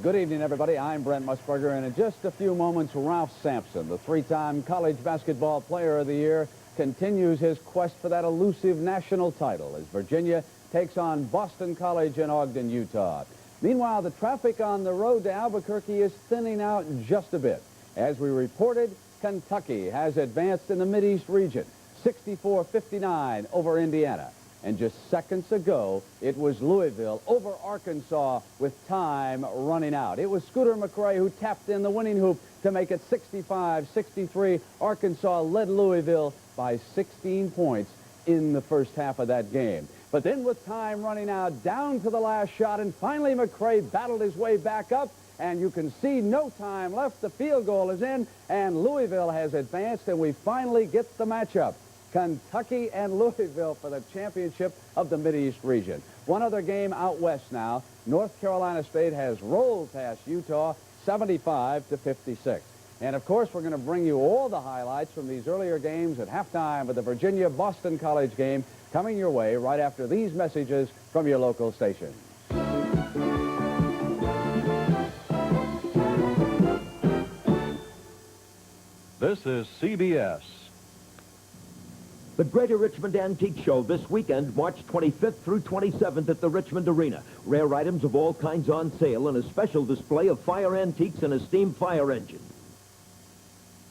Good evening, everybody. I'm Brent Musburger, and in just a few moments, Ralph Sampson, the three-time college basketball player of the year, continues his quest for that elusive national title as Virginia takes on Boston College in Ogden, Utah. Meanwhile, the traffic on the road to Albuquerque is thinning out just a bit. As we reported, Kentucky has advanced in the Mideast region, 64-59 over Indiana. And just seconds ago, it was Louisville over Arkansas with time running out. It was Scooter McRae who tapped in the winning hoop to make it 65-63. Arkansas led Louisville by 16 points in the first half of that game. But then with time running out, down to the last shot, and finally McRae battled his way back up, and you can see no time left. The field goal is in, and Louisville has advanced, and we finally get the matchup. Kentucky and Louisville for the championship of the Mideast region. One other game out west now. North Carolina State has rolled past Utah 75-56. And of course, we're going to bring you all the highlights from these earlier games at halftime of the Virginia-Boston College game coming your way right after these messages from your local station. This is CBS. The Greater Richmond Antique Show this weekend, March 25th through 27th at the Richmond Arena. Rare items of all kinds on sale and a special display of fire antiques and a steam fire engine.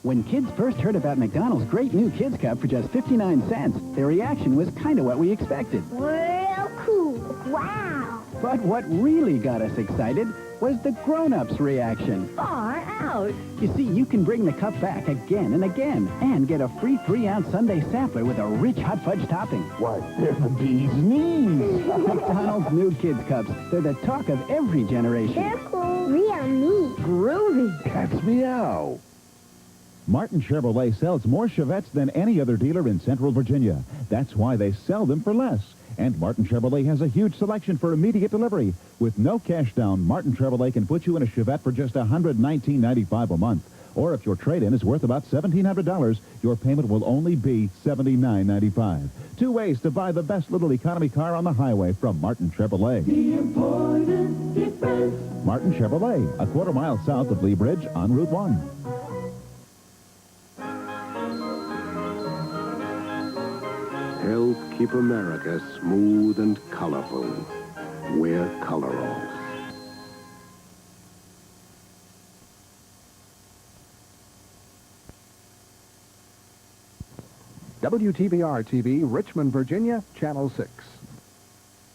When kids first heard about McDonald's great new Kids Cup for just 59 cents, their reaction was kind of what we expected. Real cool. Wow. But what really got us excited was the grown-ups' reaction. Far out. You see, you can bring the cup back again and again and get a free 3-ounce Sundae sampler with a rich hot fudge topping. What? They're the bee's knees. McDonald's new Kids Cups. They're the talk of every generation. They're cool. Real neat. Groovy. Cat's meow. Martin Chevrolet sells more Chevettes than any other dealer in Central Virginia. That's why they sell them for less. And Martin Chevrolet has a huge selection for immediate delivery. With no cash down, Martin Chevrolet can put you in a Chevette for just $119.95 a month. Or if your trade-in is worth about $1,700, your payment will only be $79.95. Two ways to buy the best little economy car on the highway from Martin Chevrolet. The important difference. Martin Chevrolet, a quarter-mile south of Lee Bridge on Route 1. Help keep America smooth and colorful. We're Color-Off. WTBR-TV, Richmond, Virginia, Channel 6.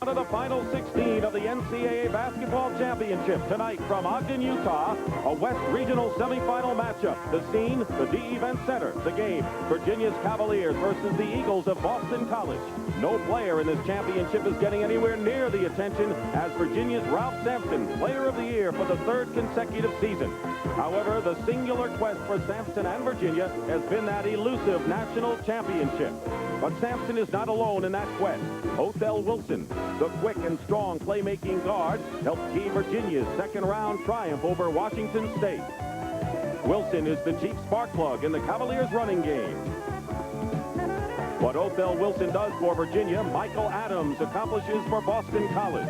To the final 16 of the NCAA Basketball Championship tonight from Ogden, Utah, a West Regional Semifinal matchup. The scene, the D Event Center. The game, Virginia's Cavaliers versus the Eagles of Boston College. No player in this championship is getting anywhere near the attention as Virginia's Ralph Sampson, Player of the Year for the third consecutive season. However, the singular quest for Sampson and Virginia has been that elusive national championship. But Sampson is not alone in that quest. Othell Wilson, the quick and strong playmaking guard, helped key Virginia's second-round triumph over Washington State. Wilson is the chief spark plug in the Cavaliers' running game. What Othell Wilson does for Virginia, Michael Adams accomplishes for Boston College.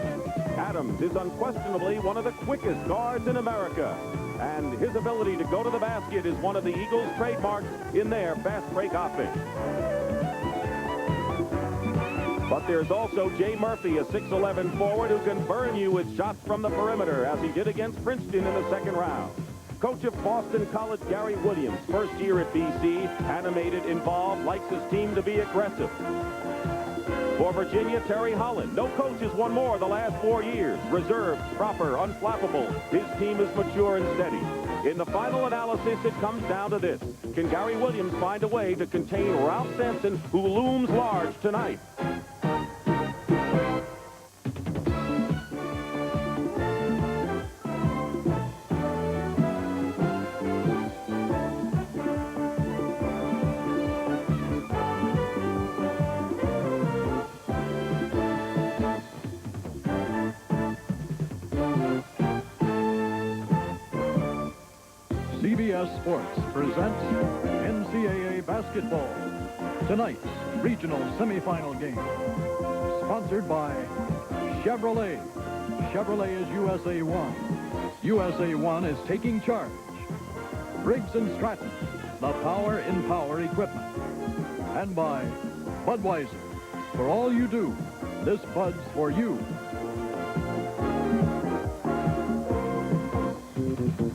Adams is unquestionably one of the quickest guards in America, and his ability to go to the basket is one of the Eagles' trademarks in their fast-break offense. But there's also Jay Murphy, a 6'11 forward who can burn you with shots from the perimeter, as he did against Princeton in the second round. Coach of Boston College, Gary Williams, first year at BC, animated, involved, likes his team to be aggressive. For Virginia, Terry Holland. No coach has won more the last 4 years. Reserved, proper, unflappable. His team is mature and steady. In the final analysis, it comes down to this. Can Gary Williams find a way to contain Ralph Sampson, who looms large tonight? CBS Sports presents NCAA Basketball. Tonight's regional semifinal game. Sponsored by Chevrolet. Chevrolet is USA 1. USA 1 is taking charge. Briggs & Stratton, the power in power equipment. And by Budweiser, for all you do, this Bud's for you.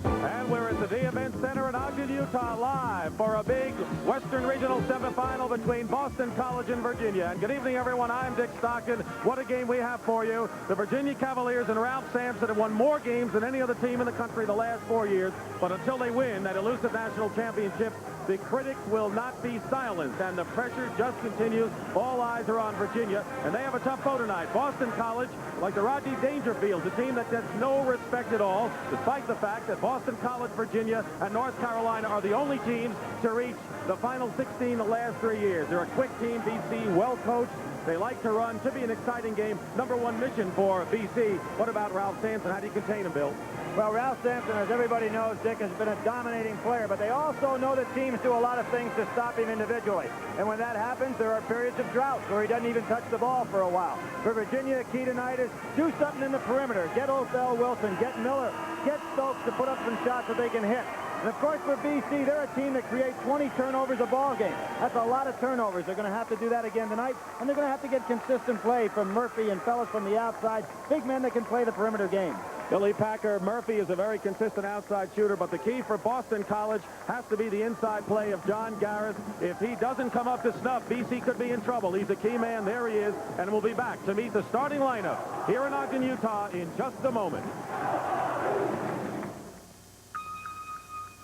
And we're at the D-Event Center in Ogden, Utah, live for a big Western Regional semifinal between Boston College and Virginia. And good evening, everyone. I'm Dick Stockton. What a game we have for you. The Virginia Cavaliers and Ralph Sampson have won more games than any other team in the country the last 4 years. But until they win that elusive national championship, the critics will not be silenced, and the pressure just continues. All eyes are on Virginia, and they have a tough foe tonight. Boston College, like the Rodney Dangerfields, a team that gets no respect at all, despite the fact that Boston College, Virginia, and North Carolina are the only teams to reach the Final 16 the last 3 years. They're a quick team, BC, well-coached. They like to run. Should be an exciting game. #1 mission for BC. What about Ralph Sampson? How do you contain him, Bill? Well, Ralph Sampson, as everybody knows, Dick, has been a dominating player, but they also know that teams do a lot of things to stop him individually. And when that happens, there are periods of drought where he doesn't even touch the ball for a while. For Virginia, the key tonight is do something in the perimeter. Get Othell Wilson, get Miller, get Stokes to put up some shots that they can hit. And, of course, for BC, they're a team that creates 20 turnovers a ball game. That's a lot of turnovers. They're going to have to do that again tonight, and they're going to have to get consistent play from Murphy and fellas from the outside, big men that can play the perimeter game. Billy Packer, Murphy is a very consistent outside shooter, but the key for Boston College has to be the inside play of John Garris. If he doesn't come up to snuff, BC could be in trouble. He's a key man. There he is, and we'll be back to meet the starting lineup here in Ogden, Utah in just a moment.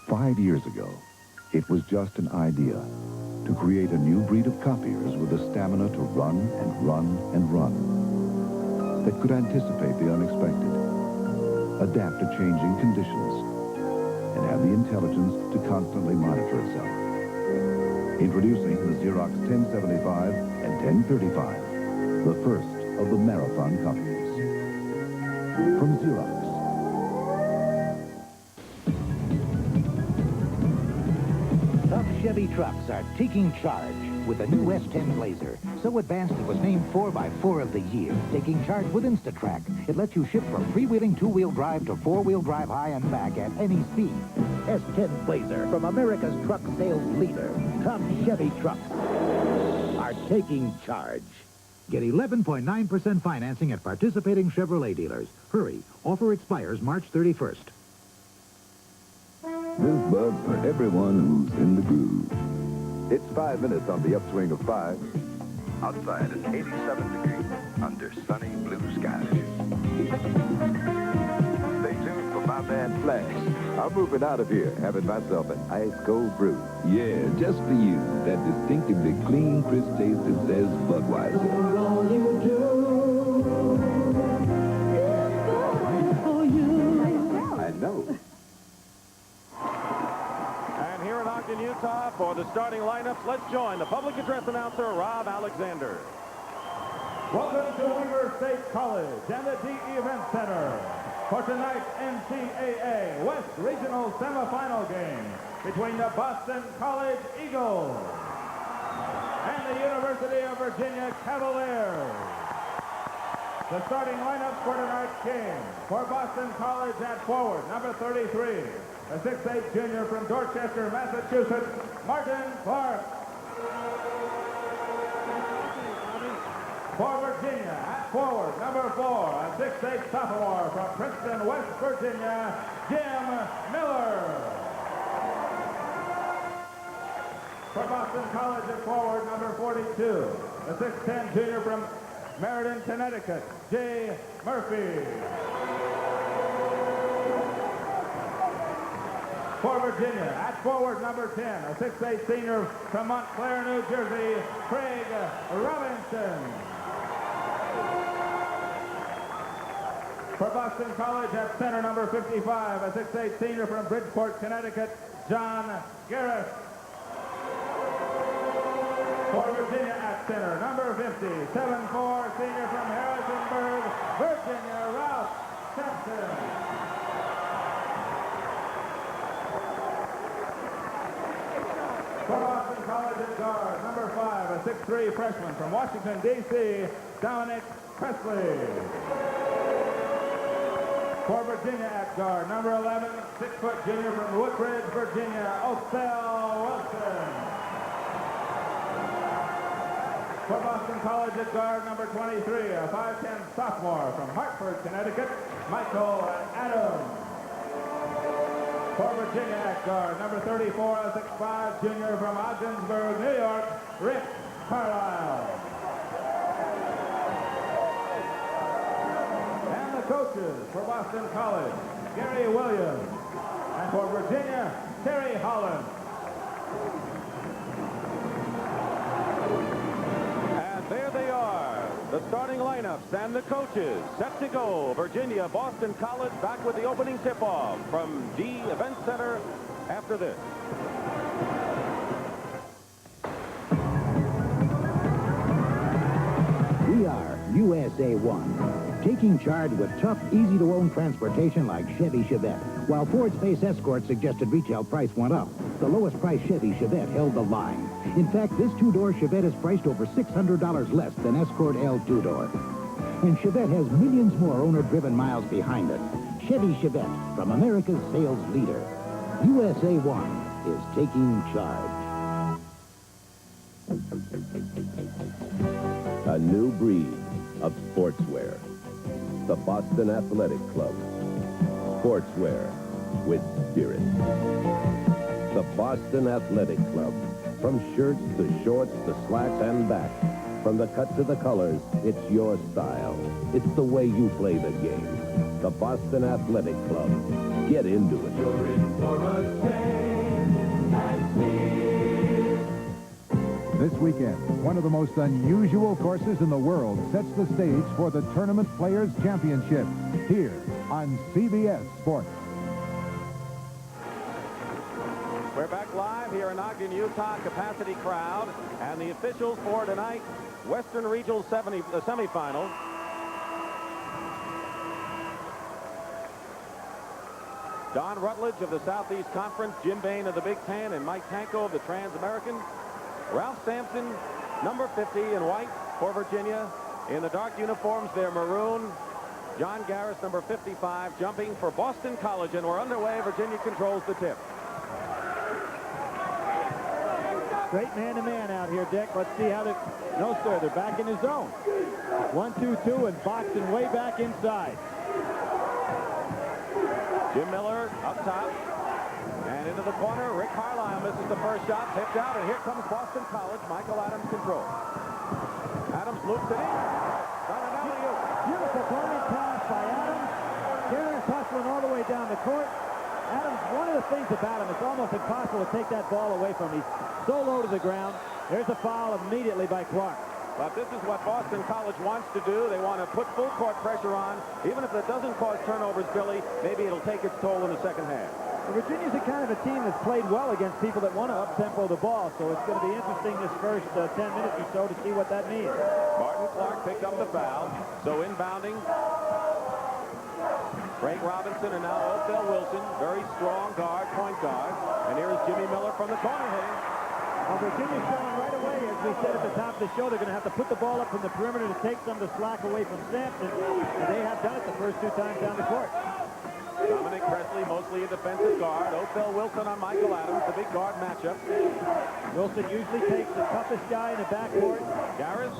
5 years ago, it was just an idea to create a new breed of copiers with the stamina to run and run and run, that could anticipate the unexpected, adapt to changing conditions, and have the intelligence to constantly monitor itself. Introducing the Xerox 1075 and 1035, the first of the marathon copiers. From Xerox. Tough Chevy trucks are taking charge with the new S10 Blazer. So advanced it was named 4x4 of the year, taking charge with InstaTrack. It lets you shift from freewheeling two-wheel drive to four-wheel drive high and back at any speed. S10 Blazer from America's truck sales leader. Tough Chevy trucks are taking charge. Get 11.9% financing at participating Chevrolet dealers. Hurry. Offer expires March 31st. This Bud's for everyone who's in the groove. It's 5 minutes on the upswing of 5. Outside is 87 degrees under sunny blue skies. Stay tuned for my man Flash. I'm moving out of here, having myself an ice cold brew. Yeah, just for you. That distinctively clean, crisp taste that says Budweiser. All you do is good for you. I know. In Utah for the starting lineups, let's join the public address announcer, Rob Alexander. Welcome to Weber State College and the DE Event Center for tonight's NCAA West Regional Semifinal game between the Boston College Eagles and the University of Virginia Cavaliers. The starting lineups for tonight's game: for Boston College at forward, number 33. A 6'8" junior from Dorchester, Massachusetts, Martin Clark. For Virginia, at forward, number 4, a 6'8" sophomore from Princeton, West Virginia, Jim Miller. For Boston College at forward, number 42, a 6'10" junior from Meriden, Connecticut, Jay Murphy. For Virginia, at forward, number 10, a 6'8" senior from Montclair, New Jersey, Craig Robinson. For Boston College, at center, number 55, a 6'8" senior from Bridgeport, Connecticut, John Garris. For Virginia, at center, number 50, 7'4" senior from Harrisonburg, Virginia, Ralph Sampson. For Boston College at guard, number 5, a 6'3" freshman from Washington, D.C., Dominic Presley. For Virginia at guard, number 11, 6-foot junior from Woodbridge, Virginia, Othell Wilson. For Boston College at guard, number 23, a 5'10 sophomore from Hartford, Connecticut, Michael Adams. For Virginia at guard, number 34, a 6'5 junior from Ogdensburg, New York, Rick Carlisle. And the coaches for Boston College, Gary Williams. And for Virginia, Terry Holland. And there they are, the starting lineups and the coaches set to go. Virginia, Boston College back with the opening tip-off from D Event Center after this. We are USA 1, taking charge with tough, easy-to-own transportation like Chevy Chevette. While Ford Space Escort suggested retail price went up, the lowest price Chevy Chevette held the line. In fact, this two-door Chevette is priced over $600 less than Escort L two-door. And Chevette has millions more owner-driven miles behind it. Chevy Chevette, from America's sales leader. USA 1 is taking charge. A new breed of sportswear. The Boston Athletic Club. Sportswear with spirit. The Boston Athletic Club. From shirts to shorts to slacks and back. From the cut to the colors, it's your style. It's the way you play the game. The Boston Athletic Club. Get into it. You're in for a change and This weekend, one of the most unusual courses in the world sets the stage for the Tournament Players Championship here on CBS Sports. We're back live here in Ogden, Utah, capacity crowd, and the officials for tonight, Western Regional semifinal. Don Rutledge of the Southeast Conference, Jim Bain of the Big Ten, and Mike Tanko of the Trans-American. Ralph Sampson, number 50 in white for Virginia. In the dark uniforms, they're maroon. John Garris, number 55, jumping for Boston College, and we're underway. Virginia controls the tip. Great man-to-man out here, Dick. Let's see how they... No, sir, they're back in the zone. 1-2-2 and boxing way back inside. Jim Miller up top. And into the corner, Rick Carlisle misses the first shot, tipped out, and here comes Boston College. Michael Adams control. Adams loops it in. Beautiful moment pass by Adams. Garris hustling all the way down the court. Adams, one of the things about him, it's almost impossible to take that ball away from him. He's so low to the ground. There's a foul immediately by Clark. But this is what Boston College wants to do. They want to put full court pressure on. Even if it doesn't cause turnovers, Billy, maybe it'll take its toll in the second half. Virginia's a kind of a team that's played well against people that want to up-tempo the ball, so it's going to be interesting this first 10 minutes or so to see what that means. Martin Clark picked up the foul, so inbounding. Craig Robinson and now Othell Wilson, very strong guard, point guard. And here is Jimmy Miller from the corner hitting. Well, Virginia's showing right away, as we said at the top of the show, they're going to have to put the ball up from the perimeter to take some of the slack away from Sampson, and they have done it the first two times down the court. Dominic Presley, mostly a defensive guard. Othell Wilson on Michael Adams, the big guard matchup. Wilson usually takes the toughest guy in the backcourt. Garris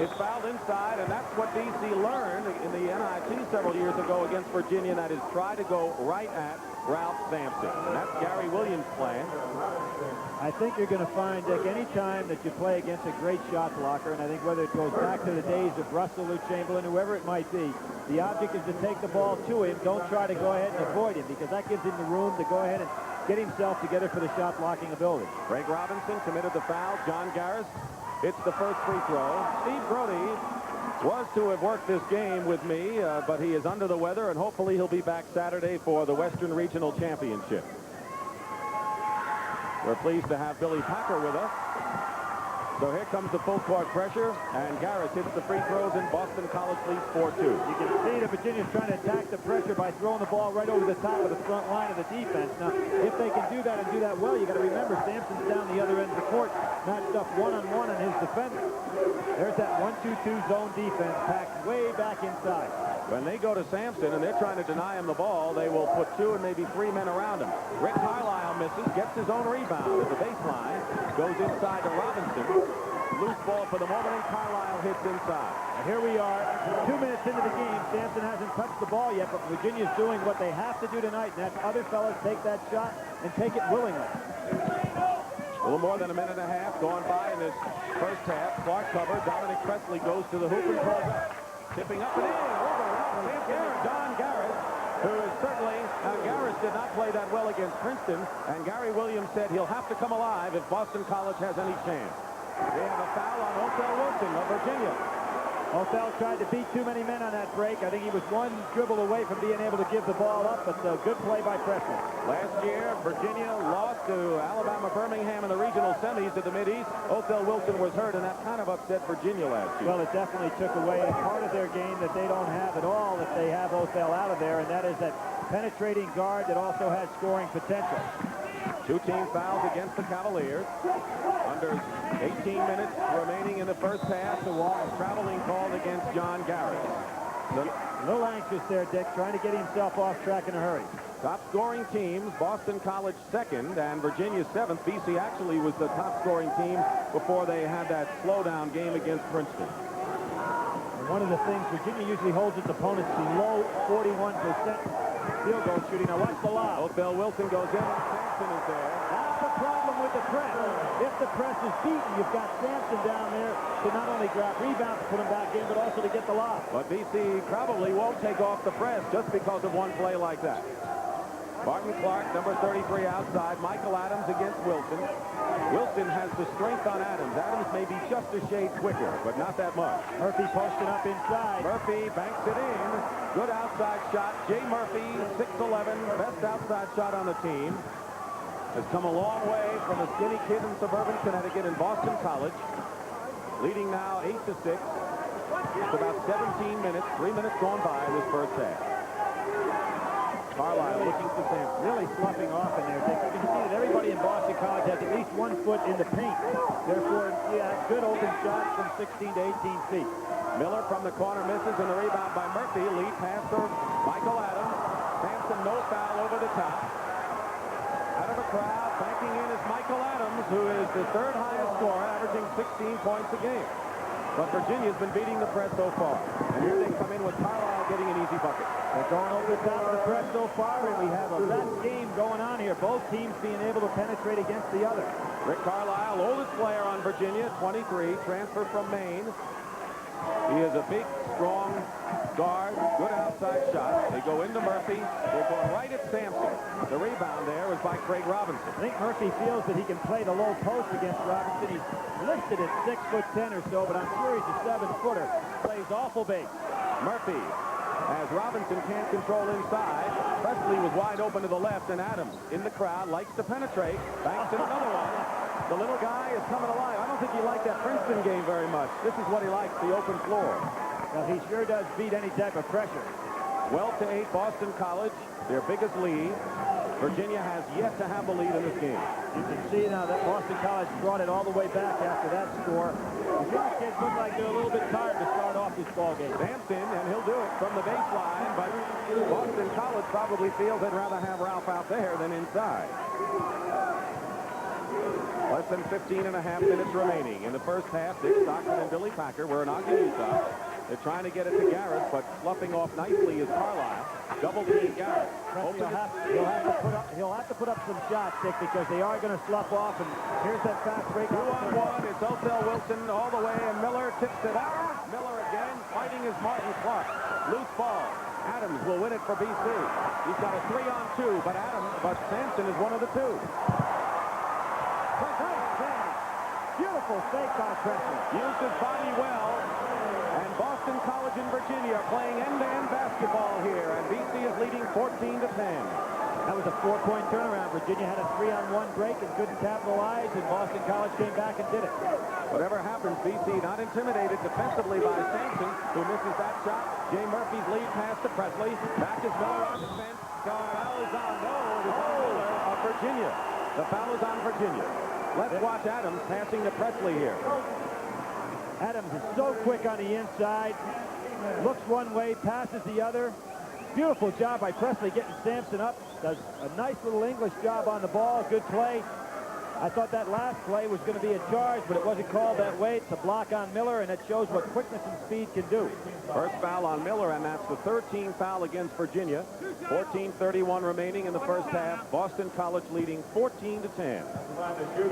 is fouled inside, and that's what DC learned in the NIT several years ago against Virginia, and that is try to go right at Ralph Sampson. And that's Gary Williams' plan. I think you're going to find, Dick, any time that you play against a great shot blocker, and I think whether it goes back to the days of Russell or Chamberlain, whoever it might be, the object is to take the ball to him. Don't try to go ahead and avoid him, because that gives him the room to go ahead and get himself together for the shot blocking ability. Craig Robinson committed the foul. John Garris, it's the first free throw. Steve Brody was to have worked this game with me, but he is under the weather, and hopefully he'll be back Saturday for the Western Regional Championship. We're pleased to have Billy Packer with us. So here comes the full court pressure, and Garris hits the free throws, and Boston College leads 4-2. You can see that Virginia's trying to attack the pressure by throwing the ball right over the top of the front line of the defense. Now, if they can do that and do that well, you got to remember Sampson's down the other end of the court, matched up one-on-one on his defender. There's that 1-2-2 zone defense packed way back inside. When they go to Sampson and they're trying to deny him the ball, they will put 2 and maybe 3 men around him. Rick Carlisle misses, gets his own rebound at the baseline, goes inside to Robinson. Loose ball for the moment, and Carlisle hits inside. And here we are, 2 minutes into the game. Sampson hasn't touched the ball yet, but Virginia's doing what they have to do tonight, and that's other fellas take that shot and take it willingly. A little more than a minute and a half gone by in this first half. Clark covered. Dominic Presley goes to the hoop and pulls up. Tipping up and in. Over Don Garris, who is certainly... Garris did not play that well against Princeton, and Gary Williams said he'll have to come alive if Boston College has any chance. They have a foul on Othell Wilson of Virginia. Othell tried to beat too many men on that break. I think he was one dribble away from being able to give the ball up, but a good play by Presley. Last year, Virginia lost to Alabama Birmingham in the regional semis at the Mid-East. Othell Wilson was hurt, and that kind of upset Virginia last year. Well, it definitely took away a part of their game that they don't have at all if they have Othell out of there, and that is that penetrating guard that also has scoring potential. 2 team fouls against the Cavaliers. Under 18 minutes remaining in the first half, the traveling called against John Garris. A little anxious there, Dick, trying to get himself off track in a hurry. Top scoring teams, Boston College 2nd and Virginia 7th. BC actually was the top scoring team before they had that slowdown game against Princeton. And one of the things, Virginia usually holds its opponents below 41% field goal shooting. Now watch the lob. Othell Wilson goes in, and Sampson is there. That's the problem with the press. If the press is beaten, you've got Sampson down there to not only grab rebounds to put him back in, but also to get the lob. But BC probably won't take off the press just because of one play like that. Barton Clark, number 33 outside. Michael Adams against Wilson. Wilson has the strength on Adams. Adams may be just a shade quicker, but not that much. Murphy posted up inside. Murphy banks it in. Good outside shot. Jay Murphy, 6'11", best outside shot on the team. Has come a long way from a skinny kid in suburban Connecticut in Boston College. Leading now 8-6. It's about 17 minutes, 3 minutes gone by in this first half. Carlisle looking for Sampson. Really sloughing off in there, Dick. You can see that everybody in Boston College has at least 1 foot in the paint. Therefore, yeah, good open shots from 16 to 18 feet. Miller from the corner misses, and the rebound by Murphy. Lead pass for Michael Adams. Sampson, no foul over the top. Out of the crowd, banking in is Michael Adams, who is the 3rd highest scorer, averaging 16 points a game. But Virginia's been beating the press so far. And here they come in with Carlisle getting an easy bucket. They're going over the top of the press so far, and we have a best game going on here. Both teams being able to penetrate against the other. Rick Carlisle, oldest player on Virginia, 23, transfer from Maine. He is a big, strong guard, good outside shot. They go into Murphy. They're going right at Sampson. The rebound there was by Craig Robinson. I think Murphy feels that he can play the low post against Robinson. He's listed at 6'10" or so, but I'm sure he's a 7-footer. Plays awful base. Murphy, as Robinson can't control inside. Presley was wide open to the left, and Adams in the crowd likes to penetrate. Banks in another one. The little guy is coming alive. I don't think he liked that Princeton game very much. This is what he likes, the open floor. Well, he sure does beat any type of pressure. 12-8 Boston College, their biggest lead. Virginia has yet to have the lead in this game. You can see now that Boston College brought it all the way back after that score. Virginia kids look like they're a little bit tired to start off this ball game. Sampson, and he'll do it from the baseline, but Boston College probably feels they'd rather have Ralph out there than inside. Less than 15 and a half minutes remaining. In the first half, Dick Stockton and Billy Packer were in Ogden, Utah. They're trying to get it to Garris, but sloughing off nicely is Carlisle. Double team Garris. He'll have to put up some shots, Dick, because they are going to slough off. And here's that fast break. 2-on-1. It's Othell Wilson all the way, and Miller tips it out. Miller again, fighting is Martin Clark. Loose ball. Adams will win it for BC. He's got a 3-on-2, but Sampson is one of the two. Beautiful fake by Presley. Used his body well. And Boston College and Virginia are playing end-to-end basketball here. And BC is leading 14-10. That was a 4-point turnaround. Virginia had a 3-on-1 break and couldn't capitalize. And Boston College came back and did it. Whatever happens, BC not intimidated defensively by Sampson, who misses that shot. Jay Murphy's lead pass to Presley. Back is Miller on defense. Foul is on. No, it is on Miller of Virginia. The foul is on Virginia. Let's watch Adams passing to Presley here. Adams is so quick on the inside. looks one way, passes the other. Beautiful job by Presley getting Sampson up. Does a nice little English job on the ball. Good play. I thought that last play was going to be a charge, but it wasn't called that way. It's a block on Miller, and it shows what quickness and speed can do. First foul on Miller, and that's the 13th foul against Virginia. 14:31 remaining in the first half. Boston College leading 14-10.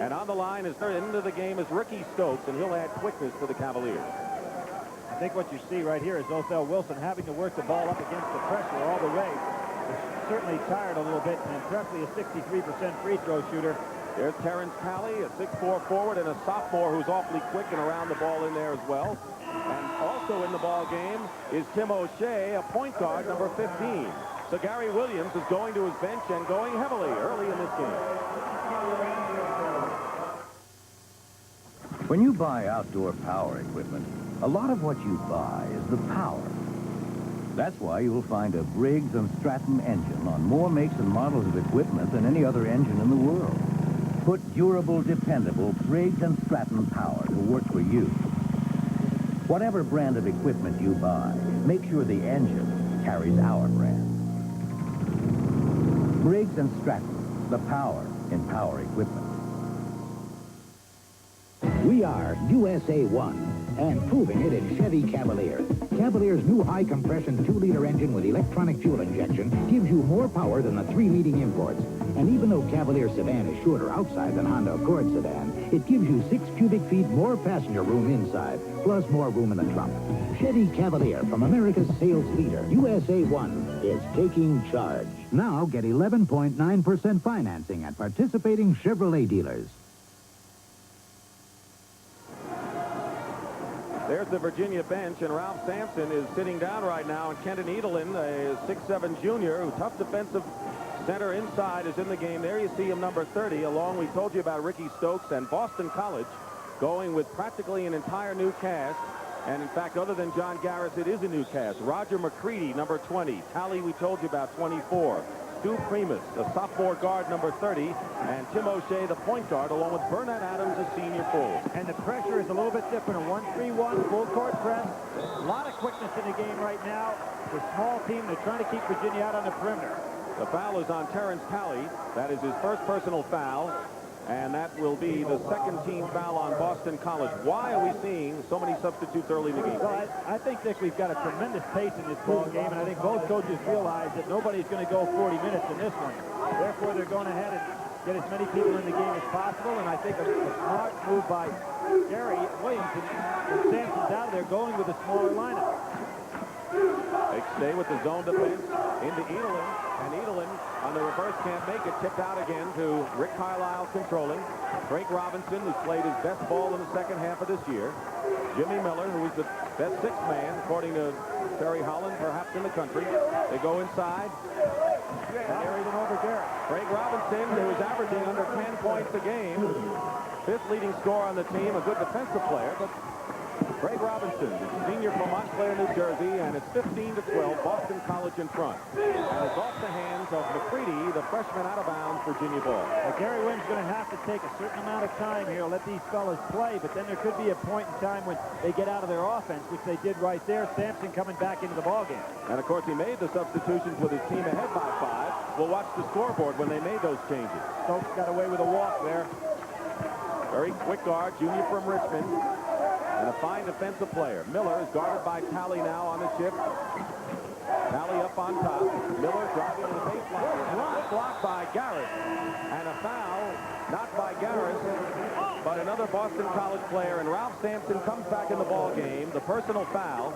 And on the line is into the game is Ricky Stokes, and he'll add quickness to the Cavaliers. I think what you see right here is Othell Wilson having to work the ball up against the pressure all the way. He's certainly tired a little bit, and Presley, a 63% free throw shooter. There's Terrence Talley, a 6'4" forward, and a sophomore who's awfully quick and around the ball in there as well. And also in the ball game is Tim O'Shea, a point guard, number 15. So Gary Williams is going to his bench and going heavily early in this game. When you buy outdoor power equipment, a lot of what you buy is the power. That's why you'll find a Briggs & Stratton engine on more makes and models of equipment than any other engine in the world. Put durable, dependable Briggs & Stratton power to work for you. Whatever brand of equipment you buy, make sure the engine carries our brand. Briggs & Stratton, the power in power equipment. We are USA 1. And proving it in Chevy Cavalier. Cavalier's new high-compression 2-liter engine with electronic fuel injection gives you more power than the 3 leading imports. And even though Cavalier sedan is shorter outside than Honda Accord sedan, it gives you 6 cubic feet more passenger room inside, plus more room in the trunk. Chevy Cavalier, from America's sales leader, USA 1, is taking charge. Now get 11.9% financing at participating Chevrolet dealers. There's the Virginia bench, and Ralph Sampson is sitting down right now, and Kenton Edelin, a 6'7" junior, who tough defensive center inside, is in the game. There you see him, number 30, along, we told you about Ricky Stokes, and Boston College going with practically an entire new cast. And in fact, other than John Garris, it is a new cast. Roger McCready, number 20. Talley, we told you about, 24. Stu Primus, a sophomore guard, number 30, and Tim O'Shea, the point guard, along with Burnett Adams, a senior full. And the pressure is a little bit different. A 1-3-1 full court press. A lot of quickness in the game right now. The small team, they're trying to keep Virginia out on the perimeter. The foul is on Terrence Talley. That is his first personal foul, and that will be the second team foul on Boston College. Why are we seeing so many substitutes early in the game? Well, I think that we've got a tremendous pace in this ball game, and I think both coaches realize that nobody's going to go 40 minutes in this one. Therefore, they're going ahead and get as many people in the game as possible, and I think a smart move by Gary Williams and Sampson's out there going with a smaller lineup. They stay with the zone defense into Edelin, and Edelin on the reverse can't make it. Tipped out again to Rick Carlisle controlling. Frank Robinson, who's played his best ball in the second half of this year. Jimmy Miller, who is the best sixth man, according to Terry Holland, perhaps in the country. They go inside. Gary them over Garrett. Frank Robinson, who is averaging under 10 points a game. Fifth leading scorer on the team, a good defensive player, but Craig Robinson, senior from Montclair, New Jersey, and it's 15-12, Boston College in front. And it's off the hands of McCready, the freshman out of bounds, Virginia ball. Well, Gary Williams is going to have to take a certain amount of time here, let these fellas play, but then there could be a point in time when they get out of their offense, which they did right there. Sampson coming back into the ballgame. And, of course, he made the substitutions with his team ahead by 5. We'll watch the scoreboard when they made those changes. Stokes got away with a walk there. Very quick guard, junior from Richmond. And a fine defensive player. Miller is guarded by Talley now on the chip. Talley up on top. Miller driving to the baseline. Blocked by Garris. And a foul, not by Garris, but another Boston College player. And Ralph Sampson comes back in the ball game. The personal foul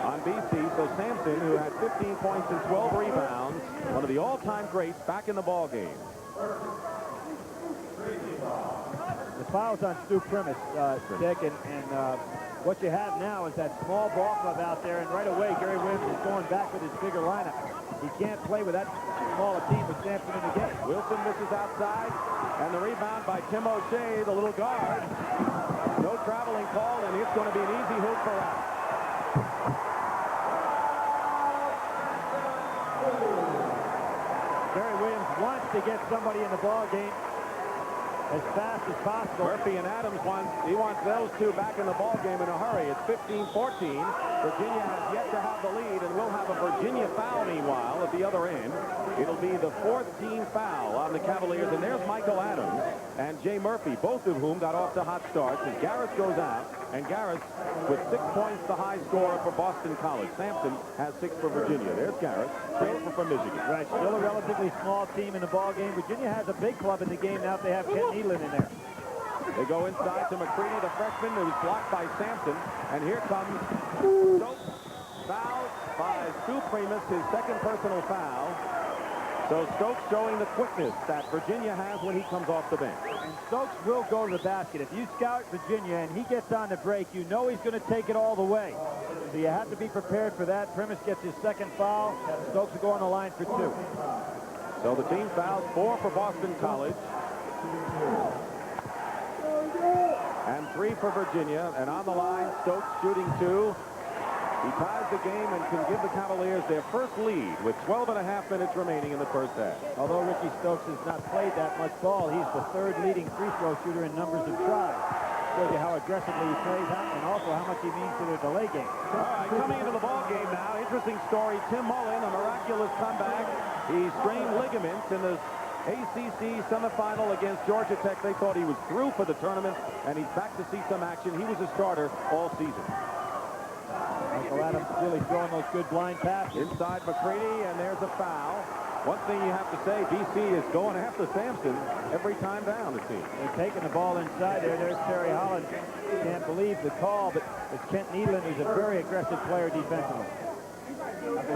on BC. So Sampson, who had 15 points and 12 rebounds, one of the all-time greats, back in the ball game. The foul's on Stu Primus, Dick, and what you have now is that small ball club out there, and right away Gary Williams is going back with his bigger lineup. He can't play with that smaller team with Sampson in the game. Wilson misses outside, and the rebound by Tim O'Shea, the little guard. No traveling call, and it's going to be an easy hoop for Ralph. Gary Williams wants to get somebody in the ball game. as fast as possible. Murphy and Adams wants those two back in the ball game in a hurry. It's 15-14. Virginia has yet to have the lead, and we'll have a Virginia foul meanwhile at the other end. It'll be the 4th team foul on the Cavaliers, and there's Michael Adams and Jay Murphy, both of whom got off to hot starts as Garris goes out, and Garris with 6 points, the high scorer for Boston College. Sampson has 6 for Virginia. There's Garris, from Michigan. Right, still a relatively small team in the ball game. Virginia has a big club in the game now. They have Kent Nealon in there. They go inside to McCready, the freshman, who's blocked by Sampson. And here comes Stokes, fouled by Stu Primus, his second personal foul. So Stokes showing the quickness that Virginia has when he comes off the bench. And Stokes will go to the basket. If you scout Virginia and he gets on the break, you know he's going to take it all the way. So you have to be prepared for that. Primus gets his second foul. Stokes will go on the line for 2. So the team fouls 4 for Boston College. And 3 for Virginia. And on the line, Stokes shooting 2. He ties the game and can give the Cavaliers their first lead with 12.5 minutes remaining in the first half. Although Ricky Stokes has not played that much ball, he's the 3rd leading free throw shooter in numbers of tries. Shows you how aggressively he plays and also how much he means to their delay game. All right, coming into the ball game now, interesting story. Tim Mullen, a miraculous comeback. He strained ligaments in the ACC semifinal against Georgia Tech. They thought he was through for the tournament, and he's back to see some action. He was a starter all season. Michael Adams really throwing those good blind passes. Inside McCready, and there's a foul. One thing you have to say, BC is going after Sampson every time down, it seems. They're taking the ball inside there. There's Terry Holland. Can't believe the call, but it's Kent Nealon, who's a very aggressive player defensively.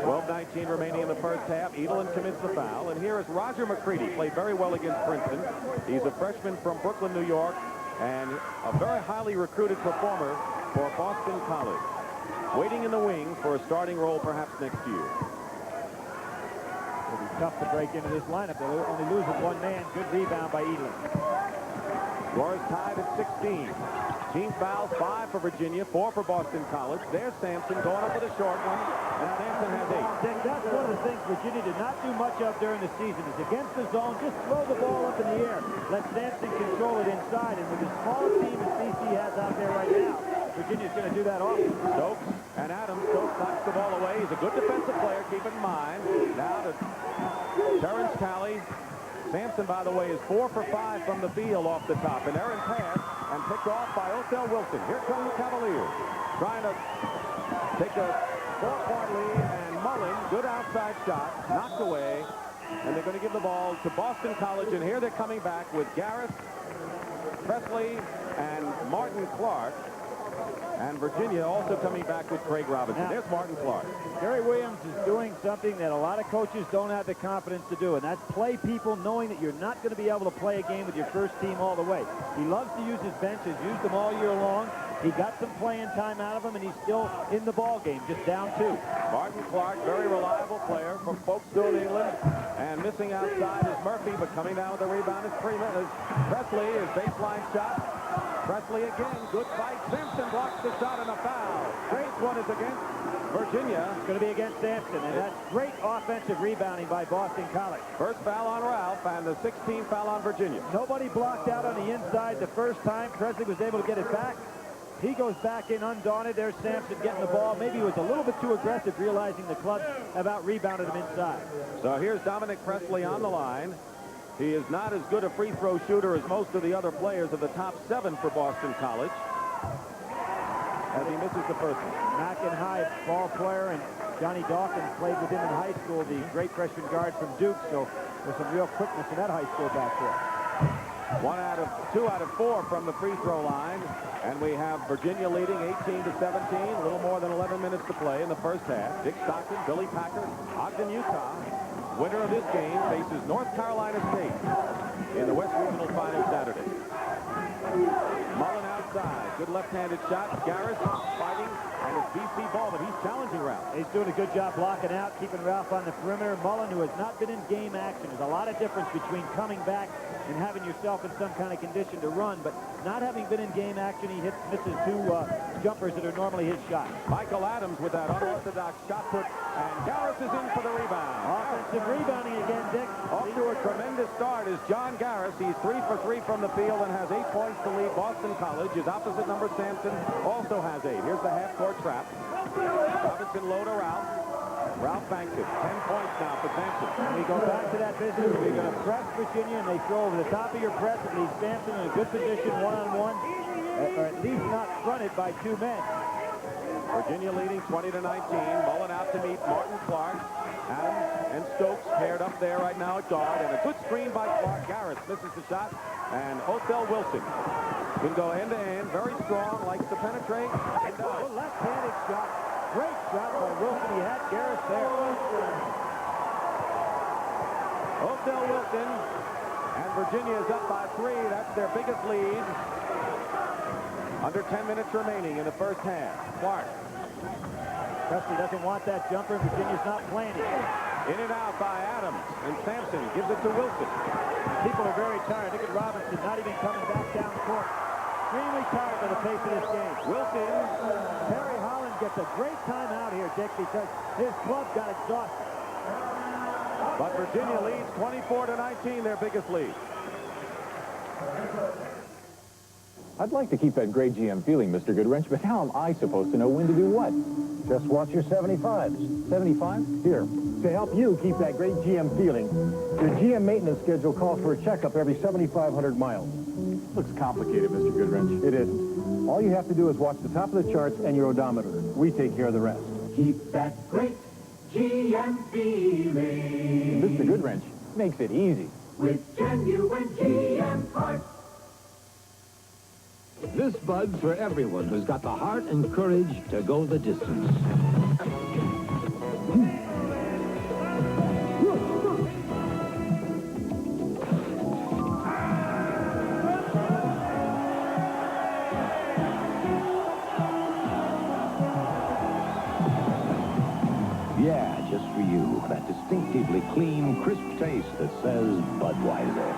12:19 remaining in the first half. Edelin commits the foul. And here is Roger McCready. Played very well against Princeton. He's a freshman from Brooklyn, New York, and a very highly recruited performer for Boston College. Waiting in the wings for a starting role perhaps next year. It'll be tough to break into this lineup. They'll only lose with 1 man. Good rebound by Edelin. Scores tied at 16. Team fouls 5 for Virginia, 4 for Boston College. There's Sampson going up with a short one, and Sampson has 8. Dick, that's one of the things Virginia did not do much of during the season. Is against the zone, just throw the ball up in the air. Let Sampson control it inside, and with the small team as BC has out there right now, Virginia's going to do that often. Stokes and Adams. Stokes knocks the ball away. He's a good defensive player, keep in mind. Now to Terrence Talley. Sampson, by the way, is 4 for 5 from the field off the top. An errant pass and picked off by Othell Wilson. Here come the Cavaliers. Trying to take a 4-point lead, and Mullen, good outside shot, knocked away. And they're going to give the ball to Boston College. And here they're coming back with Garris, Presley, and Martin Clark. And Virginia also coming back with Craig Robinson. There's Martin Clark. Gary Williams is doing something that a lot of coaches don't have the confidence to do, and that's play people knowing that you're not going to be able to play a game with your first team all the way. He loves to use his bench, has used them all year long. He got some playing time out of him, and he's still in the ball game, just down 2. Martin Clark, very reliable player from Folkestone, England. And missing outside is Murphy, but coming down with the rebound is Freeman. Presley, his baseline shot. Presley again, good fight. Sampson blocks the shot and a foul. Great one is against Virginia. It's going to be against Sampson, and that's great offensive rebounding by Boston College. First foul on Ralph, and the 16th foul on Virginia. Nobody blocked out on the inside the first time. Presley was able to get it back. He goes back in undaunted. There's Sampson getting the ball. Maybe he was a little bit too aggressive, realizing the club about rebounded him inside. So here's Dominic Presley on the line. He is not as good a free throw shooter as most of the other players of the top 7 for Boston College, as he misses the first one. Mackin High ball player, and Johnny Dawkins played with him in high school, the great freshman guard from Duke, so there's some real quickness in that high school backcourt. 2 out of 4 from the free throw line, and we have Virginia leading 18-17, a little more than 11 minutes to play in the first half. Dick Stockton, Billy Packer, Ogden, Utah. Winner of this game faces North Carolina State in the West Regional Final Saturday. Mullen outside. Good left-handed shot. Garris fighting. And it's BC ball, but he's challenging Ralph. He's doing a good job blocking out, keeping Ralph on the perimeter. Mullen, who has not been in game action. There's a lot of difference between coming back and having yourself in some kind of condition to run, but not having been in game action, he misses two jumpers that are normally his shot. Michael Adams with that unorthodox shot put, and Garris is in for the rebound. Offensive rebounding again, Dick. Off to a tremendous start is John Garris. He's 3 for 3 from the field and has 8 points to lead Boston College. His opposite number, Sampson, also has 8. Here's the half-court trap. Robinson low to Ralph. Ralph banks it. 10 points now for Sampson. And we go back to that business. We're going to press Virginia, and they throw over the top of your press. It leaves Sampson in a good position, one-on-one, or at least not fronted by 2 men. Virginia leading 20-19. Mullen out to meet Martin Clark. Adams and Stokes paired up there right now at guard. And a good screen by Clark. Garris misses the shot. And Othell Wilson can go end-to-end. Very strong. Likes to penetrate. And does. Left-handed shot. Great shot by Wilson. He had Garris there. Othell Wilson. And Virginia is up by 3. That's their biggest lead. Under 10 minutes remaining in the first half. Clark. Presley doesn't want that jumper. Virginia's not playing it. In and out by Adams. And Sampson gives it to Wilson. People are very tired. Look at Robinson not even coming back down court. Extremely tired by the pace of this game. Wilson. Terry Holland gets a great time out here, Dick, because his club got exhausted. But Virginia leads 24-19, their biggest lead. I'd like to keep that great GM feeling, Mr. Goodwrench, but how am I supposed to know when to do what? Just watch your 75s. 75? Here, to help you keep that great GM feeling, your GM maintenance schedule calls for a checkup every 7,500 miles. Looks complicated, Mr. Goodwrench. It isn't. All you have to do is watch the top of the charts and your odometer. We take care of the rest. Keep that great GM feeling. Mr. Goodwrench makes it easy. With genuine GM parts. This bud's for everyone who's got the heart and courage to go the distance. Yeah, just for you. That distinctively clean, crisp taste that says Budweiser.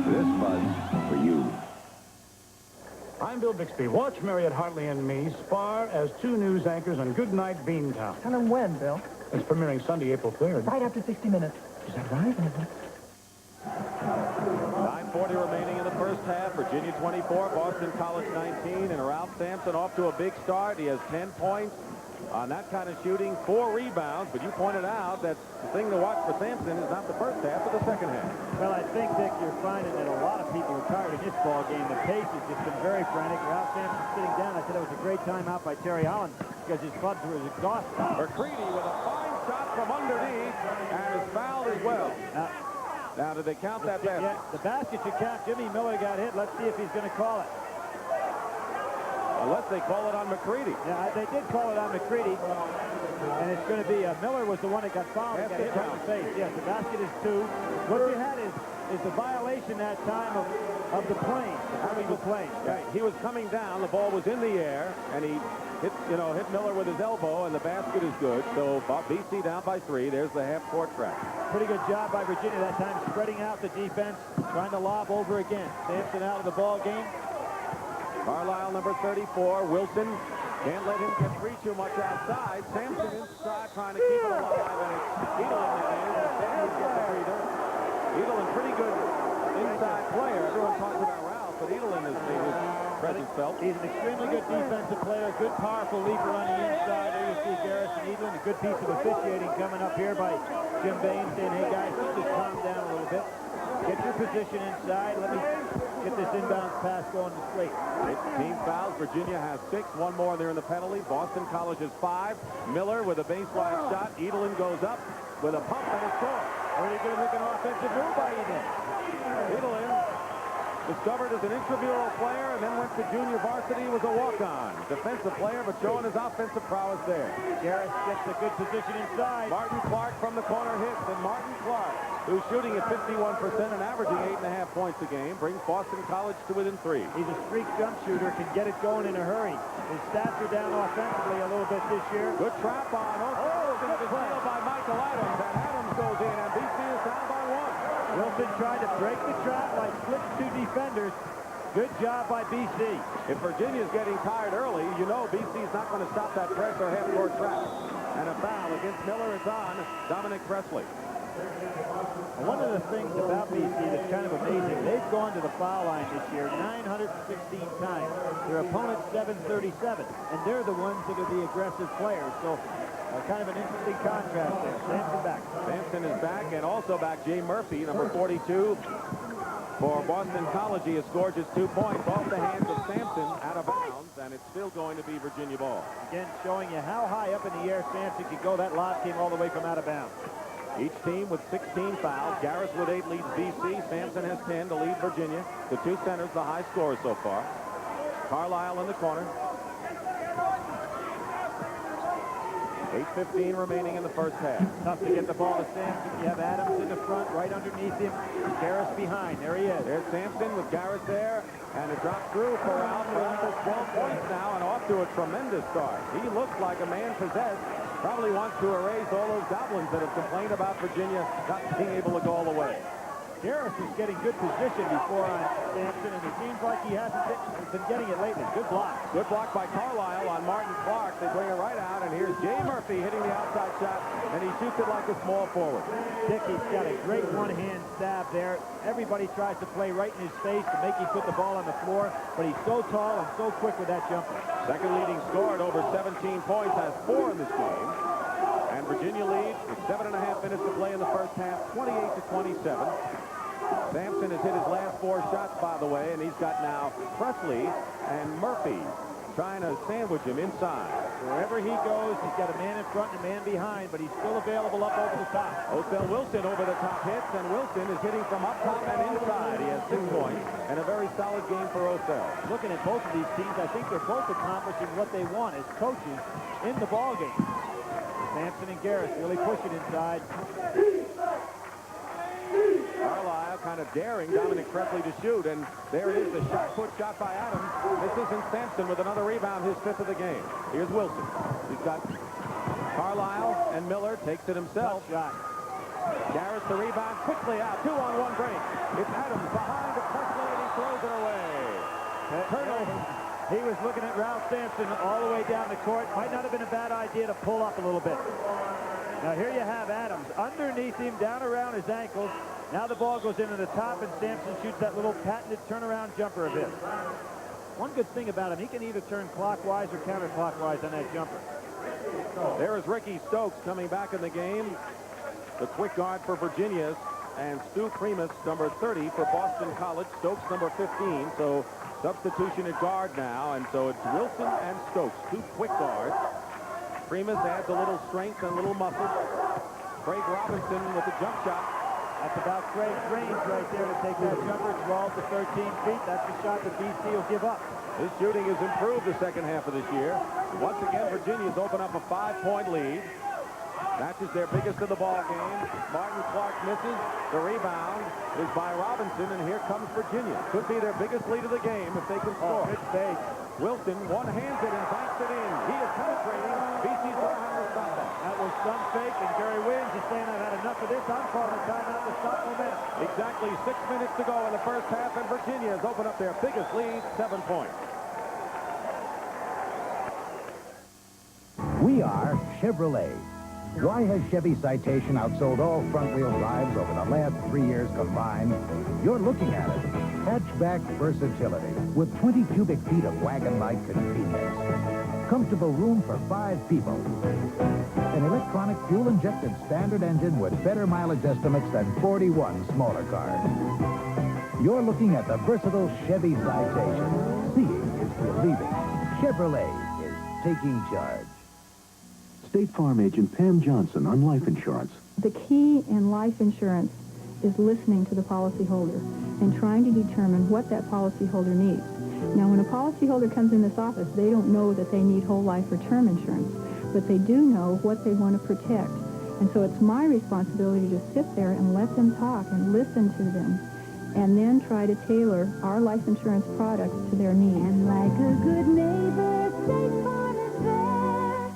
This bud's for you. I'm Bill Bixby. Watch Marriott Hartley and me spar as 2 news anchors on Good Night Beantown. Tell him when, Bill. It's premiering Sunday, April 3rd. Right after 60 minutes. Is that right? 9:40 remaining in the first half. Virginia 24, Boston College 19, and Ralph Sampson off to a big start. He has 10 points on that kind of shooting, 4 rebounds, but you pointed out that the thing to watch for Sampson is not the first half, but the second half. Well, I think, Dick, you're finding that a lot of people are tired in this ball game. The pace has just been very frantic. Ralph Sampson sitting down. I said it was a great timeout by Terry Holland because his clubs were exhausted. McCready with a fine shot from underneath and is fouled as well. Now, did they count that basket? Yeah, the basket should count. Jimmy Miller got hit. Let's see if he's going to call it. Unless they call it on McCready. Yeah, they did call it on McCready. And it's going to be, Miller was the one that got fouled and got hit right in the face. Yes, the basket is 2. What you had is the violation that time of the plane, having the plane. Right. He was coming down, the ball was in the air, and he hit Miller with his elbow, and the basket is good. So BC down by 3. There's the half-court track. Pretty good job by Virginia that time, spreading out the defense, trying to lob over again. Sampson out of the ball game. Carlisle, number 34. Wilson can't let him get free too much outside. Sampson inside trying to keep it alive, and it's Edelin that is. Sanders gets a breather. Edelin, pretty good inside player. Everyone talks about Ralph, but Edelin is his presence felt. He's an extremely good defensive player, good powerful leaper on the inside. There you see Garrison Edelin, a good piece of officiating coming up here by Jim Bain saying, hey guys, let's just calm down a little bit. Get your position inside. Let me get this inbounds pass going straight. Team fouls. Virginia has 6. 1 more there in the penalty. Boston College has 5. Miller with a baseline shot. Edelin goes up with a pump and a score. Really good looking offensive move by Edelin. Edelin Discovered as an intramural player and then went to junior varsity, was a walk-on. Defensive player, but showing his offensive prowess there. Garris gets a good position inside. Martin Clark from the corner hits, and Martin Clark, who's shooting at 51% and averaging 8.5 points a game, brings Boston College to within 3. He's a streak jump shooter, can get it going in a hurry. His stats are down offensively a little bit this year. Good trap on. Good play by Michael Adams, and Adams goes in, and BC is down by 1. Wilson tried to break the trap by slipping 2 defenders. Good job by BC. If Virginia's getting tired early, you know BC's not going to stop that press or half-court trap. And a foul against Miller is on Dominic Presley. One of the things about BC that's kind of amazing, they've gone to the foul line this year 916 times. Their opponent's 737, and they're the ones that are the aggressive players. So kind of an interesting contrast there. Sampson back. Sampson is back, and also back Jay Murphy, number 42. For Boston College, he has scored just 2 points off the hands of Sampson out of bounds, and it's still going to be Virginia ball. Again, showing you how high up in the air Sampson could go. That lob came all the way from out of bounds. Each team with 16 fouls. Garris with 8 leads BC. Sampson has 10 to lead Virginia. The 2 centers, the high scorers so far. Carlisle in the corner. 8:15 remaining in the first half. Tough to get the ball to Sampson. You have Adams in the front, right underneath him. Garris behind. There he is. There's Sampson with Garris there. And a drop through for Ralph. Ralph 12 points now and off to a tremendous start. He looks like a man possessed. Probably wants to erase all those goblins that have complained about Virginia not being able to go all the way. Garris is getting good position before on Sampson, and it seems like he hasn't been getting it lately. Good block. Good block by Carlisle on Martin Clark. They bring it right out, and here's Jay Murphy hitting the outside shot, and he shoots it like a small forward. Dickey's got a great one-hand stab there. Everybody tries to play right in his face to make him put the ball on the floor, but he's so tall and so quick with that jumper. Second leading scorer at over 17 points, has 4 in this game. And Virginia leads with 7.5 minutes to play in the first half, 28-27. Sampson has hit his last 4 shots, by the way, and he's got now Presley and Murphy trying to sandwich him inside. Wherever he goes, he's got a man in front and a man behind, but he's still available up over the top. Osel Wilson over the top hits, and Wilson is hitting from up top and inside. He has 6 points and a very solid game for Osel. Looking at both of these teams, I think they're both accomplishing what they want as coaches in the ball game. Sampson and Garris really pushing inside. Carlisle kind of daring Dominic Presley to shoot, and there it is, the put shot by Adams. This isn't Sampson with another rebound, his 5th of the game. Here's Wilson. He's got Carlisle, and Miller takes it himself. Shot. Garris the rebound, quickly out, 2-on-1 break. It's Adams behind the Presley, and he throws it away. Turnover. He was looking at Ralph Sampson all the way down the court. Might not have been a bad idea to pull up a little bit. Now here you have Adams underneath him, down around his ankles. Now the ball goes into the top, and Sampson shoots that little patented turnaround jumper of his. One good thing about him, he can either turn clockwise or counterclockwise on that jumper. There is Ricky Stokes coming back in the game. The quick guard for Virginia, and Stu Primus, number 30 for Boston College. Stokes, number 15. So substitution at guard now, and so it's Wilson and Stokes, 2 quick guards. Primus adds a little strength and a little muscle. Craig Robinson with the jump shot. That's about Craig's range right there to take that jumper. It's rolled to 13 feet. That's the shot that BC will give up. His shooting has improved the second half of this year. Once again, Virginia's opened up a 5-point lead. Matches their biggest of the ball game. Martin Clark misses. The rebound is by Robinson, and here comes Virginia. Could be their biggest lead of the game if they can score. Good fake. Wilson one-hands it and banks it in. He is penetrating. BC's going to have to stop that. That was some fake, and Gary Williams is saying, I've had enough of this. I'm calling a timeout to stop momentum. Exactly 6 minutes to go in the first half, and Virginia has opened up their biggest lead, 7 points. We are Chevrolet. Why has Chevy Citation outsold all front-wheel drives over the last 3 years combined? You're looking at it. Hatchback versatility with 20 cubic feet of wagon-like convenience. Comfortable room for 5 people. An electronic fuel-injected standard engine with better mileage estimates than 41 smaller cars. You're looking at the versatile Chevy Citation. Seeing is believing. Chevrolet is taking charge. State Farm agent Pam Johnson on life insurance. The key in life insurance is listening to the policyholder and trying to determine what that policyholder needs. Now, when a policyholder comes in this office, they don't know that they need whole life or term insurance, but they do know what they want to protect. And so it's my responsibility to sit there and let them talk and listen to them, and then try to tailor our life insurance products to their needs. And like a good neighbor, State Farm is there.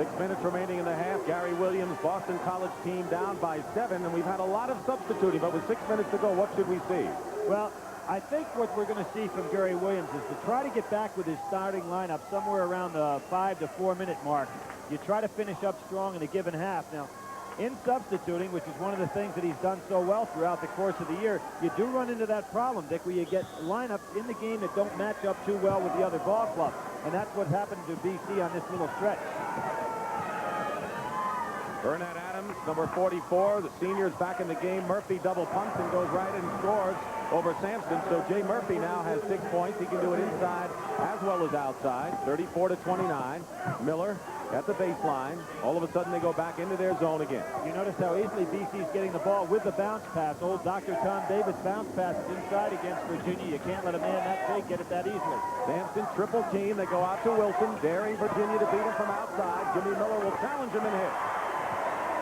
6 minutes remaining in the half. Gary Williams, Boston College team down by 7, and we've had a lot of substituting, but with 6 minutes to go, what should we see? Well, I think what we're going to see from Gary Williams is to try to get back with his starting lineup somewhere around the 5 to 4 minute mark. You try to finish up strong in a given half. Now, in substituting, which is one of the things that he's done so well throughout the course of the year, you do run into that problem, Dick, where you get lineups in the game that don't match up too well with the other ball clubs. And that's what's happened to BC on this little stretch. Burnett Adams, number 44, the senior's back in the game. Murphy double pumps and goes right and scores over Sampson. So Jay Murphy now has 6 points. He can do it inside as well as outside. 34 to 29. Miller at the baseline. All of a sudden they go back into their zone again. You notice how easily BC's getting the ball with the bounce pass. Old Dr. Tom Davis bounce passes inside against Virginia. You can't let a man that big get it that easily. Sampson triple team. They go out to Wilson, daring Virginia to beat him from outside. Jimmy Miller will challenge him and hit.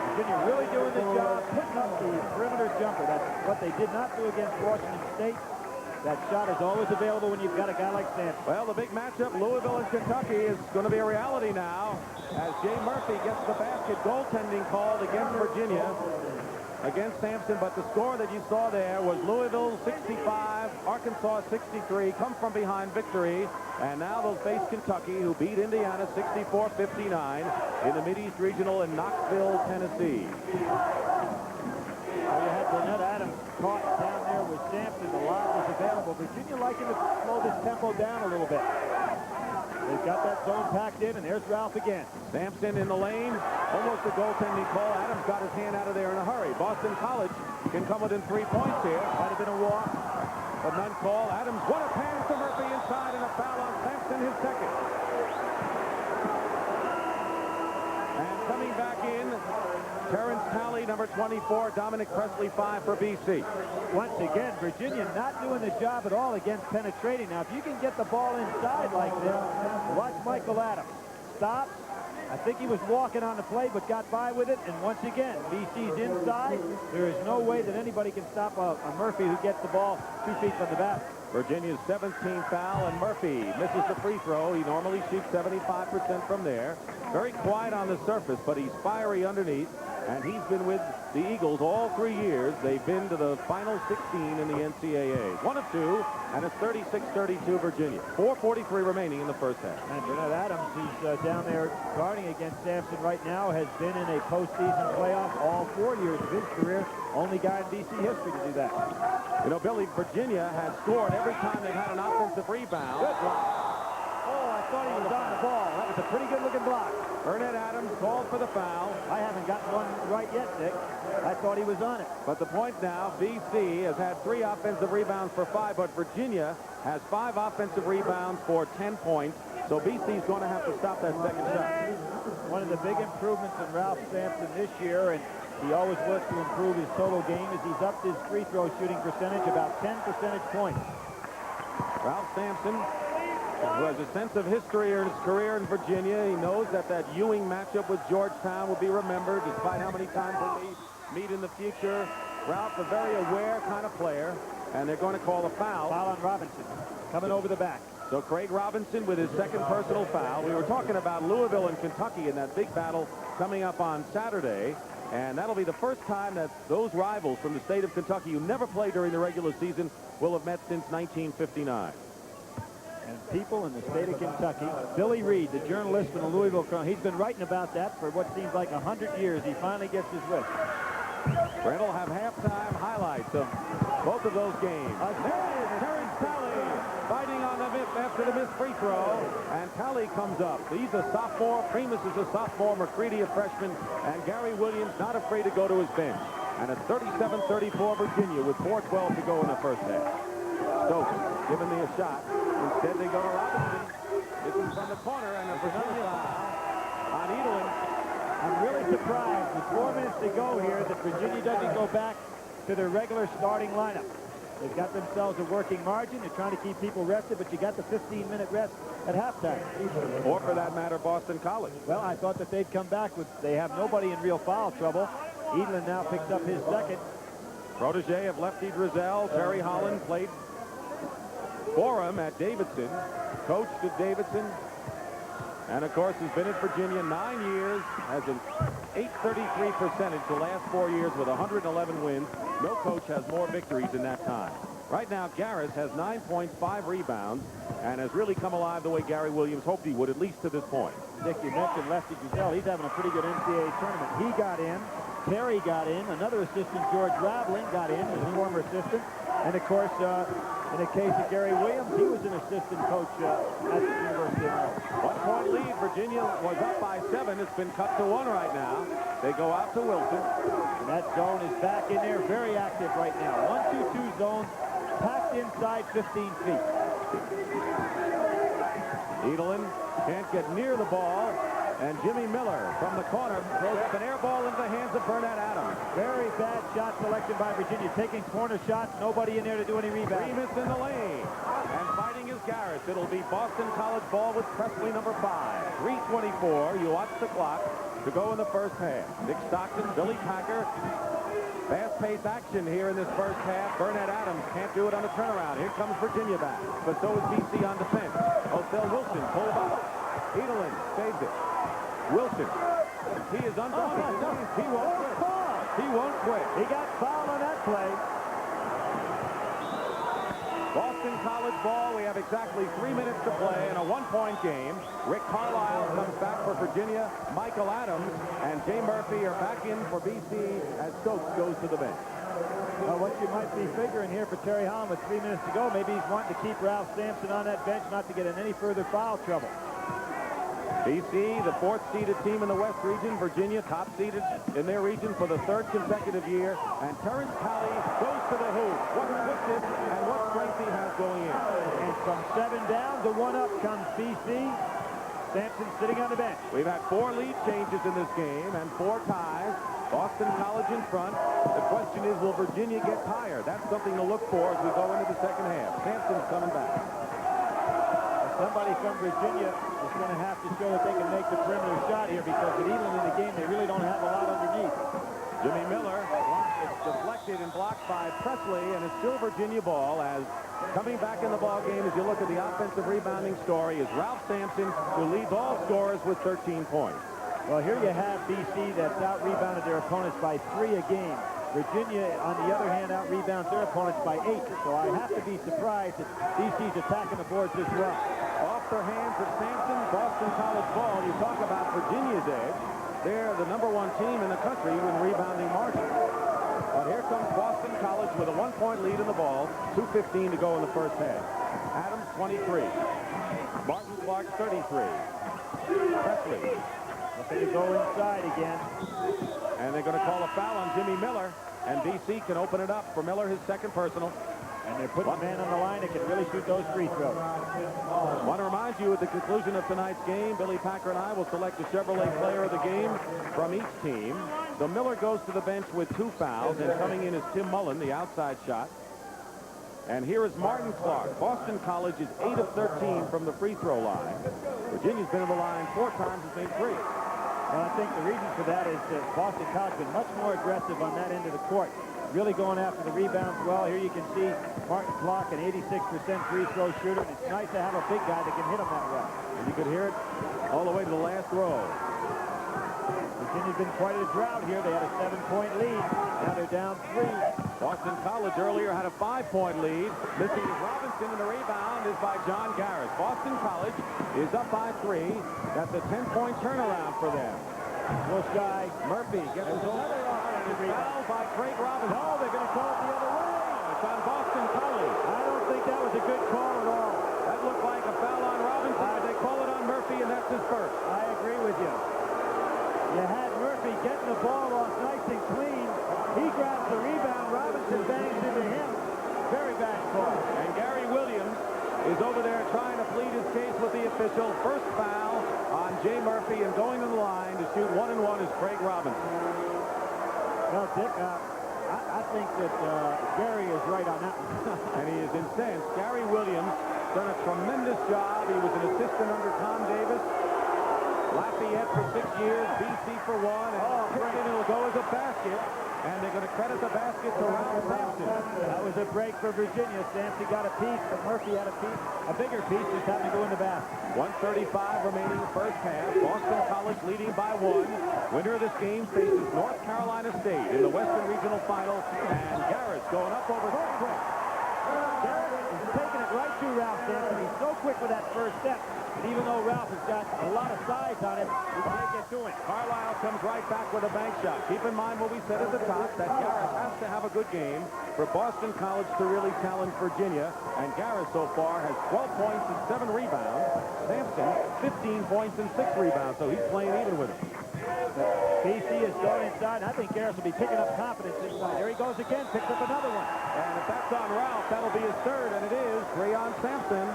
Virginia really doing the job, putting up the perimeter jumper. That's what they did not do against Washington State. That shot is always available when you've got a guy like Sampson. Well, the big matchup, Louisville and Kentucky, is going to be a reality now as Jay Murphy gets the basket. Goaltending called against Virginia, against Sampson, but the score that you saw there was Louisville 65, Arkansas 63, come from behind victory, and now they'll face Kentucky, who beat Indiana 64-59 in the Mid-East Regional in Knoxville, Tennessee. Well, you had Burnett Adams caught down there with Sampson. The lob was available. Virginia liking to slow this tempo down a little bit. They've got that zone packed in, and there's Ralph again. Sampson in the lane, almost a goaltending call. Adams got his hand out of there in a hurry. Boston College can come within 3 points here. Might have been a walk, but none called. Adams, what a pass to Murphy inside, and a foul on Sampson, his second. And coming back in, Terrence Talley, number 24, Dominic Presley, 5 for BC. Once again, Virginia not doing the job at all against penetrating. Now, if you can get the ball inside like this, watch Michael Adams. Stops. I think he was walking on the play, but got by with it. And once again, BC's inside. There is no way that anybody can stop a Murphy who gets the ball 2 feet from the basket. Virginia's 17th foul, and Murphy misses the free throw. He normally shoots 75% from there. Very quiet on the surface, but he's fiery underneath. And he's been with the Eagles all 3 years. They've been to the final 16 in the NCAA. 1 of 2, and it's 36-32 Virginia. 4:43 remaining in the first half. And Burnett Adams, who's down there guarding against Sampson right now, has been in a postseason playoff all 4 years of his career. Only guy in BC history to do that. You know, Billy, Virginia has scored every time they've had an offensive rebound. Good block. Oh, I thought he was on the ball. That was a pretty good-looking block. Burnett Adams called for the foul. I haven't gotten one right yet, Dick. I thought he was on it. But the point now, BC has had 3 offensive rebounds for 5, but Virginia has 5 offensive rebounds for 10 points. So BC's going to have to stop that second shot. One of the big improvements in Ralph Sampson this year, and he always works to improve his total game, is he's upped his free throw shooting percentage about 10 percentage points. Ralph Sampson, who has a sense of history in his career in Virginia. He knows that Ewing matchup with Georgetown will be remembered, despite how many times they meet in the future. Ralph, a very aware kind of player, and they're going to call a foul. Foul on Robinson, coming over the back. So Craig Robinson with his second personal foul. We were talking about Louisville and Kentucky in that big battle coming up on Saturday. And that'll be the first time that those rivals from the state of Kentucky, who never played during the regular season, will have met since 1959. And people in the state of Kentucky, Billy Reed, the journalist from the Louisville Chronicle, he's been writing about that for what seems like 100 years. He finally gets his wish. Brent will have halftime highlights of both of those games. There is Terrence Talley fighting on the miss after the missed free throw, and Talley comes up. He's a sophomore. Primus is a sophomore. McCready a freshman, and Gary Williams not afraid to go to his bench. And it's 37-34 Virginia with 4:12 to go in the first half. Stokes giving me a shot. Instead they go to Robinson. This is from the corner, and there's another foul on Edelin. I'm really surprised with 4 minutes to go here that Virginia doesn't go back to their regular starting lineup. They've got themselves a working margin. They're trying to keep people rested, but you got the 15-minute rest at halftime. Or for that matter, Boston College. Well, I thought that they'd come back with, they have nobody in real foul trouble. Edlin now picks up his second. Protege of Lefty Drizel, Terry Holland played for him at Davidson, coached at Davidson, and of course has been at Virginia 9 years, has an .833 percentage the last 4 years with 111 wins. No coach has more victories in that time. Right now, Garris has 9 points, 5 rebounds, and has really come alive the way Gary Williams hoped he would, at least to this point. Dick, you mentioned Lefty Drizel. He's having a pretty good NCAA tournament. He got in. Terry got in. Another assistant, George Raveling, got in, his former assistant. And, of course, in the case of Gary Williams, he was an assistant coach at the University of Maryland. 1 point lead. Virginia was up by 7. It's been cut to 1 right now. They go out to Wilson. And that zone is back in there, very active right now. 1-2-2 zone, packed inside 15 feet. Edlin can't get near the ball. And Jimmy Miller from the corner throws up an air ball into the hands of Burnett Adams. Very bad shot selection by Virginia. Taking corner shots, nobody in there to do any rebounds. Remus in the lane. And fighting is Garris. It'll be Boston College ball with Presley, number 5. 3:24. You watch the clock to go in the first half. Dick Stockton, Billy Packer. Fast-paced action here in this first half. Burnett Adams can't do it on the turnaround. Here comes Virginia back. But so is BC on defense. Osel Wilson pulled up. Edlin saves it. Wilson, he is undaunted. He won't quit. He won't quit. He got fouled on that play. Boston College ball. We have exactly 3 minutes to play in a 1-point game. Rick Carlisle comes back for Virginia. Michael Adams and Jay Murphy are back in for BC as Stokes goes to the bench. Well, what you might be figuring here for Terry Holland with 3 minutes to go, maybe he's wanting to keep Ralph Sampson on that bench not to get in any further foul trouble. BC, the 4th-seeded team in the West region. Virginia, top-seeded in their region for the 3rd consecutive year. And Terrence Talley goes to the hoop. What quickness and what strength he has going in. And from 7 down to 1 up comes BC. Sampson sitting on the bench. We've had 4 lead changes in this game and 4 ties. Boston College in front. The question is, will Virginia get tired? That's something to look for as we go into the second half. Sampson's coming back. Somebody from Virginia is going to have to show that they can make the perimeter shot here because with Edlin in the game, they really don't have a lot underneath. Jimmy Miller is deflected and blocked by Presley, and it's still Virginia ball as coming back in the ball game as you look at the offensive rebounding story is Ralph Sampson, who leads all scorers with 13 points. Well, here you have BC that's out-rebounded their opponents by 3 a game. Virginia, on the other hand, out-rebounds their opponents by 8. So I have to be surprised that BC's attacking the boards this well. Off their hands of Sampson, Boston College ball. You talk about Virginia's edge. They're the #1 team in the country in rebounding margin. But here comes Boston College with a 1-point lead in the ball. 2:15 to go in the first half. Adams, 23. Martin Clark, 33. Presley. Looking to go inside again. And they're going to call a foul on Jimmy Miller. And BC can open it up for Miller, his second personal. And they're putting a man on the line that can really shoot those free throws. I want to remind you at the conclusion of tonight's game, Billy Packer and I will select a Chevrolet player of the game from each team. So Miller goes to the bench with 2 fouls, and coming in is Tim Mullen, the outside shot. And here is Martin Clark. Boston College is 8 of 13 from the free throw line. Virginia's been on the line 4 times, has made 3. Well, I think the reason for that is that Boston College has been much more aggressive on that end of the court. Really going after the rebounds well. Here you can see Martin Clark, an 86% free throw shooter. It's nice to have a big guy that can hit him that well. And you could hear it all the way to the last row. Virginia's been quite a drought here. They had a 7-point lead. Now they're down 3. Boston College earlier had a 5-point lead. Missing Robinson, and the rebound is by John Garris. Boston College is up by 3. That's a 10-point turnaround for them. Bush guy Murphy gets his own foul by Craig Robinson. No, they're going to call it the other way. It's on Boston College. I don't think that was a good call at all. That looked like a foul on Robinson, but they call it on Murphy, and that's his first. I agree with you. You had Murphy getting the ball off nice and clean. He grabs the rebound. Robinson bangs into him. Very bad call. And Gary Williams is over there trying to plead his case with the official. First foul on Jay Murphy, and going to the line to shoot 1-1 is Craig Robinson. Well, Dick, I think that Gary is right on that one. And he is incensed. Gary Williams done a tremendous job. He was an assistant under Tom Davis. Lafayette for 6 years, BC for 1, and it'll go as a basket. And they're going to credit the basket to Ralph Sampson. That was a break for Virginia. Sampson got a piece, but Murphy had a piece. A bigger piece just happened to go in the basket. 1:35 remaining first half. Boston College leading by 1. Winner of this game faces North Carolina State in the Western Regional Final. And Garrett's going up over quick. Garrett is taking it right to Ralph Sampson. He's so quick with that first step. And even though Ralph has got a lot of size on him, he can't get to him. Carlisle comes right back with a bank shot. Keep in mind what we said at the top, that Garrett has to have a good game for Boston College to really challenge Virginia. And Garrett so far has 12 points and 7 rebounds. Sampson, 15 points and 6 rebounds, so he's playing even with him. BC is going inside, and I think Garrett will be picking up confidence inside. There he goes again, picks up another one. And if that's on Ralph, that'll be his third, and it is 3 on Sampson.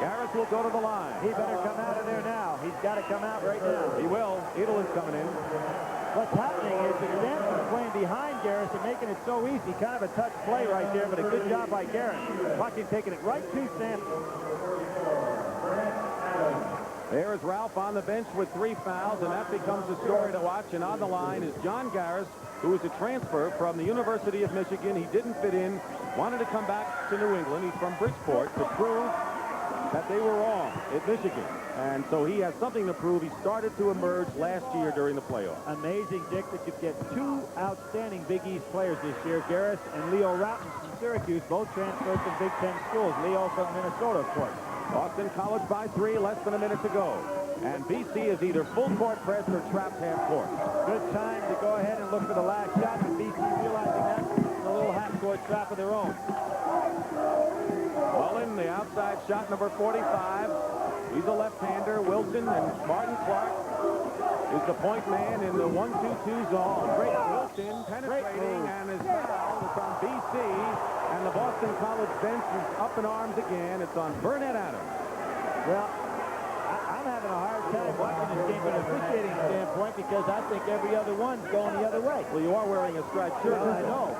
Garrett will go to the line. He better come out of there now. He's got to come out right now. He will. Edelin's coming in. What's happening is that Sampson's playing behind Garrett and making it so easy. Kind of a touch play right there, but a good job by Garrett. Bucking taking it right to Sampson. There's Ralph on the bench with 3 fouls, and that becomes a story to watch. And on the line is John Garris, who is a transfer from the University of Michigan. He didn't fit in, wanted to come back to New England. He's from Bridgeport to prove that they were wrong at Michigan. And so he has something to prove. He started to emerge last year during the playoffs. Amazing, Dick, that you get 2 outstanding Big East players this year. Garris and Leo Routens from Syracuse, both transferred from Big Ten schools. Leo from Minnesota, of course. Boston College by 3, less than a minute to go. And BC is either full court press or trapped half court. Good time to go ahead and look for the last shot, but BC realizing that it's a little half court trap of their own. Mullen, the outside shot, number 45. He's a left-hander. Wilson and Martin Clark is the point man in the 1-2-2 zone. Great Wilson penetrating and is fouled. It's on BC, and the Boston College bench is up in arms again. It's on Burnett Adams. Well, I'm having a hard time watching this game from an officiating standpoint because I think every other one's going the other way. Well, you are wearing a striped shirt. Well, I know.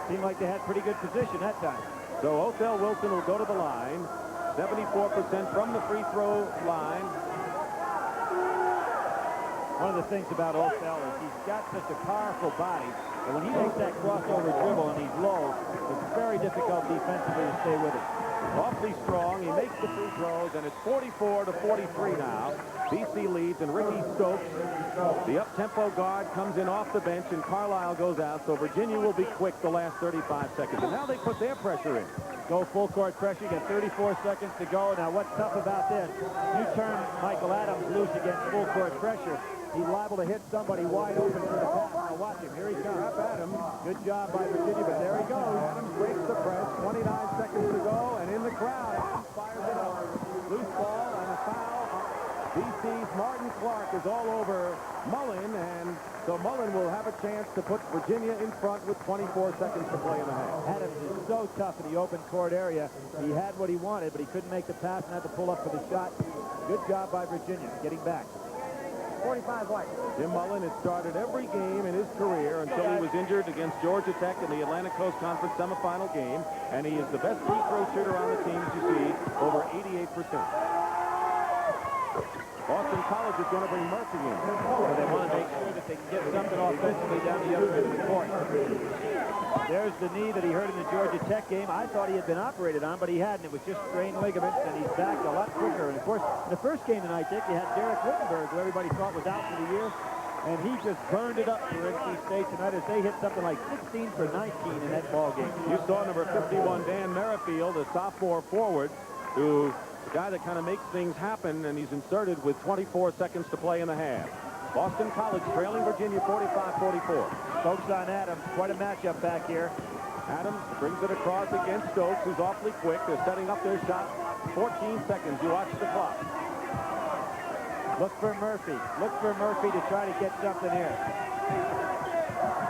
Seemed like they had pretty good position that time. So Othell Wilson will go to the line. 74% from the free throw line. One of the things about Othell is he's got such a powerful body, and when he makes that crossover dribble and he's low, it's very difficult defensively to stay with it. Awfully strong. He makes the free throws, and it's 44-43 now. BC leads, and Ricky Stokes, the up-tempo guard, comes in off the bench, and Carlisle goes out. So Virginia will be quick the last 35 seconds. And now they put their pressure in. Go full court pressure. You got 34 seconds to go. Now, what's tough about this? You turn Michael Adams loose against full court pressure. He's liable to hit somebody wide open for the pass. Now watch him. Here he comes. Adams. Good job by Virginia, but there he goes. Adams breaks the press. 29 seconds to go, and in the crowd, Adams fires it up. Loose ball and a foul. BC's Martin Clark is all over Mullen, and so Mullen will have a chance to put Virginia in front with 24 seconds to play in the half. Adams is so tough in the open court area. He had what he wanted, but he couldn't make the pass and had to pull up for the shot. Good job by Virginia getting back. 45 white. Jim Mullen has started every game in his career until he was injured against Georgia Tech in the Atlantic Coast Conference semifinal game, and he is the best free throw shooter on the team, as you see, over 88%. Boston College is going to bring Murphy in. So they want to make sure that they can get something offensively down the other end of the court. There's the knee that he hurt in the Georgia Tech game. I thought he had been operated on, but he hadn't. It was just strained ligaments, and he's back a lot quicker. And, of course, in the first game tonight, Dick, you had Derek Wittenberg, who everybody thought was out for the year. And he just burned it up for NC State tonight as they hit something like 16 for 19 in that ball game. You saw number 51, Dan Merrifield, a sophomore forward, who the guy that kind of makes things happen, and he's inserted with 24 seconds to play in the half. Boston College trailing Virginia 45-44. Stokes on Adams. Quite a matchup back here. Adams brings it across against Stokes, who's awfully quick. They're setting up their shot. 14 seconds. You watch the clock. Look for Murphy. Look for Murphy to try to get something here.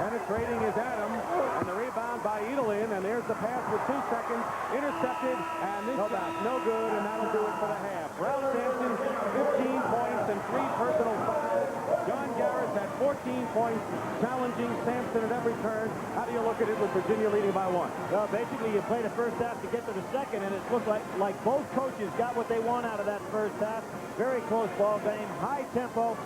Penetrating is Adams, and the rebound by Edelin, and there's the pass with 2 seconds, intercepted, and this shot no good, and that'll do it for the half. Ralph Sampson, 15 points and 3 personal fouls. John Garris had 14 points, challenging Sampson at every turn. How do you look at it with Virginia leading by 1? Well, basically, you play the first half to get to the second, and it looks like both coaches got what they want out of that first half. Very close ball game, high tempo.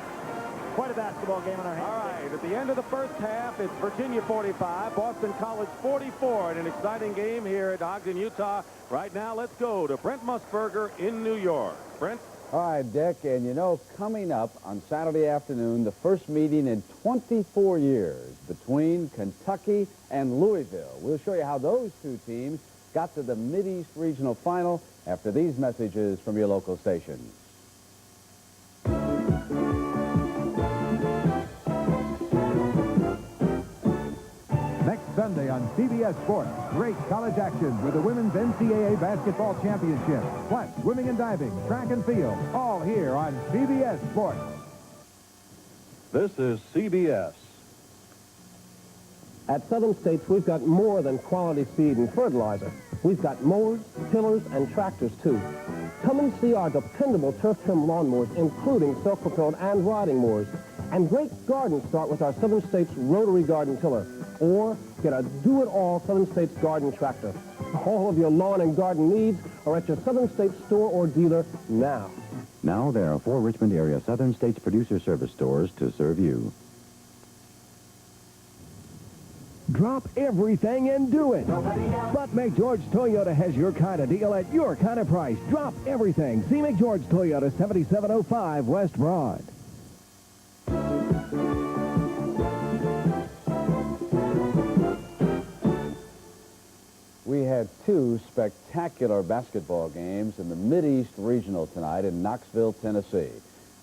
Quite a basketball game on our hands. All right, at the end of the first half, it's Virginia 45, Boston College 44 in an exciting game here at Ogden, Utah. Right now, let's go to Brent Musburger in New York. Brent? All right, Dick, and you know, coming up on Saturday afternoon, the first meeting in 24 years between Kentucky and Louisville. We'll show you how those two teams got to the Mid-East Regional Final after these messages from your local stations. Sunday on CBS Sports, great college action with the Women's NCAA Basketball Championship, plus swimming and diving, track and field, all here on CBS Sports. This is CBS. At Southern States, we've got more than quality seed and fertilizer. We've got mowers, tillers, and tractors, too. Come and see our dependable turf-trim lawnmowers, including self-propelled and riding mowers. And great gardens start with our Southern States rotary garden tiller. Or get a do-it-all Southern States garden tractor. All of your lawn and garden needs are at your Southern States store or dealer now. Now there are 4 Richmond area Southern States producer service stores to serve you. Drop everything and do it. But McGeorge Toyota has your kind of deal at your kind of price. Drop everything. See McGeorge Toyota, 7705 West Broad. We had 2 spectacular basketball games in the Mid-East Regional tonight in Knoxville, Tennessee.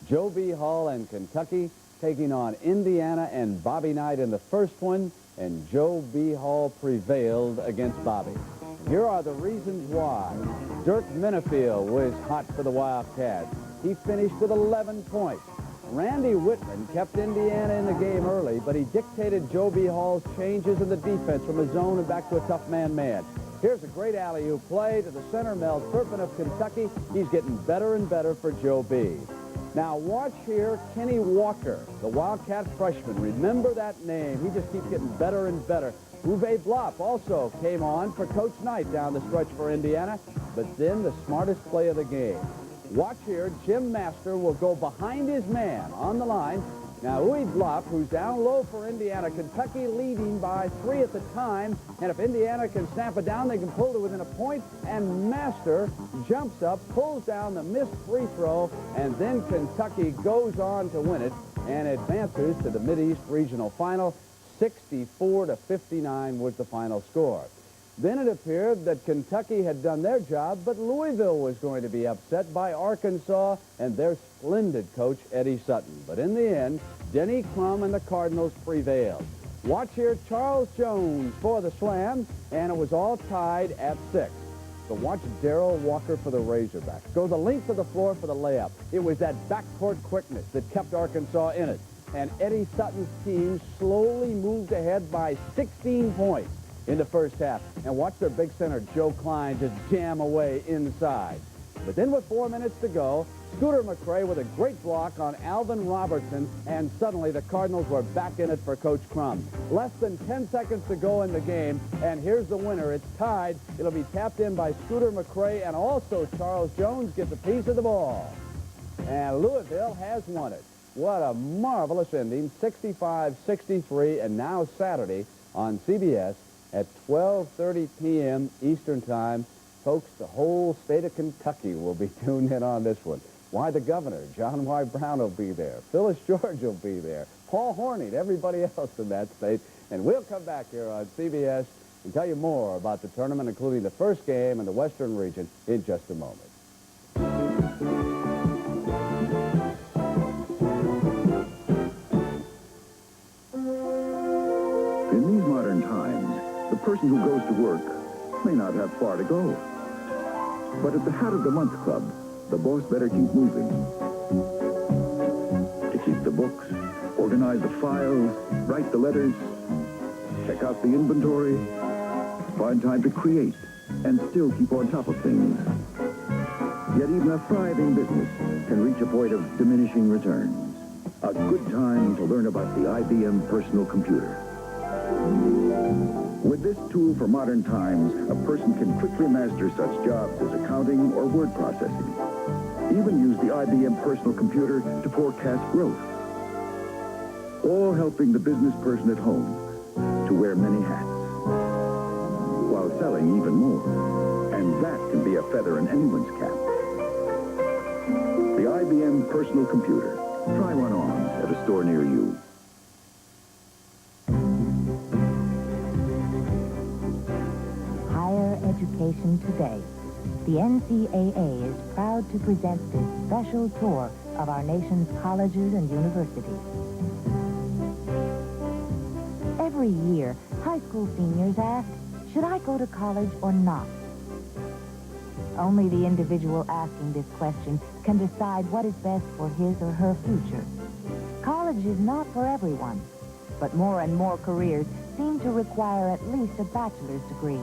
Joe B. Hall and Kentucky taking on Indiana and Bobby Knight in the first one, and Joe B. Hall prevailed against Bobby. Here are the reasons why. Dirk Minifield was hot for the Wildcats. He finished with 11 points. Randy Whitman kept Indiana in the game early, but he dictated Joe B. Hall's changes in the defense from a zone and back to a tough man-man. Here's a great alley-oop play to the center, Mel Turpin of Kentucky. He's getting better and better for Joe B. Now watch here, Kenny Walker, the Wildcat freshman. Remember that name. He just keeps getting better and better. Uwe Blop also came on for Coach Knight down the stretch for Indiana, but then the smartest play of the game. Watch here, Jim Master will go behind his man on the line. Now, Uwe Blop, who's down low for Indiana, Kentucky leading by 3 at the time, and if Indiana can snap it down, they can pull to within a point, and Master jumps up, pulls down the missed free throw, and then Kentucky goes on to win it and advances to the Mid-East Regional Final. 64-59 was the final score. Then it appeared that Kentucky had done their job, but Louisville was going to be upset by Arkansas and their splendid coach, Eddie Sutton. But in the end, Denny Crum and the Cardinals prevailed. Watch here, Charles Jones for the slam, and it was all tied at 6. So watch Darrell Walker for the Razorbacks go the length of the floor for the layup. It was that backcourt quickness that kept Arkansas in it. And Eddie Sutton's team slowly moved ahead by 16 points in the first half. And watch their big center, Joe Klein, just jam away inside. But then with 4 minutes to go, Scooter McRae with a great block on Alvin Robertson, and suddenly the Cardinals were back in it for Coach Crum. Less than 10 seconds to go in the game, and here's the winner. It's tied. It'll be tapped in by Scooter McRae, and also Charles Jones gets a piece of the ball. And Louisville has won it. What a marvelous ending, 65-63, and now Saturday on CBS at 12:30 p.m. Eastern Time. Folks, the whole state of Kentucky will be tuned in on this one. Why, the governor, John Y. Brown, will be there. Phyllis George will be there. Paul Horning, everybody else in that state. And we'll come back here on CBS and tell you more about the tournament, including the first game in the Western region, in just a moment. In these modern times, the person who goes to work may not have far to go. But at the Hat of the Month Club, the boss better keep moving. To keep the books, organize the files, write the letters, check out the inventory, find time to create, and still keep on top of things. Yet even a thriving business can reach a point of diminishing returns. A good time to learn about the IBM personal computer. With this tool for modern times, a person can quickly master such jobs as accounting or word processing. Even use the IBM personal computer to forecast growth. All helping the business person at home to wear many hats, while selling even more. And that can be a feather in anyone's cap. The IBM personal computer. Try one on at a store near you. Higher education today. The NCAA is proud to present this special tour of our nation's colleges and universities. Every year, high school seniors ask, should I go to college or not? Only the individual asking this question can decide what is best for his or her future. College is not for everyone, but more and more careers seem to require at least a bachelor's degree.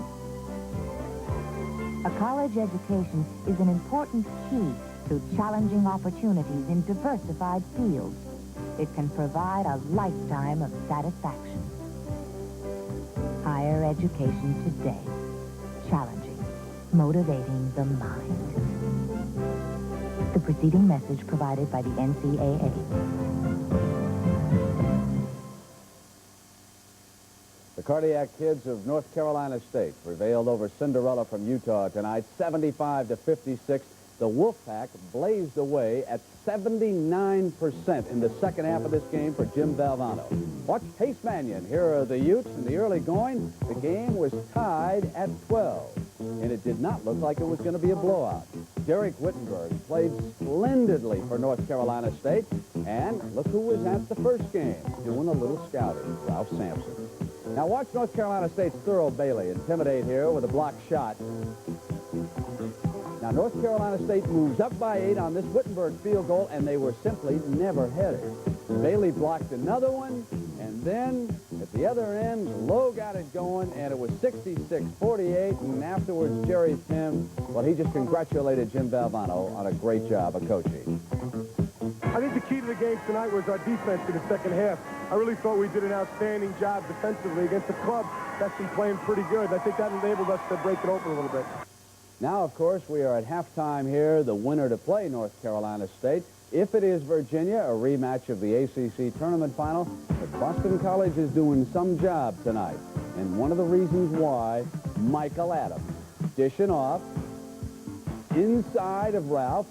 A college education is an important key to challenging opportunities in diversified fields. It can provide a lifetime of satisfaction. Higher education today. Challenging. Motivating the mind. The preceding message provided by the NCAA. The Cardiac Kids of North Carolina State prevailed over Cinderella from Utah tonight, 75-56. The Wolfpack blazed away at 79% in the second half of this game for Jim Valvano. Watch Pace Mannion. Here are the Utes in the early going. The game was tied at 12, and it did not look like it was going to be a blowout. Derek Wittenberg played splendidly for North Carolina State, and look who was at the first game, doing a little scouting, Ralph Sampson. Now watch North Carolina State's Thurl Bailey intimidate here with a blocked shot. Now North Carolina State moves up by 8 on this Wittenberg field goal, and they were simply never headed. Bailey blocked another one, and then at the other end, Lowe got it going, and it was 66-48, and afterwards Jerry Tim, well, he just congratulated Jim Valvano on a great job of coaching. I think the key to the game tonight was our defense in the second half. I really thought we did an outstanding job defensively against a club that's been playing pretty good. I think that enabled us to break it open a little bit. Now, of course, we are at halftime here. The winner to play North Carolina State. If it is Virginia, a rematch of the ACC tournament final, but Boston College is doing some job tonight. And one of the reasons why, Michael Adams dishing off inside of Ralph.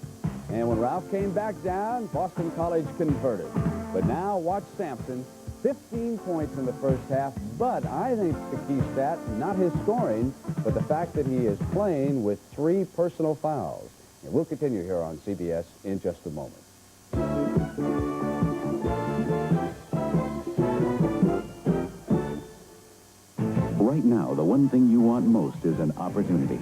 And when Ralph came back down, Boston College converted. But now watch Sampson, 15 points in the first half, but I think the key stat, not his scoring, but the fact that he is playing with 3 personal fouls. And we'll continue here on CBS in just a moment. Right now, the one thing you want most is an opportunity.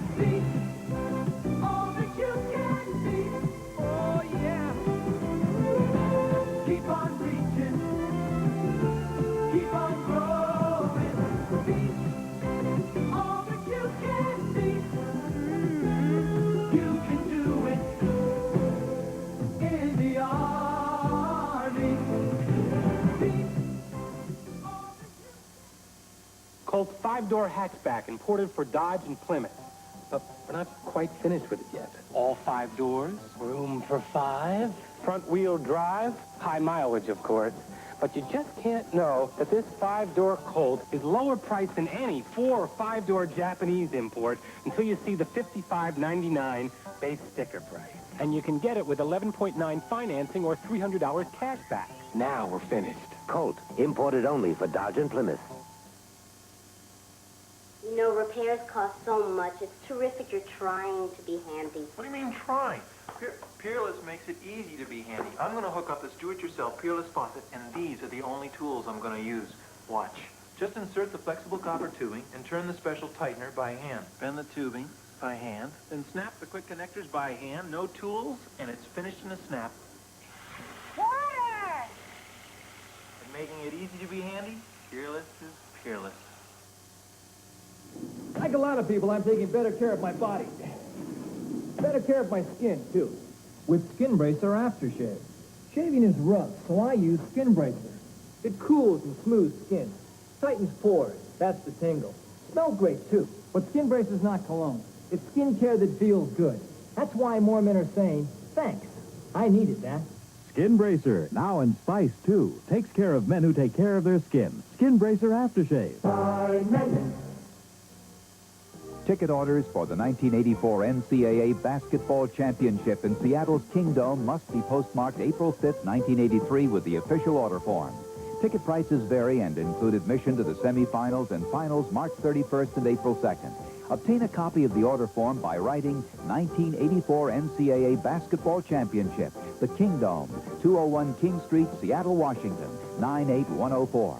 Colt 5-door hatchback imported for Dodge and Plymouth. But we're not quite finished with it yet. All 5 doors, room for 5, front-wheel drive, high mileage, of course. But you just can't know that this 5-door Colt is lower priced than any 4 or 5-door Japanese import until you see the $55.99 base sticker price. And you can get it with 11.9 financing or $300 cash back. Now we're finished. Colt, imported only for Dodge and Plymouth. You know, repairs cost so much. It's terrific you're trying to be handy. What do you mean trying? Peerless makes it easy to be handy. I'm going to hook up this do-it-yourself Peerless faucet, and these are the only tools I'm going to use. Watch. Just insert the flexible copper tubing and turn the special tightener by hand. Bend the tubing by hand, then snap the quick connectors by hand. No tools, and it's finished in a snap. Water! And making it easy to be handy, Peerless is peerless. Like a lot of people, I'm taking better care of my body. Better care of my skin, too. With Skin Bracer Aftershave. Shaving is rough, so I use Skin Bracer. It cools and smooths skin. Tightens pores. That's the tingle. Smells great, too. But Skin Bracer's not cologne. It's skin care that feels good. That's why more men are saying, thanks. I needed that. Skin Bracer, now in Spice, too. Takes care of men who take care of their skin. Skin Bracer Aftershave. Ticket orders for the 1984 NCAA Basketball Championship in Seattle's Kingdome must be postmarked April 5th, 1983 with the official order form. Ticket prices vary and include admission to the semifinals and finals March 31st and April 2nd. Obtain a copy of the order form by writing 1984 NCAA Basketball Championship, the Kingdome, 201 King Street, Seattle, Washington, 98104.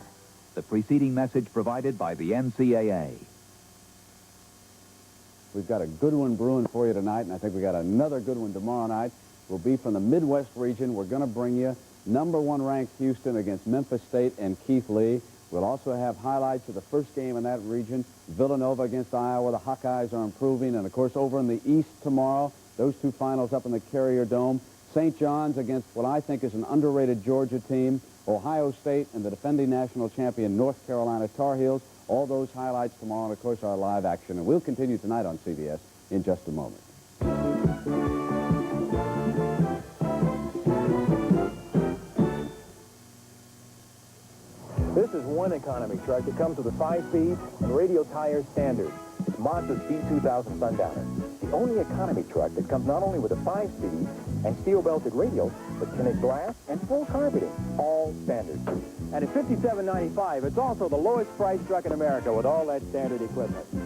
The preceding message provided by the NCAA. We've got a good one brewing for you tonight, and I think we got another good one tomorrow night. We'll be from the Midwest region. We're going to bring you #1 ranked Houston against Memphis State and Keith Lee. We'll also have highlights of the first game in that region, Villanova against Iowa. The Hawkeyes are improving. And, of course, over in the East tomorrow, those two finals up in the Carrier Dome. St. John's against what I think is an underrated Georgia team. Ohio State and the defending national champion North Carolina Tar Heels. All those highlights tomorrow, and, of course, our live action. And we'll continue tonight on CBS in just a moment. This is one economy truck that comes with a 5-speed and radial tire standard. It's Mazda's B2000 Sundowner. The only economy truck that comes not only with a 5-speed and steel-belted radial, but tinted glass and full carpeting, all standard. And at $57.95, it's also the lowest priced truck in America with all that standard equipment. We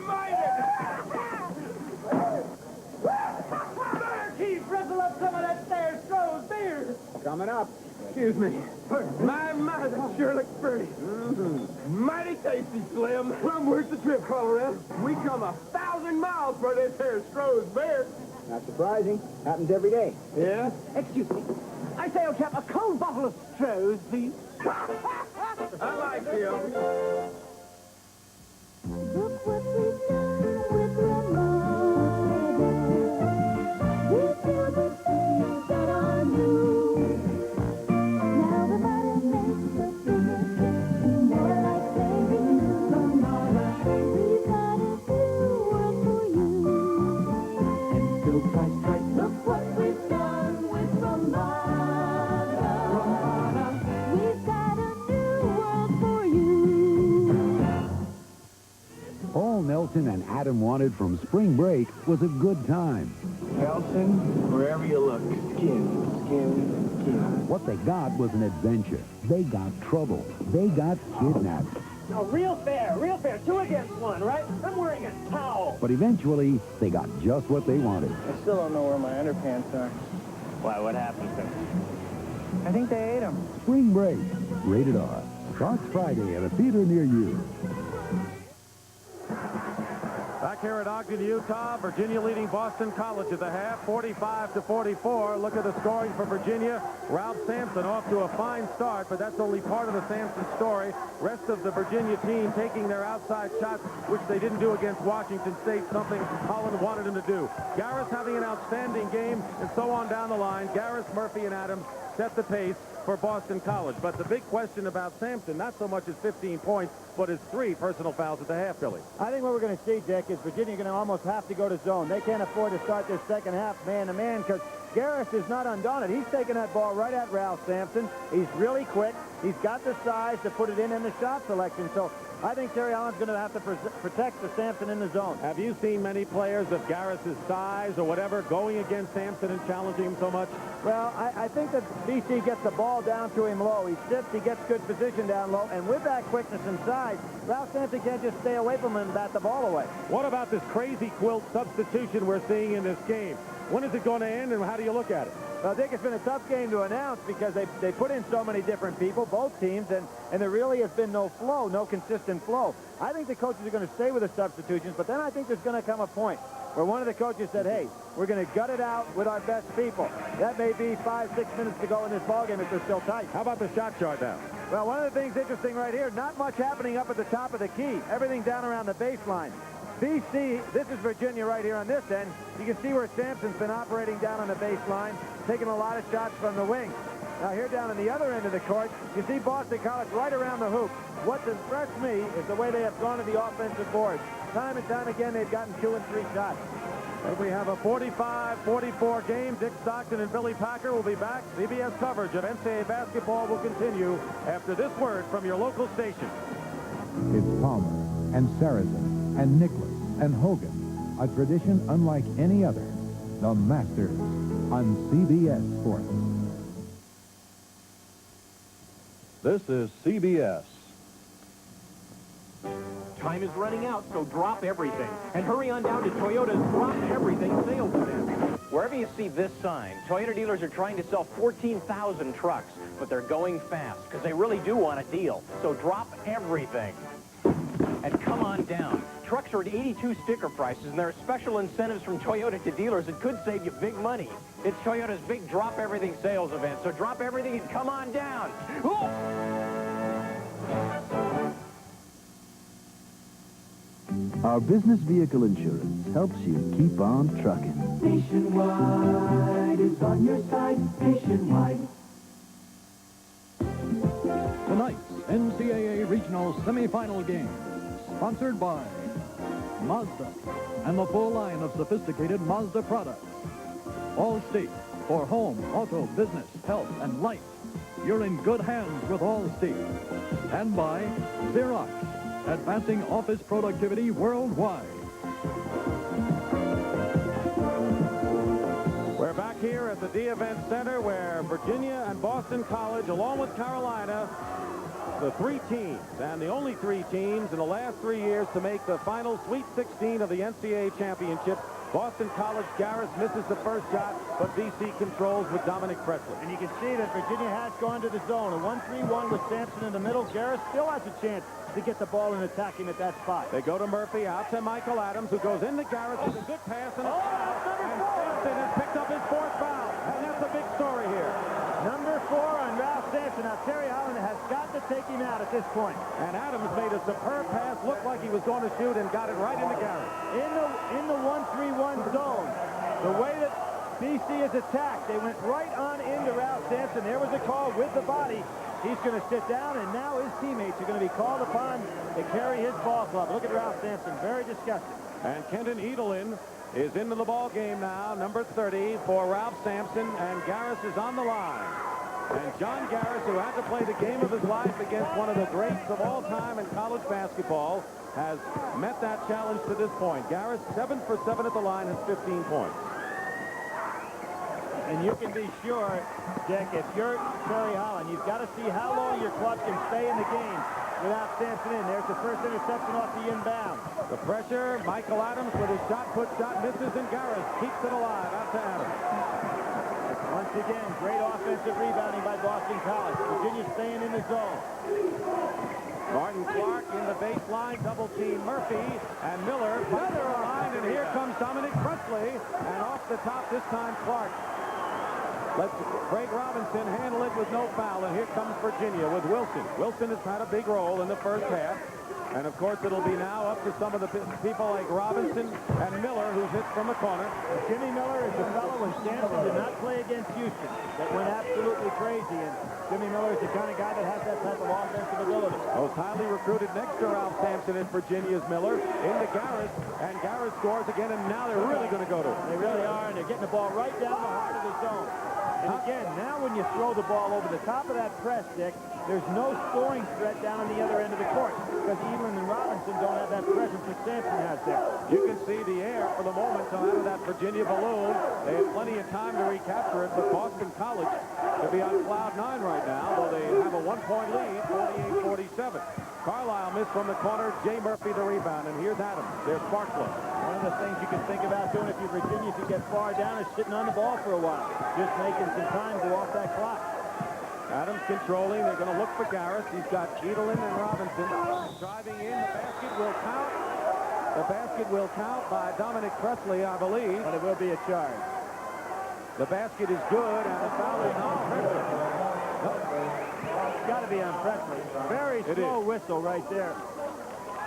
made it! There, Keith, wrestle up some of that there Stroh's beer. Coming up. Excuse me. My, that sure looks pretty. Mighty tasty, Slim. Plum worth the trip, Colorado. We come 1,000 miles for this here Stroh's beer. Not surprising. Happens every day. Yeah? Excuse me. I say, old chap, a cold bottle of Stroh's, please. I like you. Look what we've done with Ramada. We've filled with things that are new. Now the matter makes us feel more like saving you. Ramada, we've got a new world for you. And still price right. Look what we've done with Ramada. Ramada, we've got a new world for you. All Nelson and Adam wanted from spring break was a good time. Nelson, wherever you look, skin, skin, skin. What they got was an adventure. They got trouble. They got kidnapped. No, real fair, 2 against 1, right? I'm wearing a towel. But eventually, they got just what they wanted. I still don't know where my underpants are. Why, what happened to them? I think they ate them. Spring break. Rated R. Starts Friday at a theater near you. Back here at Ogden, Utah, Virginia leading Boston College at the half, 45-44. Look at the scoring for Virginia. Ralph Sampson off to a fine start, but that's only part of the Sampson story. Rest of the Virginia team taking their outside shots, which they didn't do against Washington State, something Holland wanted him to do. Garris having an outstanding game, and so on down the line. Garris, Murphy, and Adams set the pace for Boston College. But the big question about Sampson, not so much his 15 points, but his 3 personal fouls at the half, Billy. I think what we're going to see, Dick, is Virginia going to almost have to go to zone. They can't afford to start this second half man-to-man because Garris is not undaunted. He's taking that ball right at Ralph Sampson. He's really quick. He's got the size to put it in the shot selection. So I think Terry Allen's going to have to protect the Sampson in the zone. Have you seen many players of Garris's size or whatever going against Sampson and challenging him so much? Well, I think that BC gets the ball down to him low. He sits, he gets good position down low, and with that quickness and size, Ralph Sampson can't just stay away from him and bat the ball away. What about this crazy quilt substitution we're seeing in this game? When is it going to end, and how do you look at it? Well, I think it's been a tough game to announce because they put in so many different people, both teams, and there really has been no flow, no consistent flow. I think the coaches are going to stay with the substitutions, but then I think there's going to come a point where one of the coaches said, hey, we're going to gut it out with our best people. That may be 5-6 minutes to go in this ballgame if they're still tight. How about the shot chart now? Well, one of the things interesting right here, not much happening up at the top of the key. Everything down around the baseline. BC, this is Virginia right here on this end. You can see where Sampson's been operating down on the baseline, taking a lot of shots from the wing. Now here down on the other end of the court, you see Boston College right around the hoop. What's impressed me is the way they have gone to the offensive boards. Time and time again, they've gotten 2 and 3 shots. If we have a 45-44 game, Dick Stockton and Billy Packer will be back. CBS coverage of NCAA basketball will continue after this word from your local station. It's Palmer and Saracen and Nicholas and Hogan, a tradition unlike any other. The Masters on CBS Sports. This is CBS. Time is running out, so drop everything. And hurry on down to Toyota's Drop Everything sales event. Wherever you see this sign, Toyota dealers are trying to sell 14,000 trucks, but they're going fast because they really do want a deal. So drop everything. And come on down. Trucks are at 82 sticker prices, and there are special incentives from Toyota to dealers that could save you big money. It's Toyota's big Drop Everything sales event, so drop everything and come on down. Ooh! Our business vehicle insurance helps you keep on trucking. Nationwide is on your side. Nationwide. Tonight's NCAA Regional Semifinal game, sponsored by Mazda and the full line of sophisticated Mazda products. Allstate, for home, auto, business, health, and life. You're in good hands with Allstate. And by Xerox, advancing office productivity worldwide. We're back here at the D-Event Center where Virginia and Boston College, along with Carolina, the 3 teams, and the only 3 teams in the last 3 years to make the final Sweet 16 of the NCAA championship. Boston College, Garris misses the first shot, but BC controls with Dominic Presley. And you can see that Virginia has gone to the zone. A 1-3-1 with Sampson in the middle. Garris still has a chance to get the ball and attack him at that spot. They go to Murphy, out to Michael Adams, who goes into Garris with a good pass and a foul. And Sampson has picked up his 4th foul. And that's a big story here. Number 4 on Ralph Sampson. Now, Terry Holland has got to take him out at this point. And Adams made a superb pass, looked like he was going to shoot, and got it right into Garris. In the 1-3-1 zone, the way that BC is attacked, they went right on into Ralph Sampson. There was a call with the body. He's going to sit down, and now his teammates are going to be called upon to carry his ball club. Look at Ralph Sampson, very disgusting. And Kenton Edelin is into the ball game now, number 30 for Ralph Sampson, and Garris is on the line. And John Garris, who had to play the game of his life against one of the greats of all time in college basketball, has met that challenge to this point. Garris, 7 for 7 at the line, has 15 points. And you can be sure, Dick, if you're Terry Holland, you've got to see how long your club can stay in the game without Sampson in. There's the first interception off the inbound. The pressure, Michael Adams with his shot misses, and Garris keeps it alive out to Adams. Once again, great offensive rebounding by Boston College. Virginia staying in the zone. Martin Clark in the baseline, double team Murphy, and Miller finds the line, and here comes Dominic Presley, and off the top this time Clark. Let's Craig Robinson handle it with no foul, and here comes Virginia with Wilson. Wilson has had a big role in the first half. And, of course, it'll be now up to some of the people like Robinson and Miller, who's hit from the corner. Jimmy Miller is the fellow when Sampson did not play against Houston that went absolutely crazy. And Jimmy Miller is the kind of guy that has that type of offensive ability. Most highly recruited next to Ralph Sampson in Virginia's Miller. Into Garris, and Garris scores again, and now they're really going to go to it. They really are, and they're getting the ball right down the heart of the zone. And again, now when you throw the ball over the top of that press, Dick, there's no scoring threat down on the other end of the court because Edelin and Robinson don't have that presence that Sampson has there. You can see the air for the moment come out of that Virginia balloon. They have plenty of time to recapture it, but Boston College to be on cloud 9 right now, though they have a 1-point lead, 48-47. Carlisle missed from the corner. Jay Murphy the rebound, and here's Adams. There's spark plug. One of the things you can think about doing if you're Virginia, if you get far down, is sitting on the ball for a while. Just making some time go off that clock. Adams controlling. They're going to look for Garris. He's got Edelin and Robinson driving in. The basket will count. The basket will count by Dominic Presley, I believe. But it will be a charge. The basket is good, and the foul is on Presley. It's got to be on Presley. Very slow whistle right there.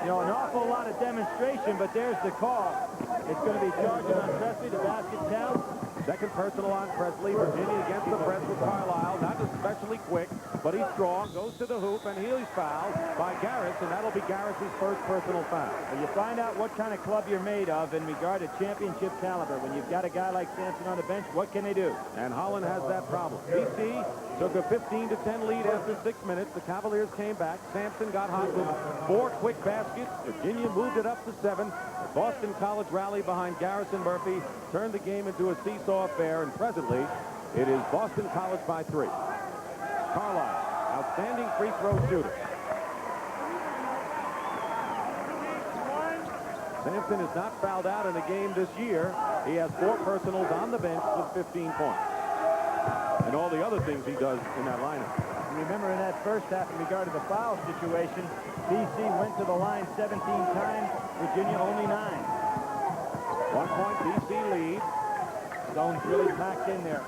You know, an awful lot of demonstration, but there's the call. It's going to be charging on Presley. The basket counts. Second personal on Presley. Virginia against the press with Carlisle. Not especially quick, but he's strong. Goes to the hoop, and he's fouled by Garris, and that'll be Garris's first personal foul. Well, you find out what kind of club you're made of in regard to championship caliber. When you've got a guy like Sampson on the bench, what can they do? And Holland has that problem. BC took a 15-10 lead after 6 minutes. The Cavaliers came back. Sampson got hot with 4 quick baskets. Virginia moved it up to 7. Boston College rallied behind Garrison Murphy, turned the game into a seesaw affair, and presently it is Boston College by 3. Carlisle, outstanding free throw shooter. Sampson is not fouled out in a game this year. He has 4 personals on the bench with 15 points. And all the other things he does in that lineup. Remember in that first half in regard to the foul situation, BC went to the line 17 times, Virginia only 9. 1 point BC lead. Zone's really packed in there.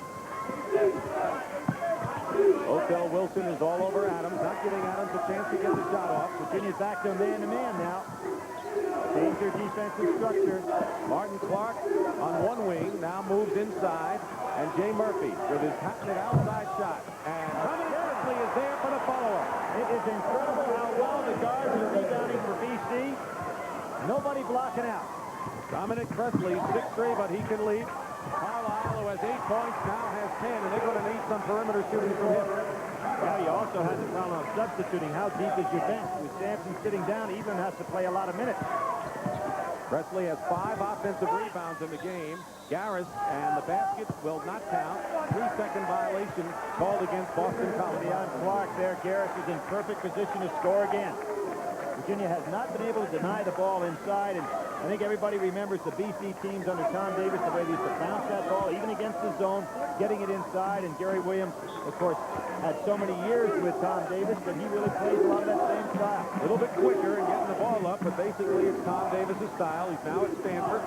Odell Wilson is all over Adams, not giving Adams a chance to get the shot off. Virginia's back to man-to-man now. Change their defensive structure. Martin Clark on one wing, now moves inside. And Jay Murphy with his patented outside shot. And Presley is there for the follow-up. It is incredible how well the guards are rebounding for BC. Nobody blocking out. Dominic Presley, 6'3", but he can lead. Carlisle, who has 8 points, now has 10, and they're going to need some perimeter shooting from him. Now he also has the problem of substituting. How deep is your bench? With Sampson sitting down, he even has to play a lot of minutes. Presley has 5 offensive rebounds in the game. Garris, and the basket will not count. 3-second violation called against Boston College. On Clark there, Garris is in perfect position to score again. Virginia has not been able to deny the ball inside, and I think everybody remembers the BC teams under Tom Davis, the way they used to bounce that ball, even against the zone, getting it inside, and Gary Williams, of course, had so many years with Tom Davis, but he really plays a lot of that same style. A little bit quicker and getting the ball up, but basically it's Tom Davis's style. He's now at Stanford.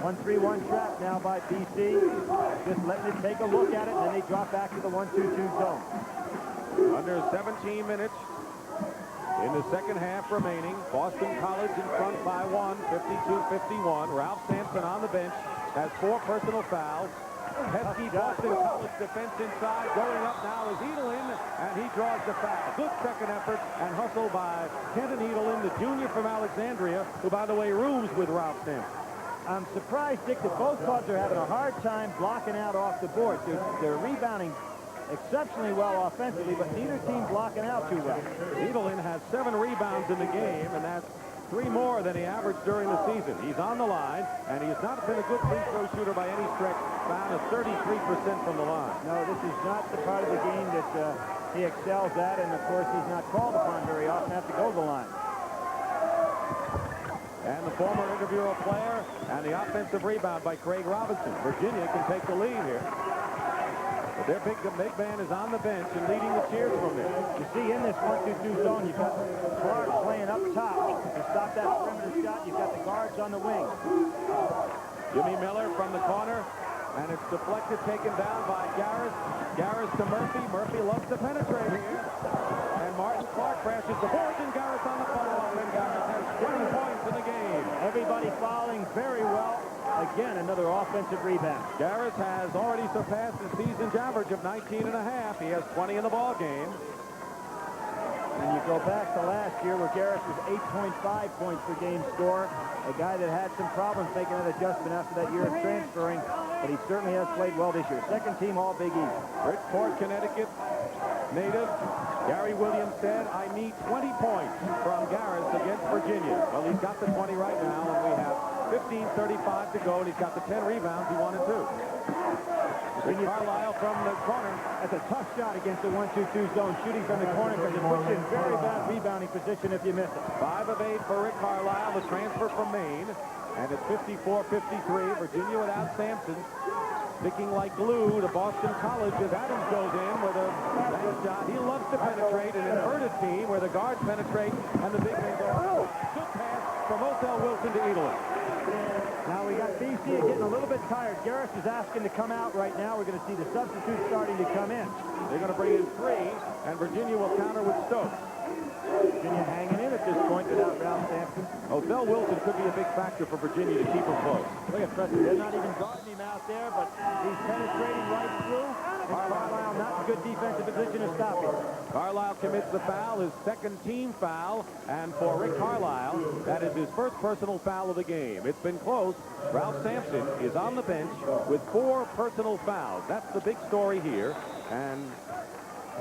1-3-1 trap now by BC. Just letting it take a look at it, and then they drop back to the 1-2-2 zone. Under 17 minutes in the second half remaining. Boston College in front by 1, 52-51. Ralph Sampson on the bench has 4 personal fouls. Pesky Boston College defense inside. Going up now is Edelin, and he draws the foul. Good second effort and hustle by Kenton Edelin, the junior from Alexandria, who, by the way, rooms with Ralph Sampson. I'm surprised, Dick, that both clubs are having a hard time blocking out off the board. They're rebounding exceptionally well offensively, but neither team blocking out too well. Edelin has 7 rebounds in the game, and that's 3 more than he averaged during the season. He's on the line, and he has not been a good free throw shooter by any stretch. Found a 33% from the line. No, this is not the part of the game that he excels at, and of course he's not called upon very often to have to go to the line. And the former intramural player, and the offensive rebound by Craig Robinson. Virginia can take the lead here. But their big man is on the bench and leading the cheers from there. You see in this 1-2-2 zone, you've got Clark playing up top to stop that perimeter shot. You've got the guards on the wing. Jimmy Miller from the corner, and it's deflected, taken down by Garris. Garris to Murphy. Murphy loves to penetrate here. And Martin Clark crashes the boards, and Garris on the follow-up, and Garris has 20 points in the game. Everybody fouling very well. Again, another offensive rebound. Garris has already surpassed his season's average of 19.5. He has 20 in the ball game. And you go back to last year where Garris was 8.5 points per game scorer. A guy that had some problems making that adjustment after that year of transferring, but he certainly has played well this year. Second team all Big East. Bridgeport, Connecticut native Gary Williams said, I need 20 points from Garris against Virginia. Well, he's got the 20 right now, and we have 15:35 to go, and he's got the 10 rebounds he wanted to. Carlisle from the corner. That's a tough shot against the 1-2-2 zone, shooting from the corner because it puts you in very bad rebounding position if you miss it. 5 of 8 for Rick Carlisle, the transfer from Maine. And it's 54-53. Virginia without Sampson. Sticking like glue to Boston College as Adams goes in with a nice shot. He loves to penetrate an inverted team where the guards penetrate and the big men go, oh, good pass. from Othell Wilson to Edelin. Now we got BC getting a little bit tired. Garris is asking to come out right now. We're going to see the substitutes starting to come in. They're going to bring in 3, and Virginia will counter with Stokes. Virginia hanging in at this point without Ralph Sampson. Othell Wilson could be a big factor for Virginia to keep him close. Look at Preston. They're not even guarding him out there, but he's penetrating right through. And Carlisle not in good defensive position to stop him. Carlisle commits the foul, his second team foul, and for Rick Carlisle, that is his first personal foul of the game. It's been close. Ralph Sampson is on the bench with 4 personal fouls. That's the big story here. And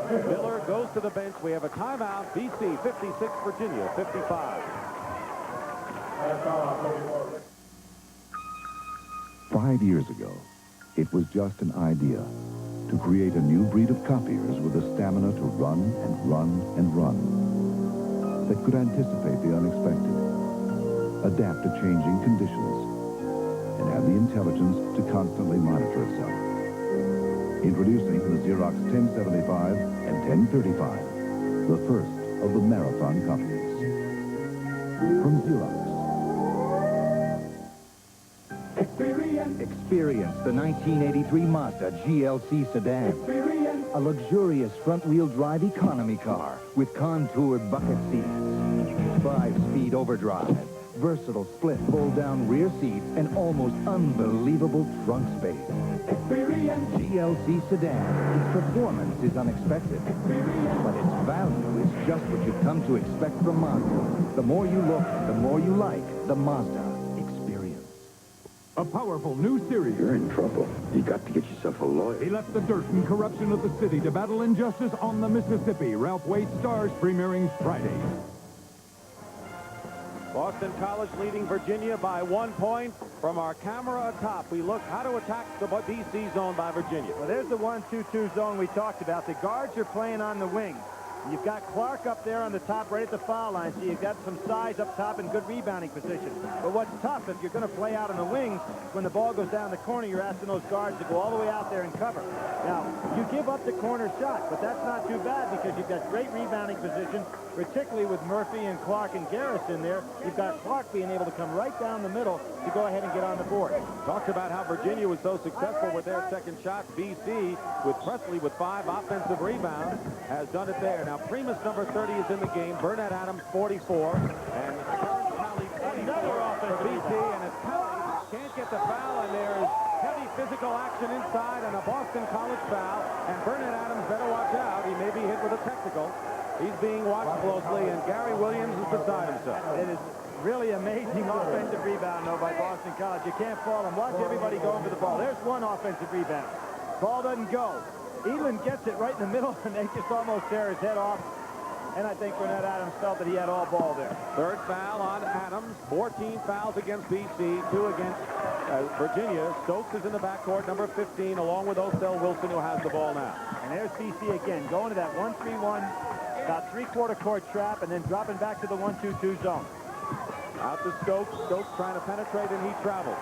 Miller goes to the bench. We have a timeout. BC 56, Virginia 55. 5 years ago, it was just an idea to create a new breed of copiers with the stamina to run and run and run, that could anticipate the unexpected, adapt to changing conditions, and have the intelligence to constantly monitor itself. Introducing the Xerox 1075 and 1035, the first of the marathon copies. From Xerox. Experience the 1983 Mazda GLC sedan. A luxurious front-wheel drive economy car with contoured bucket seats, 5-speed overdrive, versatile split fold-down rear seats, and almost unbelievable trunk space. GLC sedan. Its performance is unexpected, but its value is just what you've come to expect from Mazda. The more you look, the more you like the Mazda. A powerful new series. You're in trouble. You got to get yourself a lawyer. He left the dirt and corruption of the city to battle injustice on the Mississippi. Ralph Waite stars, premiering Friday. Boston College leading Virginia by 1 point. From our camera atop, we look how to attack the BC zone by Virginia. Well, there's the 1-2-2 zone we talked about. The guards are playing on the wing. You've got Clark up there on the top right at the foul line, so you've got some size up top and good rebounding position. But what's tough, if you're going to play out on the wings, when the ball goes down the corner, you're asking those guards to go all the way out there and cover. Now, you give up the corner shot, but that's not too bad because you've got great rebounding position, particularly with Murphy and Clark and Garris in there. You've got Clark being able to come right down the middle to go ahead and get on the board. Talked about how Virginia was so successful with their second shot. BC, with Presley with 5 offensive rebounds, has done it there. Now, Primus, number 30, is in the game. Burnett Adams, 44. And another offense for BC, and it's Pally can't get the foul, and there's heavy physical action inside and a Boston College foul. And Burnett Adams better watch out. He may be hit with a technical. He's being watched closely, and Gary Williams is beside himself. It is really amazing offensive rebound, though, by Boston College. You can't fault him. Watch everybody going for the ball. There's one offensive rebound. Ball doesn't go. Edelin gets it right in the middle, and they just almost tear his head off. And I think Burnett Adams felt that he had all ball there. Third foul on Adams. 14 fouls against BC, 2 against Virginia. Stokes is in the backcourt, number 15, along with Othell Wilson, who has the ball now. And there's BC again, going to that 1-3-1, about three-quarter court trap, and then dropping back to the 1-2-2 zone. Out to Stokes. Stokes trying to penetrate, and he travels.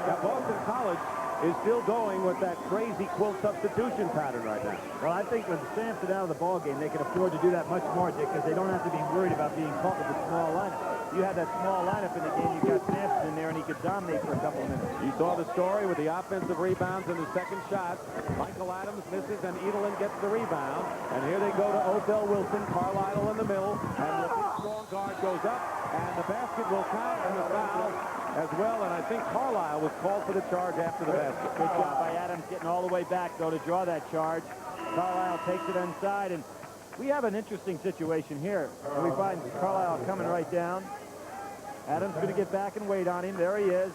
Now, Boston College is still going with that crazy quilt substitution pattern right now. Well, I think with Sampson out of the ball game, they can afford to do that much more, Dick, because they don't have to be worried about being caught with a small lineup. You have that small lineup in the game, you've got Sampson in there, and he could dominate for a couple of minutes. You saw the story with the offensive rebounds in the second shot. Michael Adams misses, and Edelin gets the rebound. And here they go to Othell Wilson, Carlisle in the middle, and the big strong guard goes up, and the basket will count, and the foul as well, and I think Carlisle was called for the charge after the basket. Good job by Adams getting all the way back, though, to draw that charge. Carlisle takes it inside, and we have an interesting situation here. We find Carlisle coming right down. Adams going to get back and wait on him. There he is.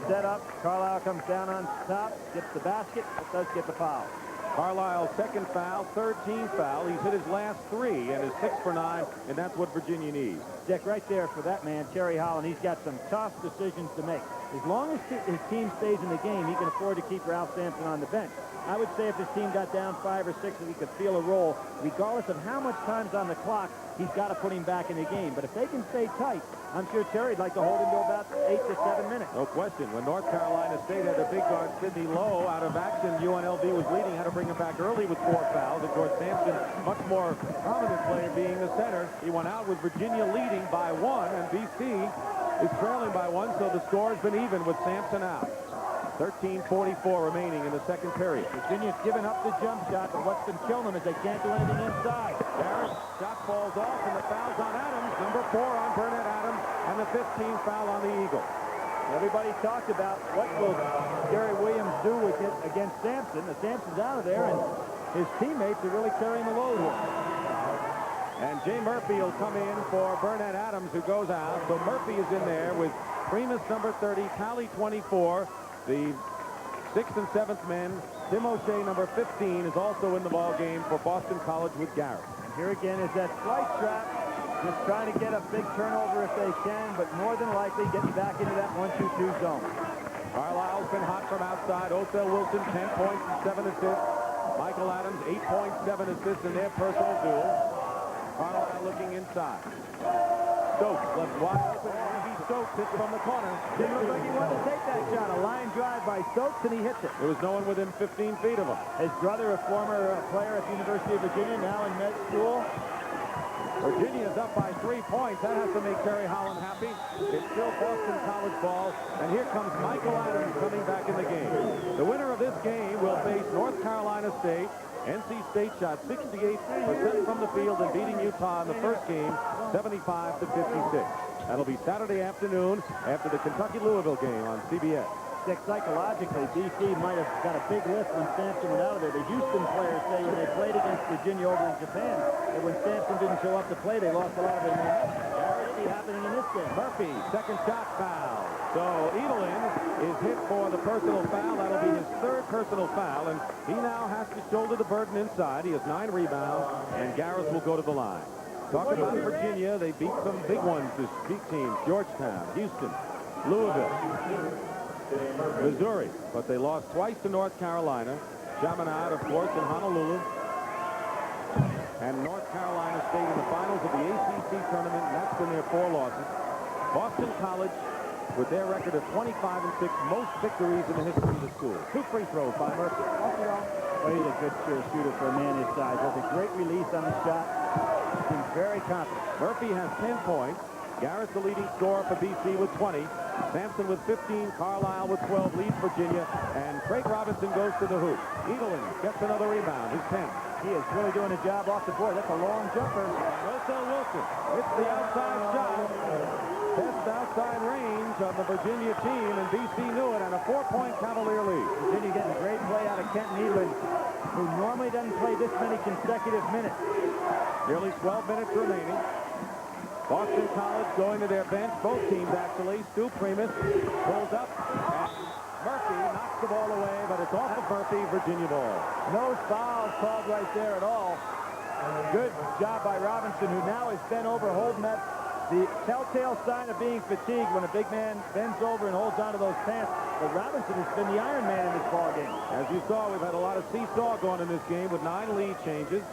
Set up. Carlisle comes down on top, gets the basket, but does get the foul. Carlisle's second foul, third team foul. He's hit his last 3 and is 6 for 9, and that's what Virginia needs. Dick, right there for that man, Terry Holland. He's got some tough decisions to make. As long as his team stays in the game, he can afford to keep Ralph Sampson on the bench. I would say if his team got down 5 or 6, that he could feel a roll, regardless of how much time's on the clock, he's got to put him back in the game. But if they can stay tight, I'm sure Terry'd like to hold him to about 8 to 7 minutes. No question. When North Carolina State had a big guard, Sidney Lowe, out of action, UNLV was leading, had to bring him back early with 4 fouls. Of course, Sampson, much more prominent player being the center. He went out with Virginia leading by 1, and BC is trailing by 1, so the score has been even with Sampson out. 13:44 remaining in the second period. Virginia's given up the jump shot, but what's been killing them is they can't do anything inside. Garrett, shot falls off, and the foul's on Adams. Number 4 on Burnett Adams, and the 15th foul on the Eagle. Everybody talked about what will Gary Williams do with it against Sampson. The Sampson's out of there, and his teammates are really carrying the load here. And Jay Murphy will come in for Burnett Adams, who goes out. So Murphy is in there with Primus number 30, Talley 24. The 6th and 7th men. Tim O'Shea, number 15, is also in the ball game for Boston College with Garrett. And here again is that slight trap. Just trying to get a big turnover if they can, but more than likely getting back into that 1-2-2 zone. Carlisle's been hot from outside. Othell Wilson, 10 points and 7 assists. Michael Adams, 8 points, 7 assists in their personal duel. Carlisle looking inside. Stokes left wide open. Stokes hits from the corner. Didn't look like he wanted to take that shot. A line drive by Stokes, and he hits it. There was no one within 15 feet of him. His brother, a former player at the University of Virginia, now in med school. Virginia's up by 3 points. That has to make Terry Holland happy. It's still Boston College ball. And here comes Michael Adams coming back in the game. The winner of this game will face North Carolina State. NC State shot 68% from the field and beating Utah in the first game, 75-56. That'll be Saturday afternoon after the Kentucky-Louisville game on CBS. Psychologically, BC might have got a big lift when Sampson went out of there. The Houston players say when they played against Virginia over in Japan that when Sampson didn't show up to play, they lost a lot of their momentum. That see happening in this game. Murphy, second shot foul. So Edelin is hit for the personal foul. That'll be his 3rd personal foul, and he now has to shoulder the burden inside. He has 9 rebounds, and Garris will go to the line. Talk about Virginia. They beat some big ones, this big teams. Georgetown, Houston, Louisville, Missouri. But they lost twice to North Carolina. Chaminade, of course, in Honolulu. And North Carolina State in the finals of the ACC tournament, and that's been their 4 losses. Boston College, with their record of 25-6, most victories in the history of the school. 2 free throws by Murphy. Well, he's a good shooter for a man his size. Has a great release on the shot. Seems very confident. Murphy has 10 points. Garris, the leading scorer for BC, with 20. Sampson with 15. Carlisle with 12 leads Virginia. And Craig Robinson goes to the hoop. Edelin gets another rebound. His 10th. He is really doing a job off the board. That's a long jumper. Othell Wilson hits the outside shot. Best outside range on the Virginia team, and BC knew it, and a 4-point Cavalier lead. Virginia getting a great play out of Kenton Edelin, who normally doesn't play this many consecutive minutes. Nearly 12 minutes remaining. Boston College going to their bench. Both teams, actually. Stu Primus pulls up, and Murphy knocks the ball away, but it's off of Murphy, Virginia ball. No foul called right there at all. Good job by Robinson, who now is bent over holding that. The telltale sign of being fatigued when a big man bends over and holds onto those pants. But Robinson has been the Iron Man in this ball game. As you saw, we've had a lot of seesaw going in this game with 9 lead changes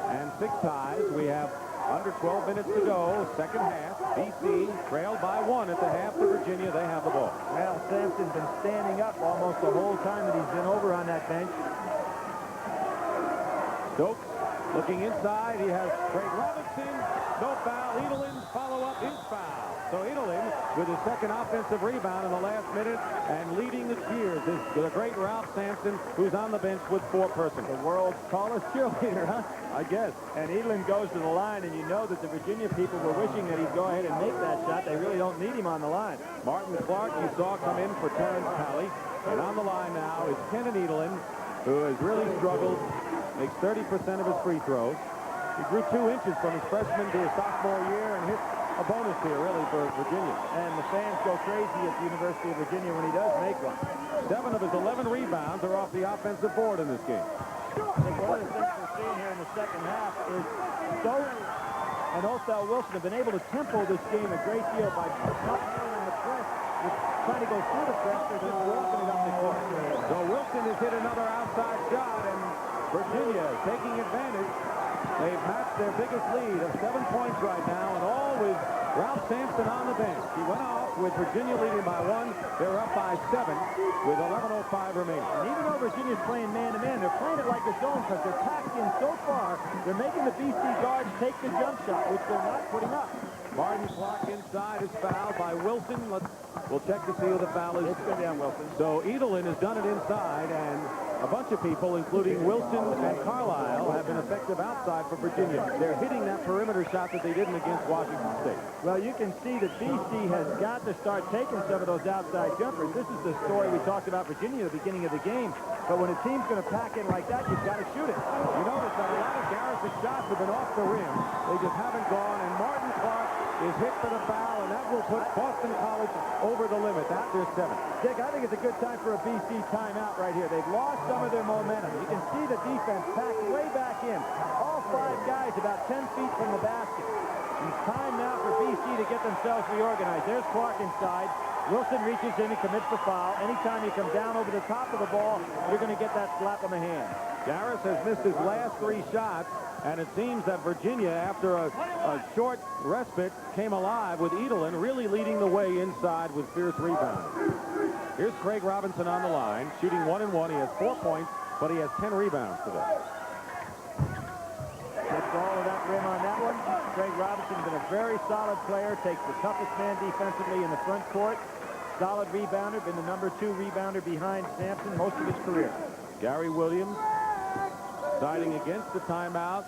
and 6 ties. We have under 12 minutes to go, second half. BC trailed by 1 at the half to Virginia. They have the ball. Well, Sampson's been standing up almost the whole time that he's been over on that bench. Stokes looking inside. He has Craig Robinson. No foul. Edelin follow-up is foul. So Edelin with his 2nd offensive rebound in the last minute and leading the cheers is the great Ralph Sampson, who's on the bench with 4 persons. The world's tallest cheerleader, huh? I guess. And Edelin goes to the line, and you know that the Virginia people were wishing that he'd go ahead and make that shot. They really don't need him on the line. Martin Clark, you saw come in for Terrence Talley. And on the line now is Kenan Edelin, who has really struggled, makes 30% of his free throws. He grew 2 inches from his freshman to his sophomore year and hit a bonus here, really, for Virginia. And the fans go crazy at the University of Virginia when he does make one. 7 of his 11 rebounds are off the offensive board in this game. I think one of the things we're seeing here in the second half is Stokes and Othell Wilson have been able to tempo this game a great deal by not handling the press, with trying to go through the press, they're just walking it up the court. So Wilson has hit another outside shot, and Virginia taking advantage. They've matched their biggest lead of 7 points right now, and all with Ralph Sampson on the bench. He went off with Virginia leading by 1. They're up by 7 with 11:05 remaining. And even though Virginia's playing man-to-man, they're playing it like a zone because they're packed in so far. They're making the BC guards take the jump shot, which they're not putting up. Martin Clark inside is fouled by Wilson. We'll check to see who the foul is. It's going to be on Wilson. So Edelin has done it inside, and a bunch of people, including Wilson and Carlisle, have been effective outside for Virginia. They're hitting that perimeter shot that they didn't against Washington State. Well, you can see that BC has got to start taking some of those outside jumpers. This is the story we talked about Virginia at the beginning of the game. But when a team's going to pack in like that, you've got to shoot it. You notice that a lot of Garris's shots have been off the rim. They just haven't gone, and Martin Clark is hit for the foul, and that will put Boston College over the limit. After 7. Dick, I think it's a good time for a BC timeout right here. They've lost some of their momentum. You can see the defense packed way back in. All 5 guys about 10 feet from the basket. It's time now for BC to get themselves reorganized. There's Clark inside. Wilson reaches in and commits the foul. Anytime you come down over the top of the ball, you're going to get that slap on the hand. Garris has missed his last 3 shots, and it seems that Virginia, after a short respite, came alive with Edelin really leading the way inside with fierce rebounding. Here's Craig Robinson on the line, shooting 1 and 1. He has 4 points, but he has 10 rebounds today. Gets all of that rim on that one. Craig Robinson's been a very solid player, takes the toughest man defensively in the front court. Solid rebounder, been the number 2 rebounder behind Sampson most of his career. Gary Williams siding against the timeout,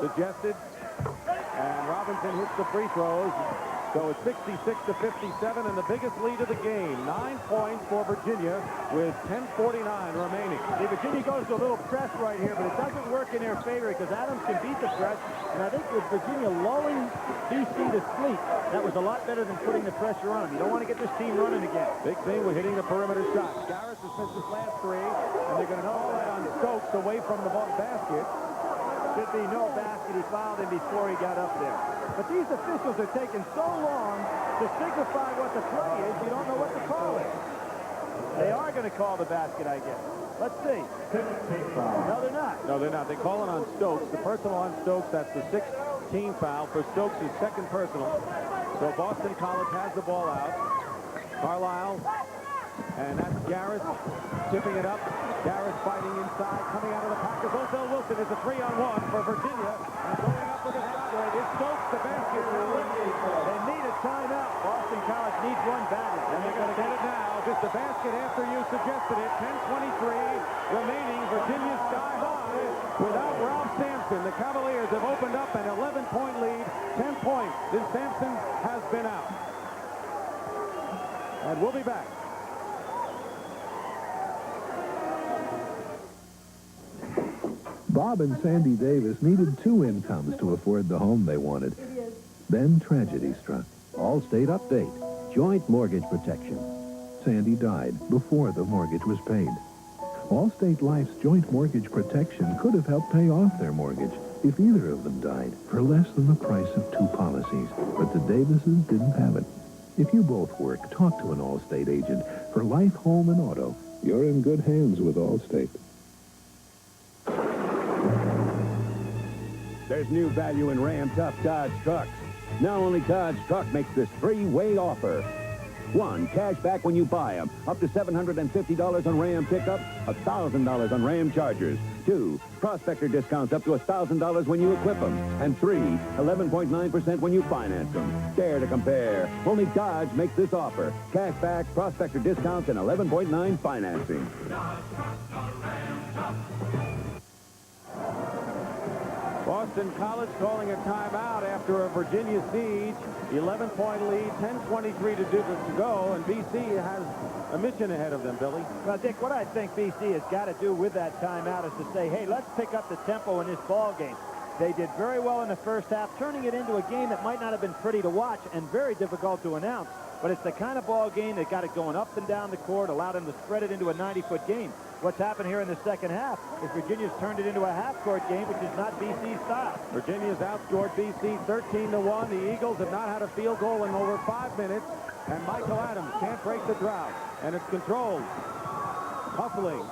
suggested, and Robinson hits the free throws. So it's 66-57, and the biggest lead of the game. 9 points for Virginia with 10:49 remaining. See, Virginia goes to a little press right here, but it doesn't work in their favor because Adams can beat the press. And I think with Virginia lulling BC to sleep, that was a lot better than putting the pressure on them. You don't want to get this team running again. Big thing with hitting the perimeter shots. Garris has missed his last 3, and they're going to call that on Stokes away from the basket. Should be no basket. He fouled him before he got up there. But these officials are taking so long to signify what the play is, you don't know what the call is. They are going to call the basket, I guess. Let's see. No, they're not. No, they're not. They call it on Stokes. The personal on Stokes, that's the 6th team foul for Stokes' 2nd personal. So Boston College has the ball out. Carlisle, and that's Garris tipping it up. Garris fighting inside, coming out of the pocket. Ozell Wilson is a 3-on-1 for Virginia. And going up with a shot. It's Stokes, the basket. They need a timeout. Boston College needs one badly. And they're going to get it now. Just a basket after you suggested it. 10:23 remaining. Virginia sky high without Ralph Sampson. The Cavaliers have opened up an 11-point lead. 10 points since Sampson has been out. And we'll be back. Bob and Sandy Davis needed 2 incomes to afford the home they wanted. Then tragedy struck. Allstate update. Joint mortgage protection. Sandy died before the mortgage was paid. Allstate Life's joint mortgage protection could have helped pay off their mortgage if either of them died for less than the price of 2 policies. But the Davises didn't have it. If you both work, talk to an Allstate agent. For life, home, and auto, you're in good hands with Allstate. There's new value in Ram Tough Dodge trucks. Not only Dodge Truck makes this 3-way offer. 1, cash back when you buy them. Up to $750 on Ram pickup, $1,000 on Ram Chargers. 2, prospector discounts up to $1,000 when you equip them. And 3, 11.9% when you finance them. Dare to compare. Only Dodge makes this offer. Cash back, prospector discounts, and 11.9 financing. Boston College calling a timeout after a Virginia siege. 11-point lead, 10:23 to go, and BC has a mission ahead of them, Billy. Well, Dick, what I think BC has got to do with that timeout is to say, hey, let's pick up the tempo in this ball game. They did very well in the first half, turning it into a game that might not have been pretty to watch and very difficult to announce. But it's the kind of ball game that got it going up and down the court, allowed them to spread it into a 90-foot game. What's happened here in the second half is Virginia's turned it into a half-court game, which is not BC's style. Virginia's outscored BC 13-1. The Eagles have not had a field goal in over 5 minutes, and Michael Adams can't break the drought. And it's controlled. Hustling.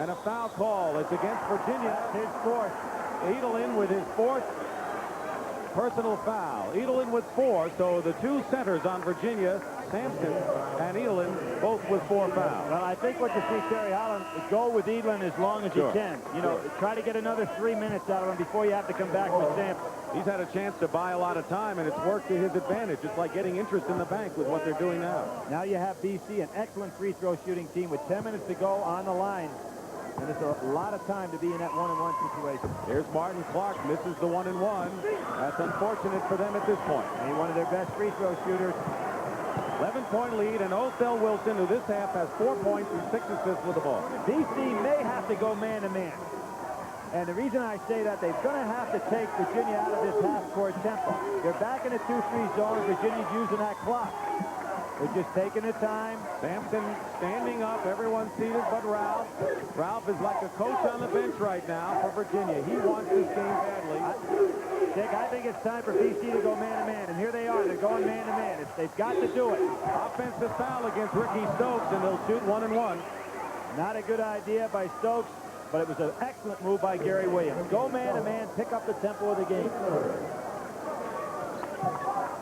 And a foul call. It's against Virginia. His fourth. Edelin with his 4th. personal foul. Edelin with 4, so the two centers on Virginia, Sampson and Edelin, both with 4 fouls. Well, I think what you see Terry Holland is go with Edelin as long as you can. You know, try to get another 3 minutes out of him before you have to come back with Sampson. He's had a chance to buy a lot of time, and it's worked to his advantage. It's like getting interest in the bank with what they're doing now. Now you have BC, an excellent free throw shooting team with 10 minutes to go on the line. And it's a lot of time to be in that 1-on-1 situation. Here's Martin Clark, misses the 1-and-1. That's unfortunate for them at this point. He's one of their best free throw shooters. 11-point lead, and Othell Wilson, who this half has 4 points and 6 assists with the ball. BC may have to go man-to-man. And the reason I say that, they're going to have to take Virginia out of this half-court tempo. They're back in a 2-3 zone. Virginia's using that clock. They're just taking the time. Sampson standing up. Everyone's seated but Ralph. Ralph is like a coach on the bench right now for Virginia. He wants this game badly. Dick, I think it's time for BC to go man-to-man. And here they are. They're going man-to-man. They've got to do it. Offensive foul against Ricky Stokes, and they'll shoot 1-and-1. Not a good idea by Stokes, but it was an excellent move by Gary Williams. Go man-to-man, pick up the tempo of the game.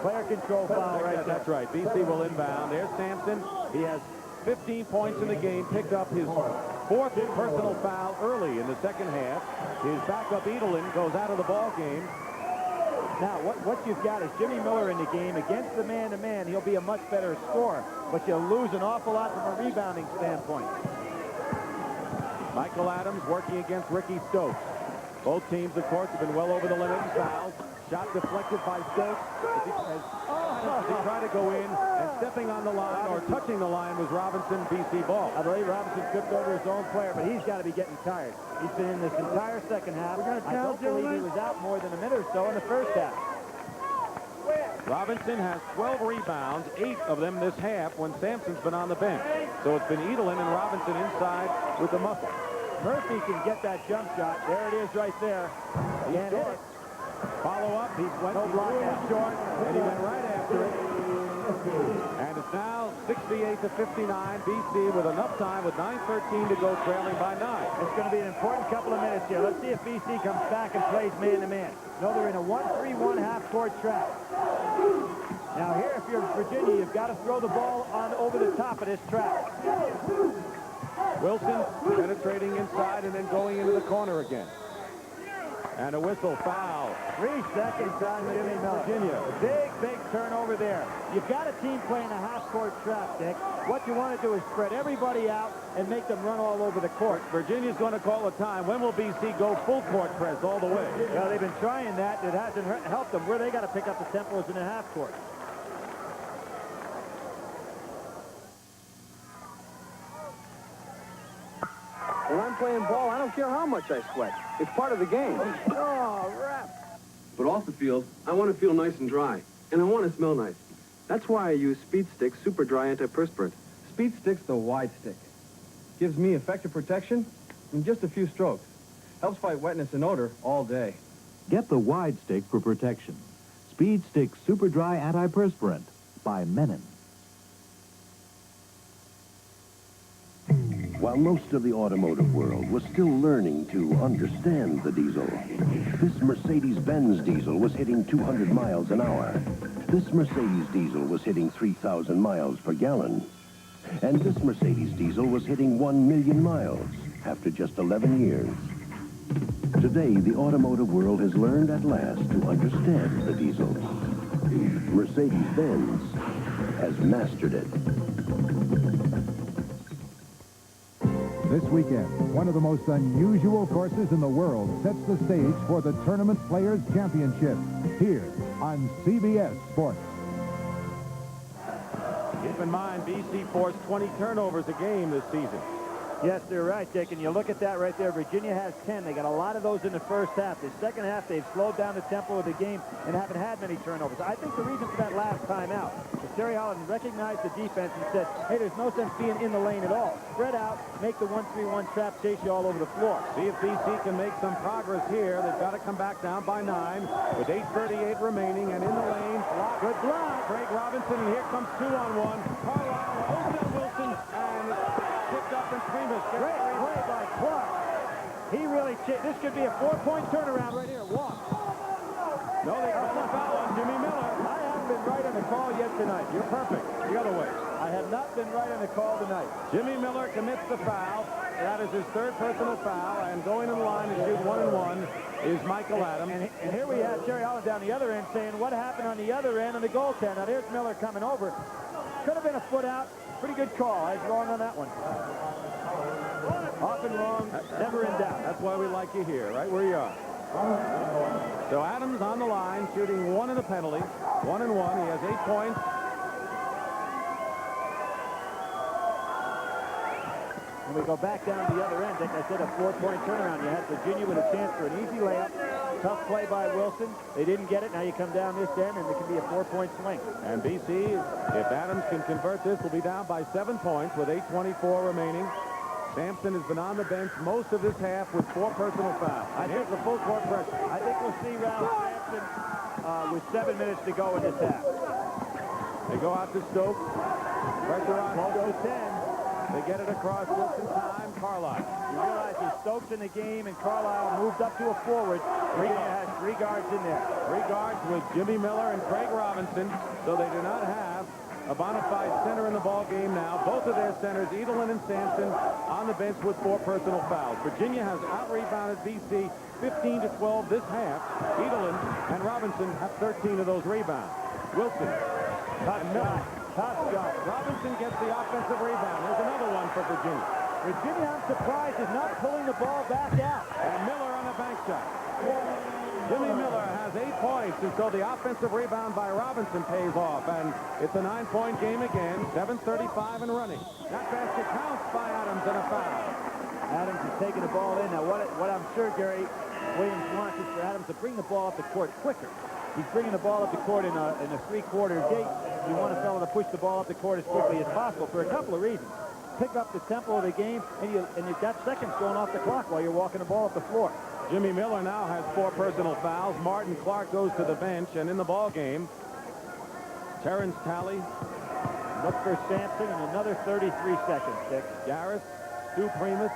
Player control foul right there. That's right. BC will inbound. There's Sampson. He has 15 points in the game, picked up his 4th personal foul early in the second half. His backup Edelin goes out of the ball game. Now, what you've got is Jimmy Miller in the game. Against the man-to-man, he'll be a much better scorer, but you'll lose an awful lot from a rebounding standpoint. Michael Adams working against Ricky Stokes. Both teams, of course, have been well over the limit in fouls. Shot deflected by Stokes. As he tried to go in, and stepping on the line or touching the line was Robinson, BC ball. I believe Robinson tripped over his own player, but he's got to be getting tired. He's been in this entire second half. I don't believe he was out more than a minute or so in the first half. Robinson has 12 rebounds, 8 of them this half when Sampson's been on the bench. So it's been Edelin and Robinson inside with the muscle. Murphy can get that jump shot. There it is right there. He hit it. Follow up. He went short, and he went right after it. And it's now 68-59. BC with enough time with 9:13 to go, trailing by 9. It's going to be an important couple of minutes here. Let's see if BC comes back and plays man-to-man. No, they're in a 1-3-1 half-court trap. Now here, if you're Virginia, you've got to throw the ball on over the top of this trap. Wilson penetrating inside and then going into the corner again. And a whistle, foul. 3 seconds on Jimmy Miller. Virginia. Big turnover there. You've got a team playing a half-court trap, Dick. What you want to do is spread everybody out and make them run all over the court. Virginia's going to call a time. When will BC go full court press all the way? Well, they've been trying that. It hasn't helped them. Where they got to pick up the tempos in the half court. When I'm playing ball, I don't care how much I sweat. It's part of the game. Oh, rap. But off the field, I want to feel nice and dry. And I want to smell nice. That's why I use Speed Stick Super Dry Antiperspirant. Speed Stick's the wide stick. Gives me effective protection in just a few strokes. Helps fight wetness and odor all day. Get the wide stick for protection. Speed Stick Super Dry Antiperspirant by Menon. While most of the automotive world was still learning to understand the diesel, this Mercedes-Benz diesel was hitting 200 miles an hour. This Mercedes diesel was hitting 3,000 miles per gallon. And this Mercedes diesel was hitting 1 million miles after just 11 years. Today, the automotive world has learned at last to understand the diesel. Mercedes-Benz has mastered it. This weekend, one of the most unusual courses in the world sets the stage for the Tournament Players Championship here on CBS Sports. Keep in mind, BC forced 20 turnovers a game this season. Yes, they're right, Dick, and you look at that right there. Virginia has 10. They got a lot of those in the first half. The second half, they've slowed down the tempo of the game and haven't had many turnovers. I think the reason for that last timeout is Terry Holland recognized the defense and said, hey, there's no sense being in the lane at all. Spread out, make the 1-3-1 trap chase you all over the floor. See if BC can make some progress here. They've got to come back down by 9 with 8:38 remaining, and in the lane, good block. Craig Robinson, and here comes 2-on-1. Carlisle, Othell Wilson, and picked up and Primus. Great play by Clark. He really, this could be a 4-point turnaround right here. Walk. No, they called a foul on Jimmy Miller. I haven't been right on the call yet tonight. You're perfect. The other way. I have not been right on the call tonight. Jimmy Miller commits the foul. That is his third personal foul, and going in the line to shoot 1-and-1 is Michael Adams. And here we have Jerry Holland down the other end saying, what happened on the other end of the goaltend? Now, there's Miller coming over. Could have been a foot out. Pretty good call. I was wrong on that one. Often wrong, never in doubt. That's why we like you here, right where you are. So Adams on the line, shooting 1 in the penalty. 1-and-1. He has 8 points. When we go back down to the other end, like I said, a 4-point turnaround. You had Virginia with a chance for an easy layup. Tough play by Wilson. They didn't get it. Now you come down this end, and it can be a 4-point swing. And BC, if Adams can convert this, will be down by 7 points with 8:24 remaining. Sampson has been on the bench most of this half with 4 personal fouls. I think the full court pressure. I think we'll see Ralph Sampson with 7 minutes to go in this half. They go out to Stokes. Pressure on Stokes. 10. They get it across just in time. Carlisle. You realize with Stokes in the game and Carlisle moved up to a forward. Virginia has 3 guards in there. 3 guards with Jimmy Miller and Craig Robinson, so they do not have a bona fide center in the ball game now. Both of their centers, Edelin and Sampson, on the bench with 4 personal fouls. Virginia has out-rebounded BC 15-12 this half. Edelin and Robinson have 13 of those rebounds. Wilson and Miller. Tough shot. Robinson gets the offensive rebound. There's another one for Virginia. Virginia, I'm surprised, is not pulling the ball back out. And Miller on a bank shot. Jimmy Miller has 8 points, and so the offensive rebound by Robinson pays off. And it's a 9-point game again, 7:35 and running. That basket counts by Adams and a foul. Adams is taking the ball in. Now, what I'm sure Gary Williams wants is for Adams to bring the ball up the court quicker. He's bringing the ball up the court in a 3-quarter gate. You want a fellow to push the ball up the court as quickly as possible for a couple of reasons. Pick up the tempo of the game, and you've got seconds going off the clock while you're walking the ball up the floor. Jimmy Miller now has 4 personal fouls. Martin Clark goes to the bench, and in the ball game, Terrence Talley. Look for Sampson in another 33 seconds, Dick. Garris, Stu Primus.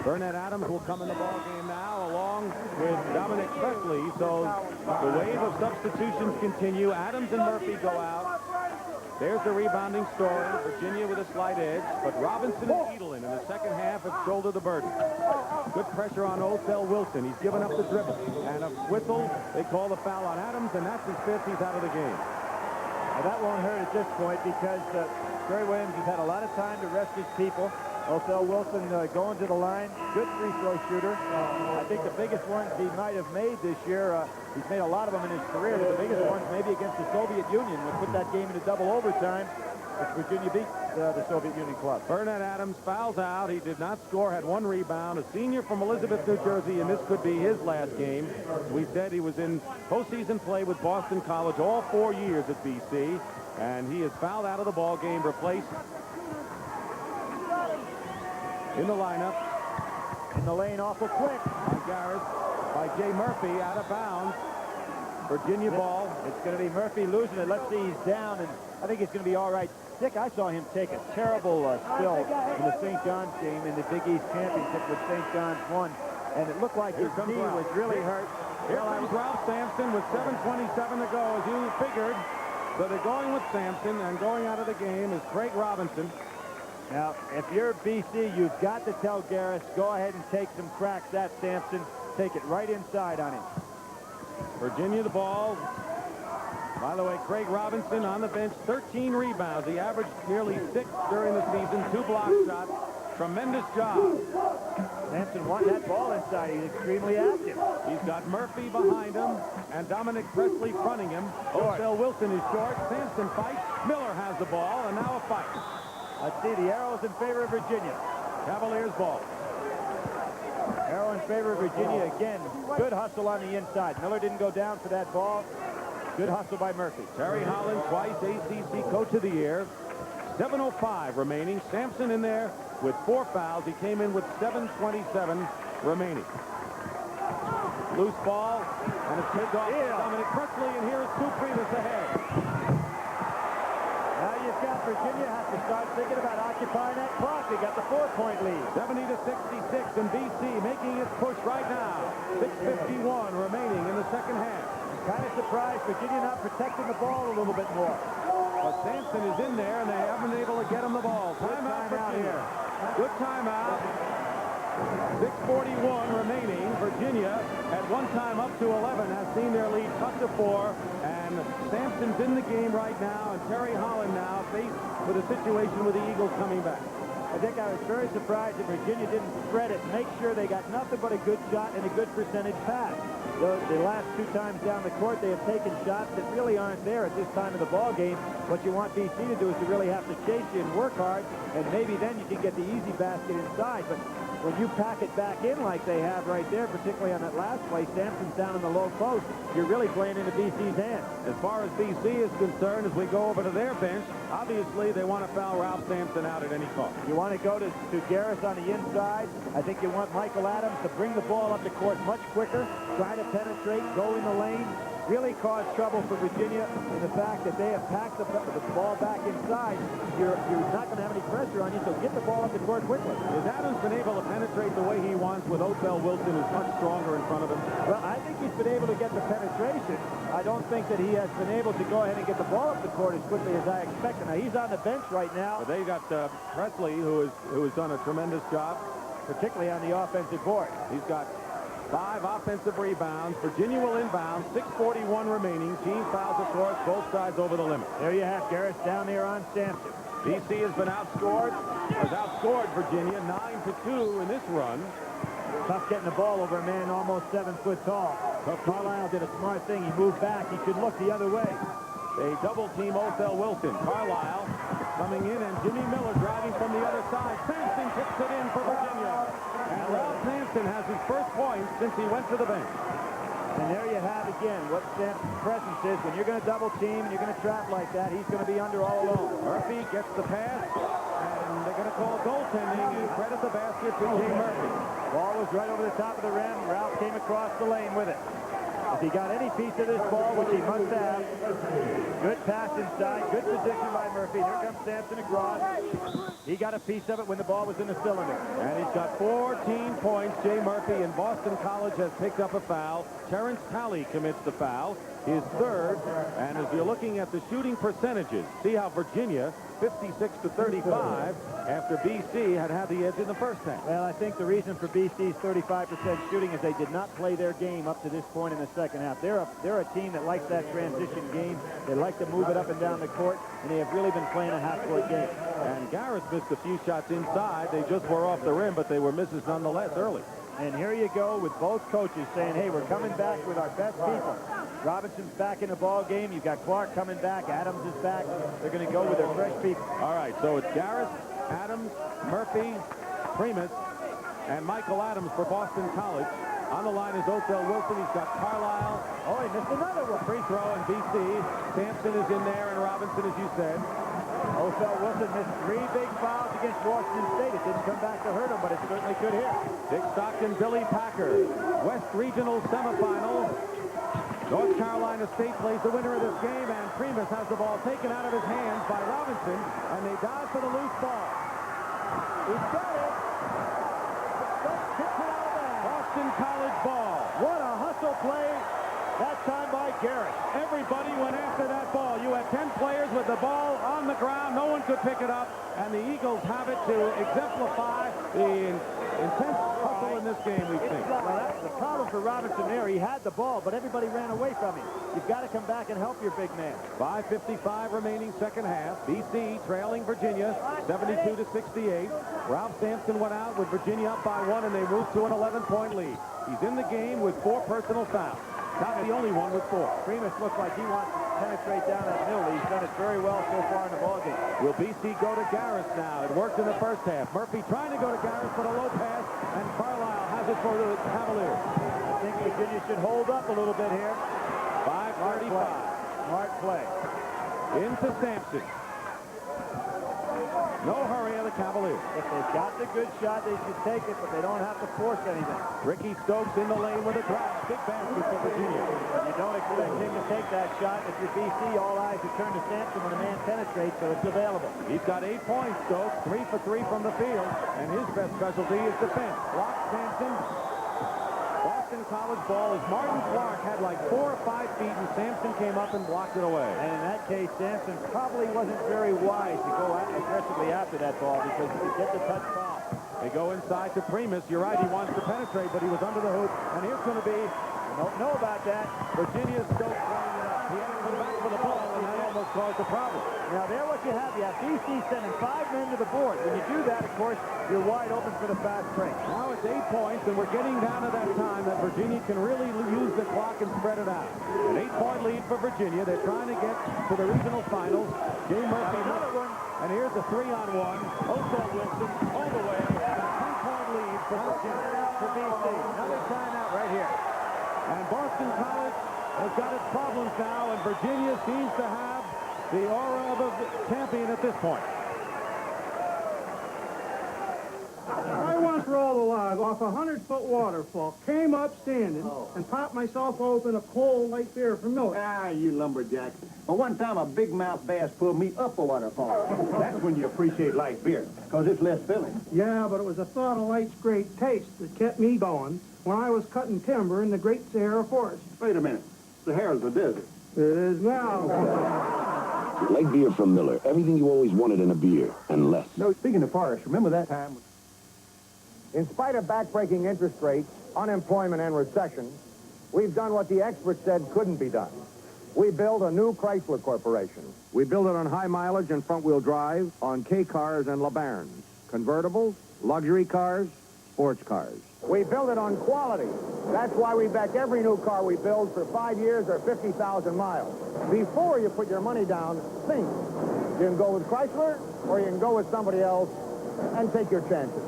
Burnett Adams will come in the ball game now, along with Dominic Presley. So the wave of substitutions continue. Adams and Murphy go out. There's the rebounding story. Virginia with a slight edge, but Robinson and Edelin in the second half have shouldered the burden. Good pressure on Othell Wilson. He's given up the dribble. And a whistle, they call the foul on Adams, and that's his 5th. He's out of the game. Now, that won't hurt at this point because Gary Williams has had a lot of time to rest his people. Othell Wilson going to the line. Good free throw shooter. I think the biggest ones he might have made this year, he's made a lot of them in his career, but the biggest ones maybe against the Soviet Union would put that game into double overtime, which Virginia beat the Soviet Union club. Burnett Adams fouls out. He did not score, had 1 rebound. A senior from Elizabeth, New Jersey, and this could be his last game. We said he was in postseason play with Boston College all 4 years at BC, and he is fouled out of the ball game, replaced in the lineup. In the lane, awful quick. By Garris, by Jay Murphy, out of bounds. Virginia ball. It's going to be Murphy losing it. Let's see, he's down, and I think it's going to be all right. Dick, I saw him take a terrible spill in the St. John's game in the Big East Championship with St. John's won, and it looked like his knee was really hurt. Here comes Ralph Sampson with 7:27 to go, as you figured. So they're going with Sampson, and going out of the game is Craig Robinson. Now, if you're BC, you've got to tell Garris, go ahead and take some cracks at Sampson. Take it right inside on him. Virginia the ball. By the way, Craig Robinson on the bench, 13 rebounds. He averaged nearly 6 during the season, 2 block shots. Tremendous job. Sampson won that ball inside. He's extremely active. He's got Murphy behind him and Dominic Presley fronting him. Othell Wilson is short. Sampson fights. Miller has the ball, and now a fight. Let's see, the arrow's in favor of Virginia. Cavaliers ball. Arrow in favor of Virginia again. Good hustle on the inside. Miller didn't go down for that ball. Good hustle by Murphy. Terry Holland, twice ACC Coach of the Year. 7:05 remaining. Sampson in there with 4 fouls. He came in with 7:27 remaining. Loose ball, and it's tipped off to Dominic Presley, and here is Stu Primus ahead. Now you've got Virginia has to start thinking about occupying that clock. They got the 4-point lead. 70-66, and BC making its push right now. 6:51 remaining in the second half. Kind of surprised Virginia not protecting the ball a little bit more. But Sampson is in there, and they haven't been able to get him the ball. Timeout here. Good timeout. 6:41 remaining. Virginia, at one time up to 11, has seen their lead cut to 4. And Sampson's in the game right now, and Terry Holland now faced with a situation with the Eagles coming back. I think I was very surprised that Virginia didn't spread it, make sure they got nothing but a good shot and a good percentage pass. The last 2 times down the court, they have taken shots that really aren't there at this time of the ball game. What you want BC to do is to really have to chase you and work hard, and maybe then you can get the easy basket inside. But when you pack it back in like they have right there, particularly on that last play, Sampson's down in the low post, you're really playing into BC's hands. As far as BC is concerned, as we go over to their bench, obviously they want to foul Ralph Sampson out at any cost. You want to go to Garris on the inside. I think you want Michael Adams to bring the ball up the court much quicker, try to penetrate, go in the lane, really cause trouble for Virginia in the fact that they have packed the ball back inside. You're not going to have any pressure on you, so get the ball up the court quickly. Has Adams been able to penetrate the way he wants with Odell Wilson, who's much stronger in front of him? Well, I think he's been able to get the penetration. I don't think that he has been able to go ahead and get the ball up the court as quickly as I expected. Now, he's on the bench right now. But they got Presley, who has done a tremendous job, particularly on the offensive board. He's got 5 offensive rebounds. Virginia will inbound. 6:41 remaining. Team fouls, of course, both sides over the limit. There you have Garris down there on Sampson. BC has outscored Virginia 9-2 in this run. Tough getting the ball over a man almost 7 foot tall. But Carlisle did a smart thing. He moved back. He could look the other way. They double team Odell Wilson. Carlisle coming in, and Jimmy Miller driving from the other side. Sampson kicks it in for Virginia. And Ralph Sampson has his first point since he went to the bench. And there you have again what Sampson's presence is. When you're going to double team and you're going to trap like that, he's going to be under all alone. Murphy gets the pass, and they're going to call goaltending and credit the basket to Jay Murphy. Ball was right over the top of the rim. Ralph came across the lane with it. If he got any piece of this ball, which he must have, good pass inside, good position by Murphy. Here comes Sampson across. He got a piece of it when the ball was in the cylinder. And he's got 14 points. Jay Murphy in Boston College has picked up a foul. Terrence Talley commits the foul, his third. And as you're looking at the shooting percentages, see how Virginia, 56-35, after BC had the edge in the first half. Well, I think the reason for BC's 35% shooting is they did not play their game up to this point in the second half. They're a team that likes that transition game. They like to move it up and down the court, and they have really been playing a half-court game. And Garris missed a few shots inside. They just were off the rim, but they were misses nonetheless early. And here you go with both coaches saying, hey, we're coming back with our best people. Robinson's back in the ball game. You've got Clark coming back. Adams is back. They're going to go with their fresh people. All right, so it's Garris, Adams, Murphy, Primus, and Michael Adams for Boston College. On the line is Odell Wilson. He's got Carlisle. Oh, he missed another one. Free throw in BC. Sampson is in there, and Robinson, as you said. Odell Wilson missed 3 big fouls against Washington State. It didn't come back to hurt him, but it certainly could here. Dick Stockton, Billy Packer. West Regional Semifinal. North Carolina State plays the winner of this game, and Primus has the ball taken out of his hands by Robinson, and they dive for the loose ball. He's got it. Boston College ball. What a hustle play. That time by Garris. Everybody went after that ball. You had 10 players with the ball on the ground. No one could pick it up. And the Eagles have it to exemplify the intense hustle in this game, we think. Well, that's the problem for Robinson there. He had the ball, but everybody ran away from him. You've got to come back and help your big man. 5:55 remaining second half. BC trailing Virginia 72-68. Ralph Sampson went out with Virginia up by 1, and they moved to an 11-point lead. He's in the game with 4 personal fouls. Not the only one with 4. Primus looks like he wants to penetrate down that middle. He's done it very well so far in the ballgame. Will BC go to Garris now? It worked in the first half. Murphy trying to go to Garris, but a low pass, and Carlisle has it for the Cavaliers. I think Virginia should hold up a little bit here. 5:35. Smart play. Into Sampson. No hurry of the Cavaliers. If they've got the good shot, they should take it, but they don't have to force anything. Ricky Stokes in the lane with a drive. Big basket for Virginia. But you don't expect him to take that shot. If you're BC, all eyes are turned to Sampson when a man penetrates, so it's available. He's got 8 points, Stokes. 3 for 3 from the field, and his best specialty is defense. Block Sampson. Boston College ball as Martin Clark had like 4 or 5 feet, and Sampson came up and blocked it away. And in that case, Sampson probably wasn't very wise to go aggressively after that ball because he could get the touch foul. They go inside to Primus. You're right, he wants to penetrate, but he was under the hoop. And here's going to be, I don't know about that. Virginia's Stokes throwing it up. He had to come back for the ball, and that almost caused a problem. Now, there what you have. You have BC sending 5 men to the board. When you do that, of course, you're wide open for the fast break. Now it's 8 points, and we're getting down to that time that Virginia can really use the clock and spread it out. An 8-point lead for Virginia. They're trying to get to the regional finals. Jay Murphy, another one. And here's a 3-on-1. Oso Wilson all the way. A 10-point lead for Virginia. For BC. Another timeout right here. And Boston College has got its problems now, and Virginia seems to have the aura of a champion at this point. I once rolled a log off a 100-foot waterfall, came up standing, and popped myself open a cold light beer from milk. Ah, you lumberjack. Well, one time a big-mouth bass pulled me up a waterfall. That's when you appreciate light beer, because it's less filling. Yeah, but it was the thought of light's great taste that kept me going when I was cutting timber in the Great Sahara Forest. Wait a minute. Sahara's a desert. It is now. Light beer from Miller. Everything you always wanted in a beer, and less. No, speaking of forest, remember that time? In spite of backbreaking interest rates, unemployment, and recession, we've done what the experts said couldn't be done. We built a new Chrysler Corporation. We built it on high mileage and front-wheel drive, on K-cars and LeBarons, convertibles, luxury cars, sports cars. We build it on quality. That's why we back every new car we build for 5 years or 50,000 miles. Before you put your money down, think. You can go with Chrysler, or you can go with somebody else, and take your chances.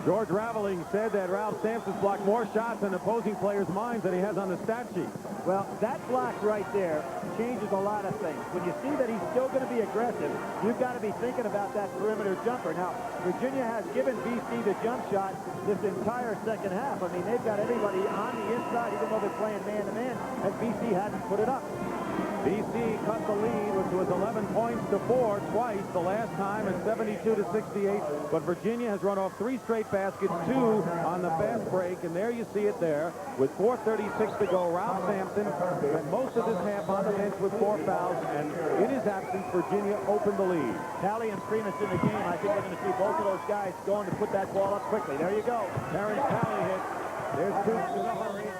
George Raveling said that Ralph Sampson's blocked more shots in opposing players' minds than he has on the stat sheet. Well, that block right there changes a lot of things. When you see that he's still going to be aggressive, you've got to be thinking about that perimeter jumper. Now, Virginia has given BC the jump shot this entire second half. I mean, they've got everybody on the inside, even though they're playing man-to-man, and BC hasn't put it up. BC cut the lead, which was 11 points to 4 twice, the last time at 72-68. But Virginia has run off 3 straight baskets, 2 on the fast break, and there you see it there. With 4:36 to go, Ralph Sampson spent most of this half on the bench with 4 fouls, and in his absence, Virginia opened the lead. Talley and Primus in the game. I think we're going to see both of those guys going to put that ball up quickly. There you go. Terrence Talley hit. There's 2 in a hurry.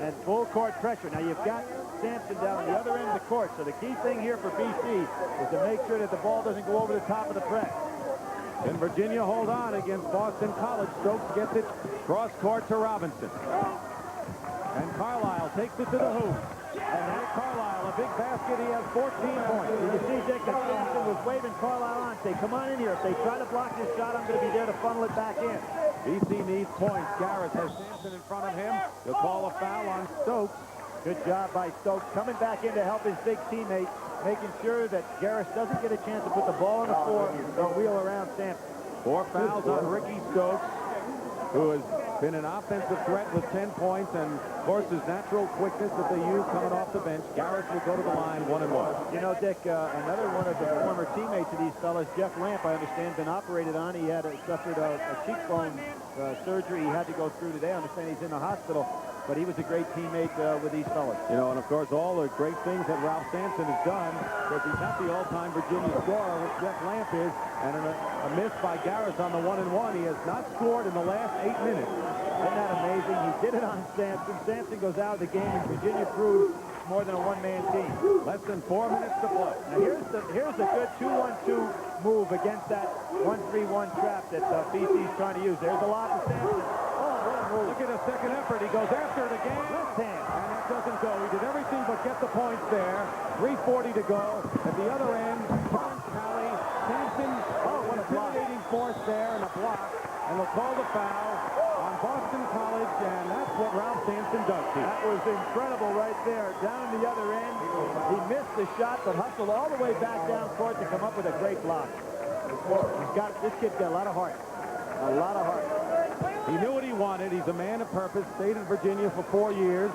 And full court pressure. Now you've got Sampson down the other end of the court. So the key thing here for BC is to make sure that the ball doesn't go over the top of the press. Can Virginia hold on against Boston College? Stokes gets it cross court to Robinson. And Carlisle takes it to the hoop. And that's Carlisle, a big basket. He has 14 points. You see, Dick, that Sampson was waving Carlisle on. Say, come on in here. If they try to block this shot, I'm going to be there to funnel it back in. BC needs points. Garrett has Sampson in front of him. He'll call a foul on Stokes. Good job by Stokes coming back in to help his big teammate, making sure that Garrett doesn't get a chance to put the ball on the floor or wheel around Sampson. 4 fouls on Ricky Stokes, who has been an offensive threat with 10 points, and of course his natural quickness that they use coming off the bench. Garrett will go to the line 1-1. You know, Dick, another one of the former teammates of these fellas, Jeff Lamp, I understand, been operated on. He had suffered a cheekbone surgery he had to go through today. I understand he's in the hospital. But he was a great teammate with these fellas. You know, and of course, all the great things that Ralph Sampson has done, because he's not the all-time Virginia scorer, which Jeff Lamp is, and a miss by Garris on the 1-1. He has not scored in the last 8 minutes. Isn't that amazing? He did it on Sampson. Sampson goes out of the game, and Virginia proves more than a one-man team. Less than 4 minutes to play. Now, here's a good 2-1-2 move against that 1-3-1 trap that BC's trying to use. There's a lot to Sampson. Look at the second effort. He goes after it again. Left hand. And that doesn't go. He did everything but get the points there. 3:40 to go. At the other end, Talley, Sampson, what a intimidating force there and a block. And they'll call the foul on Boston College, and that's what Ralph Sampson does here. That was incredible right there. Down in the other end, he missed the shot, but hustled all the way back down court to come up with a great block. This kid's got a lot of heart. A lot of heart. He knew what he wanted. He's a man of purpose. Stayed in Virginia for 4 years.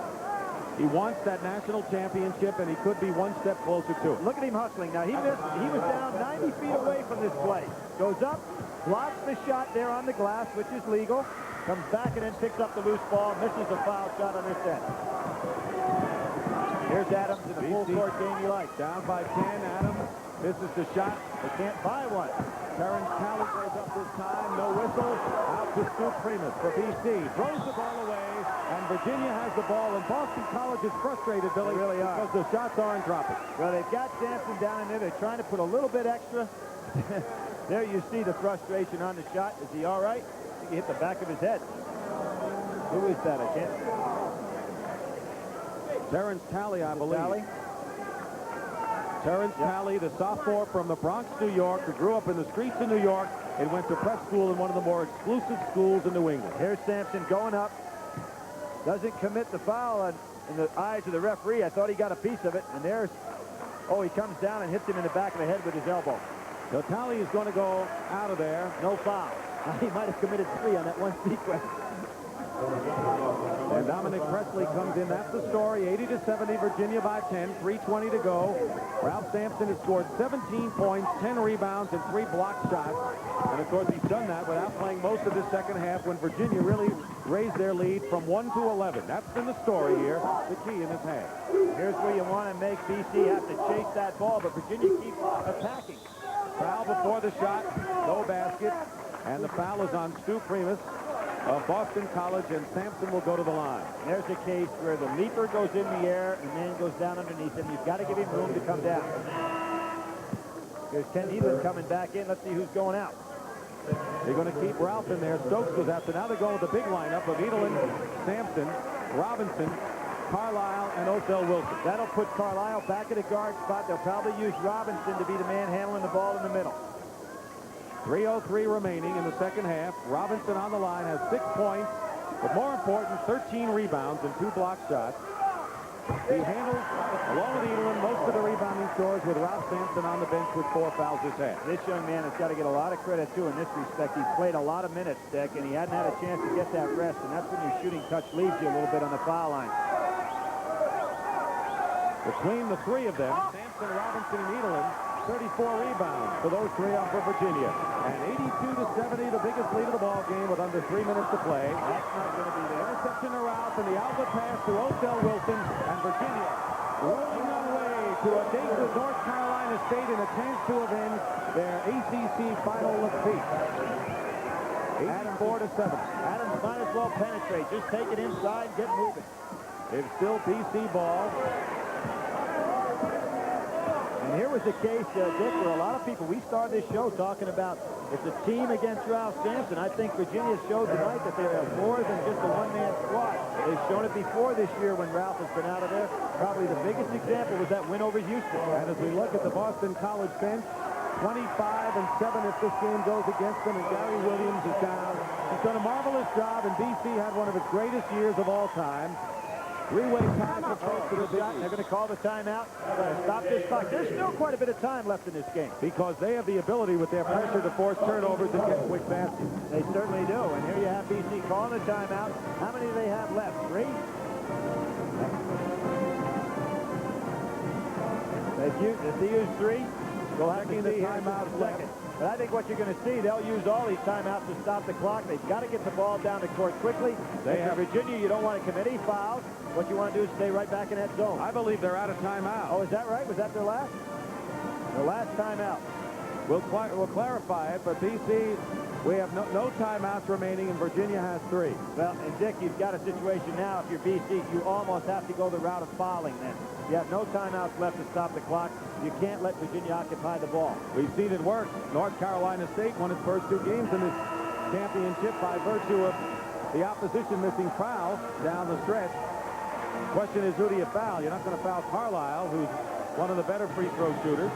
He wants that national championship, and he could be one step closer to it. Look at him hustling. Now, he missed. He was down 90 feet away from this play. Goes up, blocks the shot there on the glass, which is legal. Comes back and then picks up the loose ball. Misses a foul shot on this end. Here's Adams in a full-court game you like. Down by 10. Adams misses the shot. They can't buy one. Terrence Talley goes up this time. No whistle. Out to Stu Primus for BC. Throws the ball away, and Virginia has the ball. And Boston College is frustrated, Billy, They really are. because the shots aren't dropping. Well, they've got Sampson down in there. They're trying to put a little bit extra. There you see the frustration on the shot. Is he all right? I think he hit the back of his head. Who is that? I can't. Terrence Talley, I believe. Talley? Terrence Talley, the sophomore from the Bronx, New York, who grew up in the streets of New York and went to prep school in one of the more exclusive schools in New England. Here's Sampson going up. Doesn't commit the foul in the eyes of the referee. I thought he got a piece of it. And there's, oh, he comes down and hits him in the back of the head with his elbow. So Talley is going to go out of there. No foul. He might have committed 3 on that one sequence. And Dominic Presley comes in. That's the story. 80-70, Virginia by 10. 3:20 to go. Ralph Sampson has scored 17 points, 10 rebounds, and 3 block shots. And, of course, he's done that without playing most of the second half when Virginia really raised their lead from 1 to 11. That's been the story here, the key in this half. Here's where you want to make BC have to chase that ball, but Virginia keeps attacking. Foul before the shot. No basket. And the foul is on Stu Primus of Boston College, and Sampson will go to the line. There's a case where the leaper goes in the air and man goes down underneath him. You've got to give him room to come down. There's Ken Elam coming back in. Let's see who's going out. They're going to keep Ralph in there. Stokes goes out. So now they're going with the big lineup of Edelin, Sampson, Robinson, Carlisle, and Othell Wilson. That'll put Carlisle back at a guard spot. They'll probably use Robinson to be the man handling the ball in the middle. 3:03 remaining in the second half. Robinson on the line has 6 points, but more important, 13 rebounds and 2 block shots. He handles, along with Edelin, most of the rebounding scores with Ralph Sampson on the bench with 4 fouls this half. This young man has got to get a lot of credit, too, in this respect. He's played a lot of minutes, Dick, and he hadn't had a chance to get that rest, and that's when your shooting touch leaves you a little bit on the foul line. Between the 3 of them, Sampson, Robinson, and Edelin, 34 rebounds for those 3 up for Virginia. And 82-70, the biggest lead of the ball game with under 3 minutes to play. That's not going to be there. Interception to Ralph, and the outlet pass to Othell Wilson, and Virginia rolling on way to a date with North Carolina State and a chance to avenge their ACC final defeat. 84-7. Adams might as well penetrate. Just take it inside, get moving. It's still BC ball. And here was the case, Dick, where a lot of people, we started this show talking about it's a team against Ralph Sampson. I think Virginia showed tonight that they are more than just a one-man squad. They've shown it before this year when Ralph has been out of there. Probably the biggest example was that win over Houston. And as we look at the Boston College bench, 25-7 if this game goes against them, and Gary Williams is down. He's done a marvelous job, and BC had one of its greatest years of all time. 3-way pass approach to the shot. They're going to call the timeout. Stop this clock. There's still quite a bit of time left in this game. Because they have the ability with their pressure to force turnovers and get quick baskets. They certainly do. And here you have BC calling the timeout. How many do they have left? 3? If they use 3, we'll have to see the timeout second. But I think what you're going to see, they'll use all these timeouts to stop the clock. They've got to get the ball down the court quickly. They have Virginia, you don't want to commit any fouls. What you want to do is stay right back in that zone. I believe they're out of timeout. Oh, is that right? Was that their last? Their last timeout. We'll clarify it, but BC, we have no timeouts remaining, and Virginia has 3. Well, and Dick, you've got a situation now. If you're BC, you almost have to go the route of fouling then. You have no timeouts left to stop the clock. You can't let Virginia occupy the ball. We've seen it work. North Carolina State won its first 2 games in this championship by virtue of the opposition missing fouls down the stretch. The question is, who do you foul? You're not going to foul Carlisle, who's one of the better free throw shooters.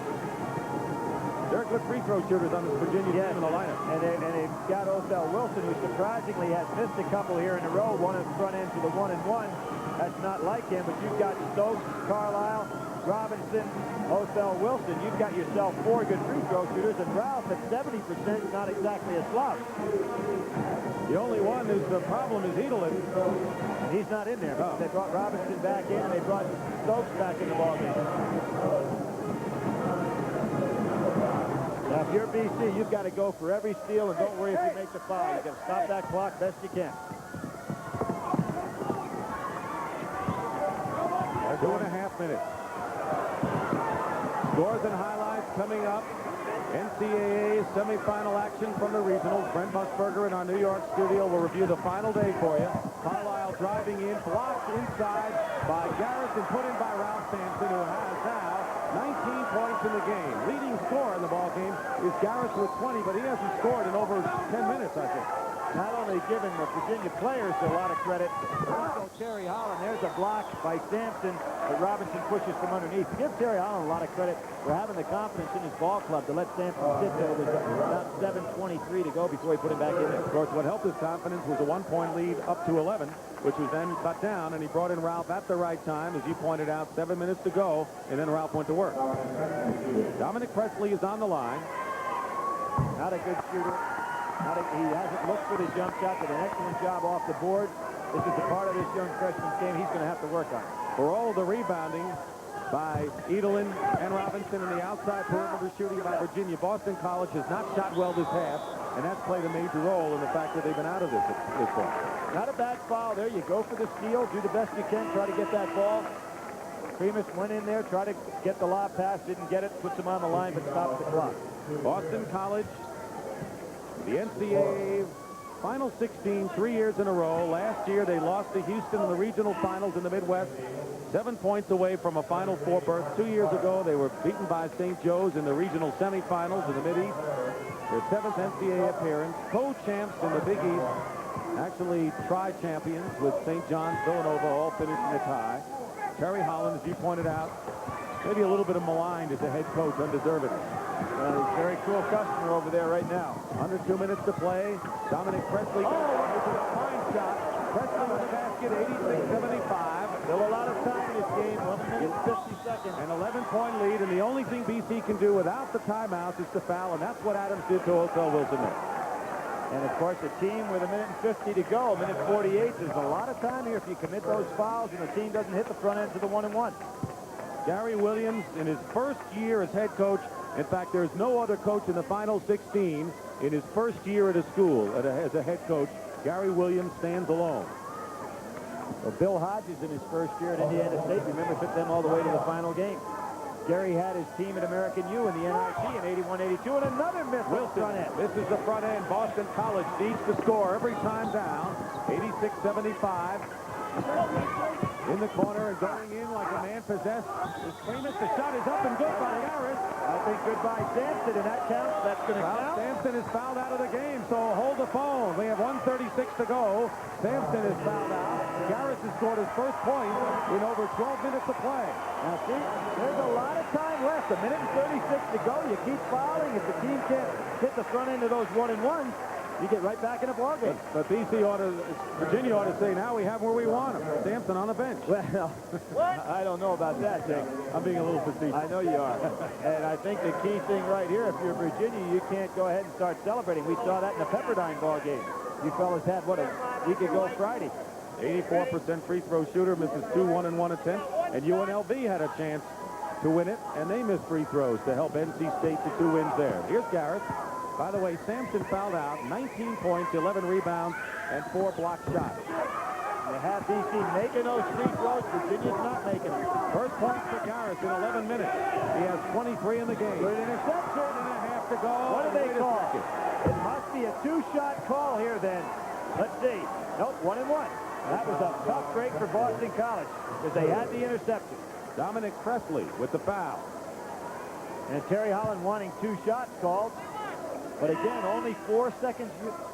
They're good free throw shooters on this Virginia team in the lineup. And they've got Othell Wilson, who surprisingly has missed a couple here in a row. One at the front end to the 1-and-1. That's not like him, but you've got Stokes, Carlisle, Robinson, Othell Wilson. You've got yourself 4 good free throw shooters, and Ralph at 70% is not exactly a slouch. The only one who's the problem is Edelin. And he's not in there. Oh. They brought Robinson back in, and they brought Stokes back in the ballgame. Now, if you're BC, you've got to go for every steal, and don't worry if you make the foul. You've got to stop that clock best you can. 2.5 minutes. Scores and highlights coming up. NCAA semifinal action from the regionals. Brent Musburger in our New York studio will review the final day for you. Carlisle driving in, blocked inside by Garrett and put in by Ralph Sampson, who has now 19 points in the game. Leading scorer in the ball game is Garrett with 20, but he hasn't scored in over 10 minutes, I think. Not only giving the Virginia players a lot of credit, but also Terry Holland. There's a block by Sampson, but Robinson pushes from underneath. Give Terry Holland a lot of credit for having the confidence in his ball club to let Sampson sit there with about 7:23 to go before he put him back in there. Of course, what helped his confidence was a 1-point lead up to 11, which was then cut down, and he brought in Ralph at the right time, as you pointed out, 7 minutes to go, and then Ralph went to work. Dominic Presley is on the line. Not a good shooter. He hasn't looked for the jump shot, did an excellent job off the board. This is the part of this young freshman's game he's going to have to work on. For all of the rebounding by Edelin and Robinson and the outside perimeter shooting by Virginia, Boston College has not shot well this half, and that's played a major role in the fact that they've been out of this at this point. Not a bad foul there. You go for the steal, do the best you can, try to get that ball. Primus went in there, tried to get the lob pass, didn't get it, puts him on the line, but stops the clock. Boston College, the NCAA Final 16, 3 years in a row. Last year, they lost to Houston in the regional finals in the Midwest. 7 points away from a Final Four berth. 2 years ago, they were beaten by St. Joe's in the regional semifinals in the Mideast. Their 7th NCAA appearance. Co-champs in the Big East. Actually, tri-champions with St. John's, Villanova, all finished in a tie. Terry Holland, as you pointed out, maybe a little bit of maligned as a head coach, undeservedly. Well, he's a very cool customer over there right now. Under 2 minutes to play. Dominic Presley. Oh, this is a fine shot. Presley with the basket, 86-75. Still a lot of time in this game. 1 minute, 50 seconds. An 11-point lead, and the only thing BC can do without the timeouts is to foul, and that's what Adams did to Othell Wilson there. And, of course, a team with 1:50 to go, 1:48. There's a lot of time here if you commit those fouls and the team doesn't hit the front end to the 1-and-1. Gary Williams, in his first year as head coach, in fact, there's no other coach in the Final 16 in his first year at a school as a head coach. Gary Williams stands alone. Well, Bill Hodges in his first year at Indiana State, remember, took them all the way to the final game. Gary had his team at American U in the NIT in 81-82, and another miss on the front end. This is the front end. Boston College needs to score every time down. 86-75. In the corner and going in like a man possessed is Primus. The shot is up and good by Garrett. I think good by Sampson, and that counts. That's going to count. Sampson is fouled out of the game, so hold the phone. We have 1:36 to go. Sampson is fouled out. Garrett has scored his first point in over 12 minutes of play. Now, see, there's a lot of time left. 1:36 to go. You keep fouling. If the team can't hit the front end of those 1-and-1s, you get right back in the ballgame. But BC Virginia ought to say, now we have where we want him. Sampson on the bench. Well, I don't know about that, Jake. I'm being a little facetious. I know you are. And I think the key thing right here, if you're Virginia, you can't go ahead and start celebrating. We saw that in the Pepperdine ballgame. You fellas had, what, a week ago Friday. 84% free throw shooter, misses 2 1-and-1 attempts. And UNLV had a chance to win it, and they missed free throws to help NC State to 2 wins there. Here's Garrett. By the way, Sampson fouled out, 19 points, 11 rebounds, and 4 block shots. You have BC making those free throws. Virginia's not making them. First point for Garrett in 11 minutes. He has 23 in the game. Good interception. 1.5 to go. What do they call? It must be a 2-shot call here then. Let's see. Nope, 1-and-1. That was a tough break for Boston College because they had the interception. Dominic Presley with the foul. And Terry Holland wanting 2 shots called. But again, only 4 seconds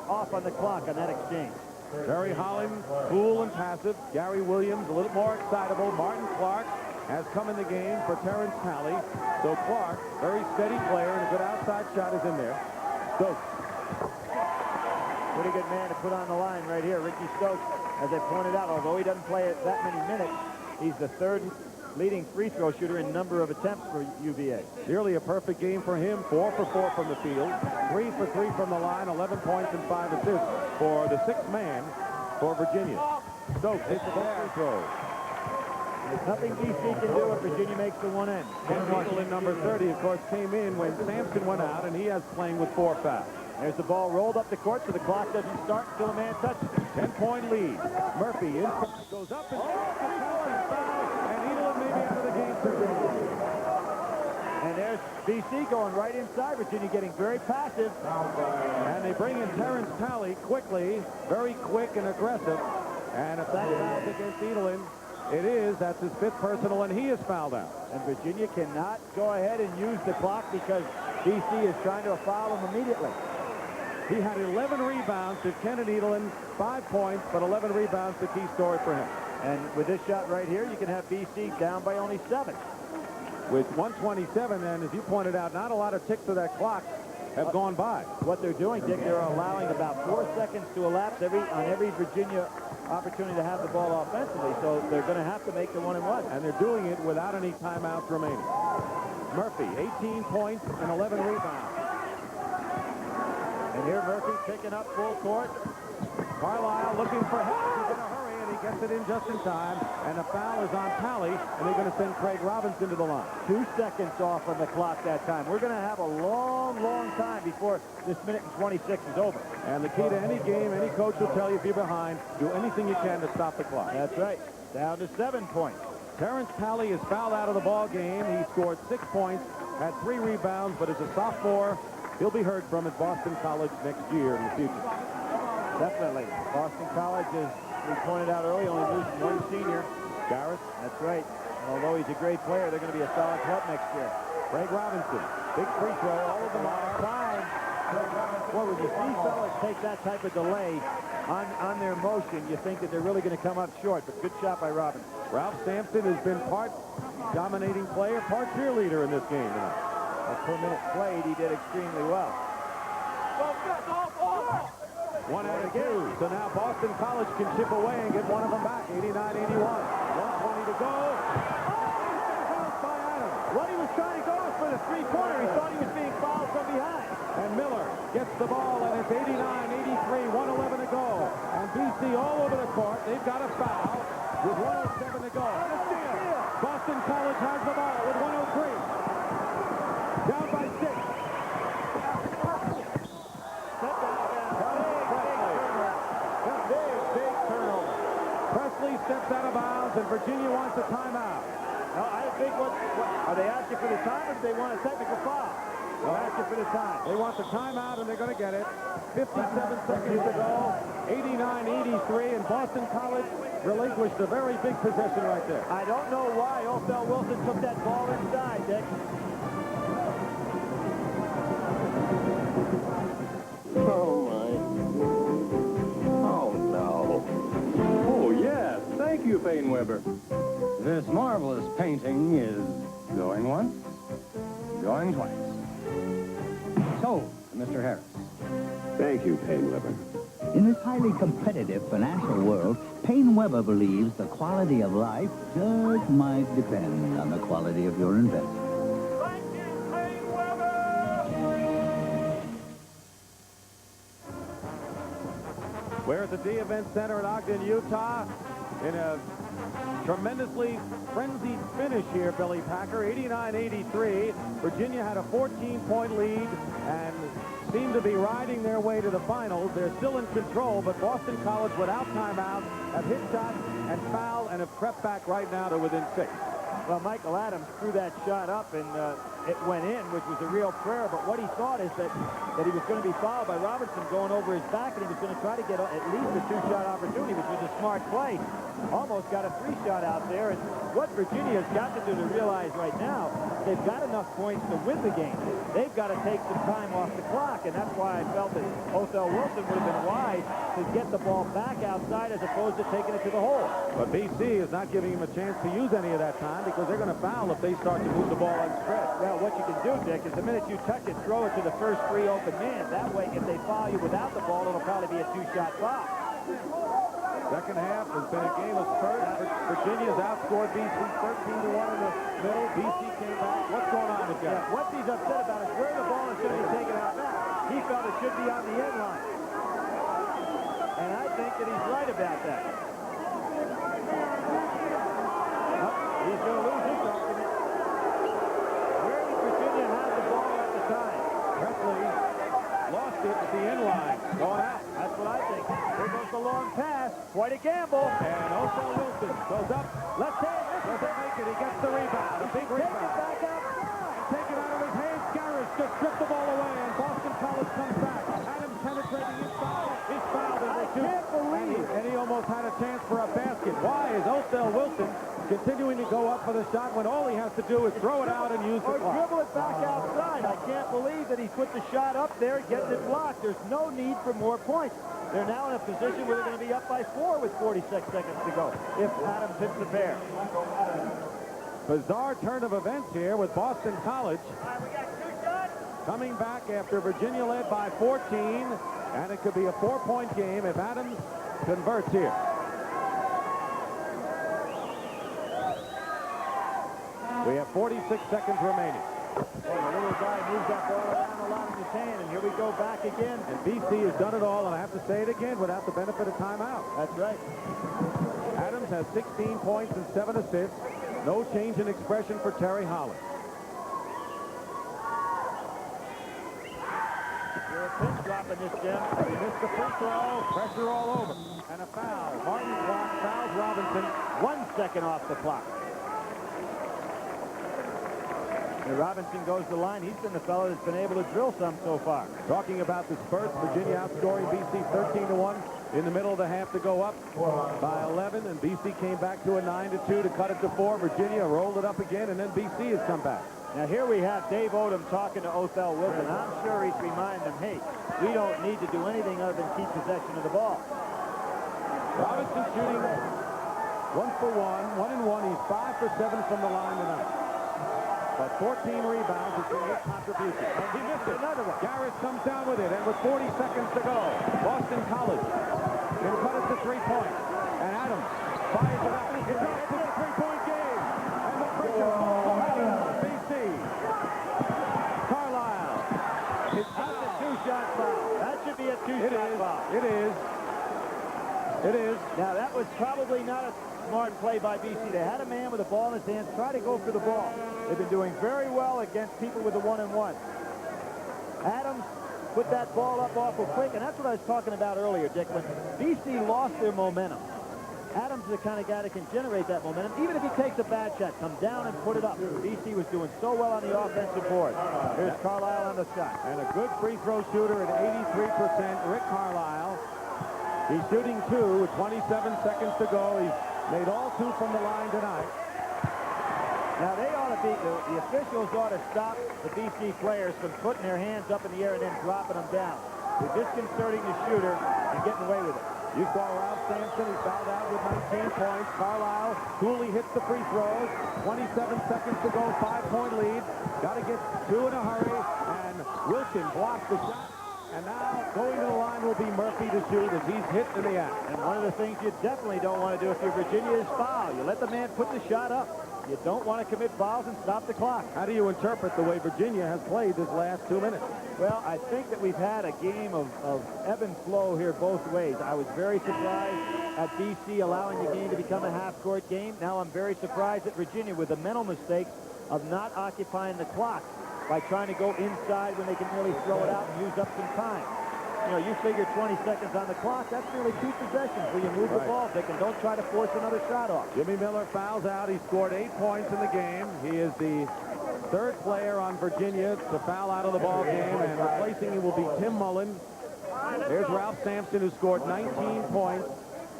off on the clock on that exchange. Terry Holland, cool and passive. Gary Williams, a little more excitable. Martin Clark has come in the game for Terrence Talley. So Clark, very steady player, and a good outside shot is in there. Stokes. Pretty good man to put on the line right here. Ricky Stokes, as I pointed out, although he doesn't play it that many minutes, he's the third leading free throw shooter in number of attempts for UVA. Nearly a perfect game for him. 4 for 4 from the field. 3 for 3 from the line. 11 points and 5 assists for the sixth man for Virginia. Stokes hits the free throw. There's nothing DC can do if Virginia makes the one end. Ken Marshall, number 30, of course, came in when Sampson went out, and he has playing with 4 fouls. There's the ball rolled up the court, so the clock doesn't start until a man touches it. 10-point lead. Murphy in goes up and Needleman may be out of the game today. And there's BC going right inside. Virginia getting very passive. And they bring in Terrence Talley quickly, very quick and aggressive. And if that fouls against Needleman, it is. That's his 5th personal, and he is fouled out. And Virginia cannot go ahead and use the clock because BC is trying to foul him immediately. He had 11 rebounds to Ken Needleman, 5 points, but 11 rebounds, the key story for him. And with this shot right here, you can have BC down by only 7. With 127, and as you pointed out, not a lot of ticks of that clock have gone by. What they're doing, Dick, they're allowing about 4 seconds to elapse on every Virginia opportunity to have the ball offensively, so they're going to have to make the 1-and-1. And they're doing it without any timeouts remaining. Murphy, 18 points and 11 rebounds. And here Murphy picking up full court. Carlisle looking for help. He's in a hurry, and he gets it in just in time. And the foul is on Talley, and they're going to send Craig Robinson to the line. 2 seconds off on the clock that time. We're going to have a long, long time before this minute and 26 is over. And the key to any game, any coach will tell you if you're behind, do anything you can to stop the clock. That's right. Down to 7 points. Terrence Talley is fouled out of the ball game. He scored 6 points, had 3 rebounds, but as a sophomore, he'll be heard from at Boston College next year in the future. Definitely. Boston College, as we pointed out earlier, only losing 1 senior. Garris. That's right. Although he's a great player, they're going to be a solid club next year. Craig Robinson. Big free throw. All of them are time. Boy, when you see fellas take that type of delay on their motion, you think that they're really going to come up short. But good shot by Robinson. Ralph Sampson has been part dominating player, part cheerleader in this game tonight. Per minute played, he did extremely well. 1 out of 2. So now Boston College can chip away and get one of them back. 89-81. 1:20 to go. By Adams. What he was trying to go was for the 3-pointer. He thought he was being fouled from behind. And Miller gets the ball, and it's 89-83. 1:11 to go. And BC all over the court. They've got a foul with 1:07 to go. Boston College has the ball with 1:03. Down by 6. Big turnover. Presley steps out of bounds, and Virginia wants a timeout. No, I think what are they asking for the time, or do they want a technical foul? They're asking for the time. They want the timeout, and they're going to get it. 57 seconds to go. 89-83, and Boston College relinquished a very big possession right there. I don't know why Othell Wilson took that ball inside, Dick. Oh, my. Oh, no. Oh, yes. Thank you, Painweber. This marvelous painting is going once, going twice. Sold to Mr. Harris. Thank you, Painweber. In this highly competitive financial world, Painweber believes the quality of life just might depend on the quality of your investment. We're at the D Event Center in Ogden, Utah, in a tremendously frenzied finish here, Billy Packer. 89-83. Virginia had a 14-point lead and seemed to be riding their way to the finals. They're still in control, but Boston College, without timeout, have hit shots and fouled and have crept back right now to within 6. Well, Michael Adams threw that shot up, and it went in, which was a real prayer. But what he thought is that he was going to be fouled by Robinson going over his back, and he was going to try to get at least a two-shot opportunity, which was a smart play. Almost got a three-shot out there. And what Virginia's got to do to realize right now, they've got enough points to win the game. They've got to take some time off the clock, and that's why I felt that Othell Wilson would have been wise to get the ball back outside as opposed to taking it to the hole. But BC is not giving him a chance to use any of that time because they're going to foul if they start to move the ball unspread. Well, what you can do, Dick, is the minute you touch it, throw it to the first free open man. That way, if they foul you without the ball, it'll probably be a two-shot foul. Second half has been a game of spurts. Virginia's outscored BC 13-1 in the middle. BC came back. What's going on with that? What he's upset about is where the ball is going to be taken out now. He felt it should be on the end line. And I think that he's right about that. He's going to lose his argument. Where did Virginia have the ball at the time? Presley lost it at the end line. Going out. That's what I think. Here goes the long pass. Quite a gamble. And Othell Wilson goes up. Left hand. Doesn't make it. He gets the rebound. A big rebound. Back outside. Take it out of his hands. Garris just stripped the ball away, and Boston College comes back. Adams penetrating inside. He's fouled. I can't believe. And he almost had a chance for a basket. Why is Othell Wilson continuing to go up for the shot when all he has to do is throw it out and use the clock? Or dribble it back outside. I can't believe that he put the shot up there, getting it blocked. There's no need for more points. They're now in a position where they're going to be up by 4 with 46 seconds to go if Adams hits the pair. Bizarre turn of events here with Boston College We got 2 shots. coming back after Virginia led by 14, and it could be a 4-point game if Adams converts here. We have 46 seconds remaining. Well, the little guy moves that ball around a lot in his hand, and here we go back again. And BC has done it all, and I have to say it again, without the benefit of timeout. That's right. Adams has 16 points and 7 assists. No change in expression for Terry Holland. You're a pinch drop in this, Jim. He missed the free throw. Pressure all over. And a foul. Martin Clark fouls Robinson. 1 second off the clock. And Robinson goes to the line. He's been the fellow that's been able to drill some so far. Talking about the spurts, Virginia outscoring BC 13-1 in the middle of the half to go up by 11, and BC came back to a 9-2 to cut it to 4. Virginia rolled it up again, and then BC has come back. Now here we have Dave Odom talking to Othell Wilson. I'm sure he's reminding them, hey, we don't need to do anything other than keep possession of the ball. Robinson shooting 1 for 1, 1 and 1. He's 5 for 7 from the line tonight. But 14 rebounds, it's an 8 contribution. And he missed it. Another one. Garris comes down with it, and with 40 seconds to go, Boston College can cut it to 3 points. And Adams fires it up. It's a 3-point game. And the pressure on BC. Carlisle. It's not a 2-shot foul. That should be a 2-shot foul. It is. It is. Now, that was probably not a smart play by BC. They had a man with a ball in his hands, try to go for the ball. They've been doing very well against people with the 1-and-1. Adams put that ball up awful quick, and that's what I was talking about earlier, Dick. When BC lost their momentum, Adams is the kind of guy that can generate that momentum. Even if he takes a bad shot, come down and put it up. BC was doing so well on the offensive board. Here's Carlisle on the shot. And a good free throw shooter at 83%, Rick Carlisle. He's shooting 2 with 27 seconds to go. He's made all 2 from the line tonight. Now, they ought to be, the officials ought to stop the BC players from putting their hands up in the air and then dropping them down. They're disconcerting the shooter and getting away with it. You saw Ralph Sampson. He fouled out with 19 points. Carlisle coolly hits the free throws. 27 seconds to go, 5-point lead. Got to get 2 in a hurry. And Wilson blocks the shot. And now going to the line will be Murphy to shoot as he's hit in the act. And one of the things you definitely don't want to do if you're Virginia is foul. You let the man put the shot up. You don't want to commit fouls and stop the clock. How do you interpret the way Virginia has played this last 2 minutes? Well, I think that we've had a game of ebb and flow here both ways. I was very surprised at BC allowing the game to become a half-court game. Now I'm very surprised at Virginia with the mental mistakes of not occupying the clock by trying to go inside when they can really throw it out and use up some time. You know, you figure 20 seconds on the clock, that's nearly 2 possessions where you move the ball, Dick, and don't try to force another shot off. Jimmy Miller fouls out. He scored 8 points in the game. He is the third player on Virginia to foul out of the ball game, and replacing him will be Tim Mullen. There's Ralph Sampson, who scored 19 points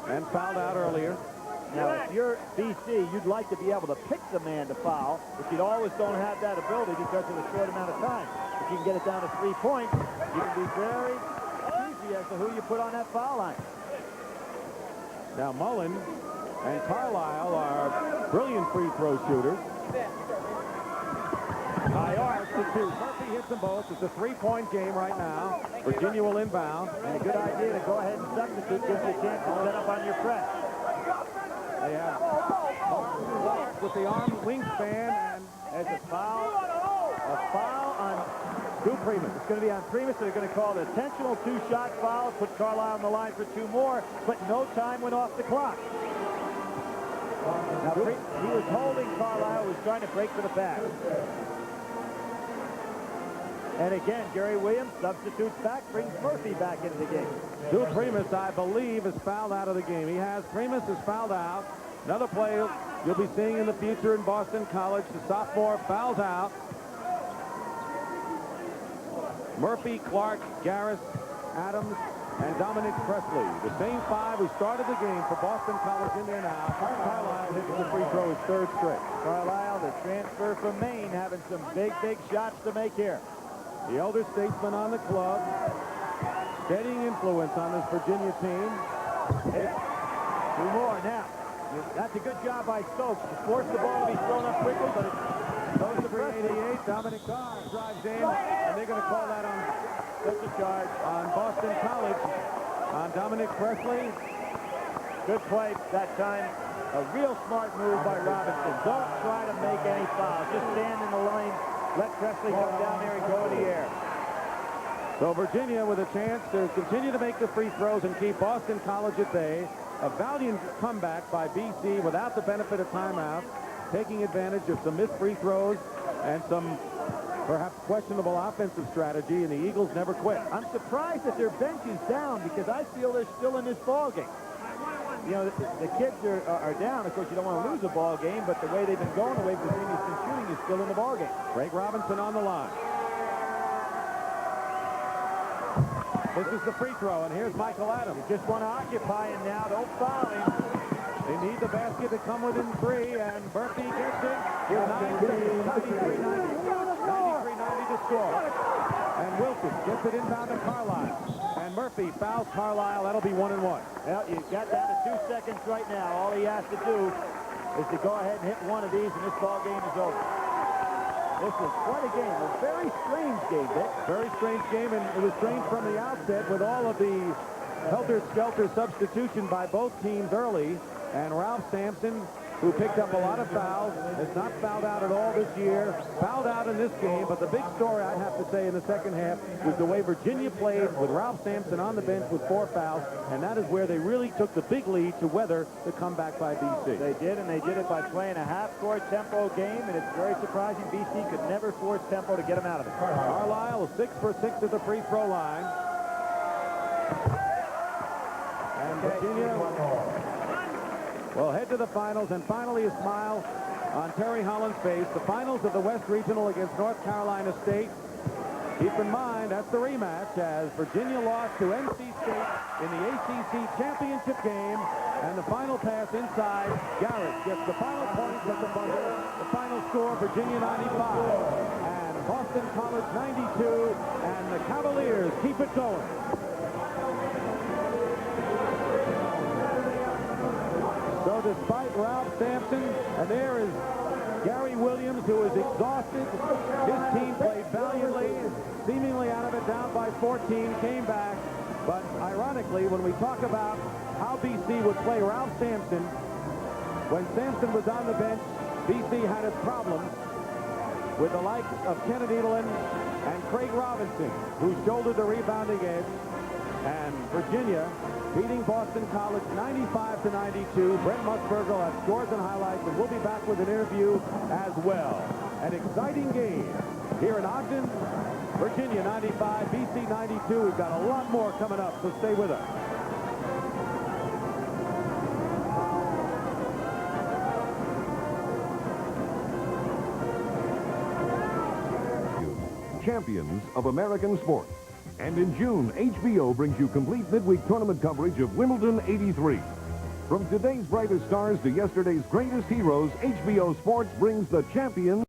and fouled out earlier. Now, if you're BC, you'd like to be able to pick the man to foul, but you always don't have that ability because of the short amount of time. If you can get it down to 3 points, you can be very easy as to who you put on that foul line. Now, Mullen and Carlisle are brilliant free throw shooters. High arc to 2. Murphy hits them both. It's a 3-point game right now. Virginia will inbound. And a good idea to go ahead and substitute, gives you a chance to set up on your press. They have with the arm wingspan, and there's a foul on Primus. It's going to be on Primus. They're going to call it intentional 2-shot foul, put Carlisle on the line for 2 more, but no time went off the clock. Now, he was holding Carlisle, who was trying to break to the back. And again, Gary Williams substitutes back, brings Murphy back into the game. Stu Primus, I believe, is fouled out of the game. Primus is fouled out. Another play you'll be seeing in the future in Boston College. The sophomore fouls out. Murphy, Clark, Garris, Adams, and Dominic Presley. The same 5 who started the game for Boston College in there now. Carlisle hits the free throw his 3rd straight. Carlisle, the transfer from Maine, having some big shots to make here. The elder statesman on the club. Steadying influence on this Virginia team. 2 more now. That's a good job by Stokes to force the ball to be thrown up quickly, but it goes to 388. Dominic drives in, and they're going to call that on such a charge on Boston College on Dominic Presley. Good play that time. A real smart move by Robinson. Don't try to make any fouls. Just stand in the lane. Let Presley come down there and go in the air. So Virginia with a chance to continue to make the free throws and keep Boston College at bay. A valiant comeback by BC without the benefit of timeout, taking advantage of some missed free throws and some perhaps questionable offensive strategy, and the Eagles never quit. I'm surprised that their bench is down because I feel they're still in this ball game. You know, the kids are down. Of course, you don't want to lose a ball game, but the way they've been going, the way Virginia's been shooting, is still in the ball game. Craig Robinson on the line. This is the free throw, and here's Michael Adams. You just want to occupy him now. Don't foul him. They need the basket to come within 3, and Murphy gets it. 93-90 to score. And Wilson gets it inbound to Carlisle. And Murphy fouls Carlisle. That'll be 1-1. Well, you've got down to 2 seconds right now. All he has to do is to go ahead and hit one of these, and this ball game is over. This is quite a game. A very strange game, Dick. Very strange game, and it was strange from the outset with all of the helter-skelter substitution by both teams early. And Ralph Sampson, who picked up a lot of fouls, has not fouled out at all this year. Fouled out in this game, but the big story, I have to say, in the second half was the way Virginia played with Ralph Sampson on the bench with 4 fouls, and that is where they really took the big lead to weather the comeback by BC. They did, and they did it by playing a half-court tempo game, and it's very surprising BC could never force tempo to get them out of it. Carlisle 6 for 6 at the free throw line. And Virginia will head to the finals, and finally a smile on Terry Holland's face. The finals of the West Regional against North Carolina State. Keep in mind, that's the rematch as Virginia lost to NC State in the ACC championship game. And the final pass inside, Garrett gets the final points at the buzzer. The final score, Virginia 95 and Boston College 92, and the Cavaliers keep it going. So despite Ralph Sampson, and there is Gary Williams, who is exhausted. His team played valiantly, seemingly out of it, down by 14, came back. But ironically, when we talk about how BC would play Ralph Sampson, when Sampson was on the bench, BC had its problems with the likes of Kenneth Edelin and Craig Robinson, who shouldered the rebounding edge. And Virginia beating Boston College 95-92. Brent Musburger will have scores and highlights, and we'll be back with an interview as well. An exciting game here in Ogden, Virginia 95, BC 92. We've got a lot more coming up, so stay with us. champions of American sports. And in June, HBO brings you complete midweek tournament coverage of Wimbledon 83. From today's brightest stars to yesterday's greatest heroes, HBO Sports brings the champions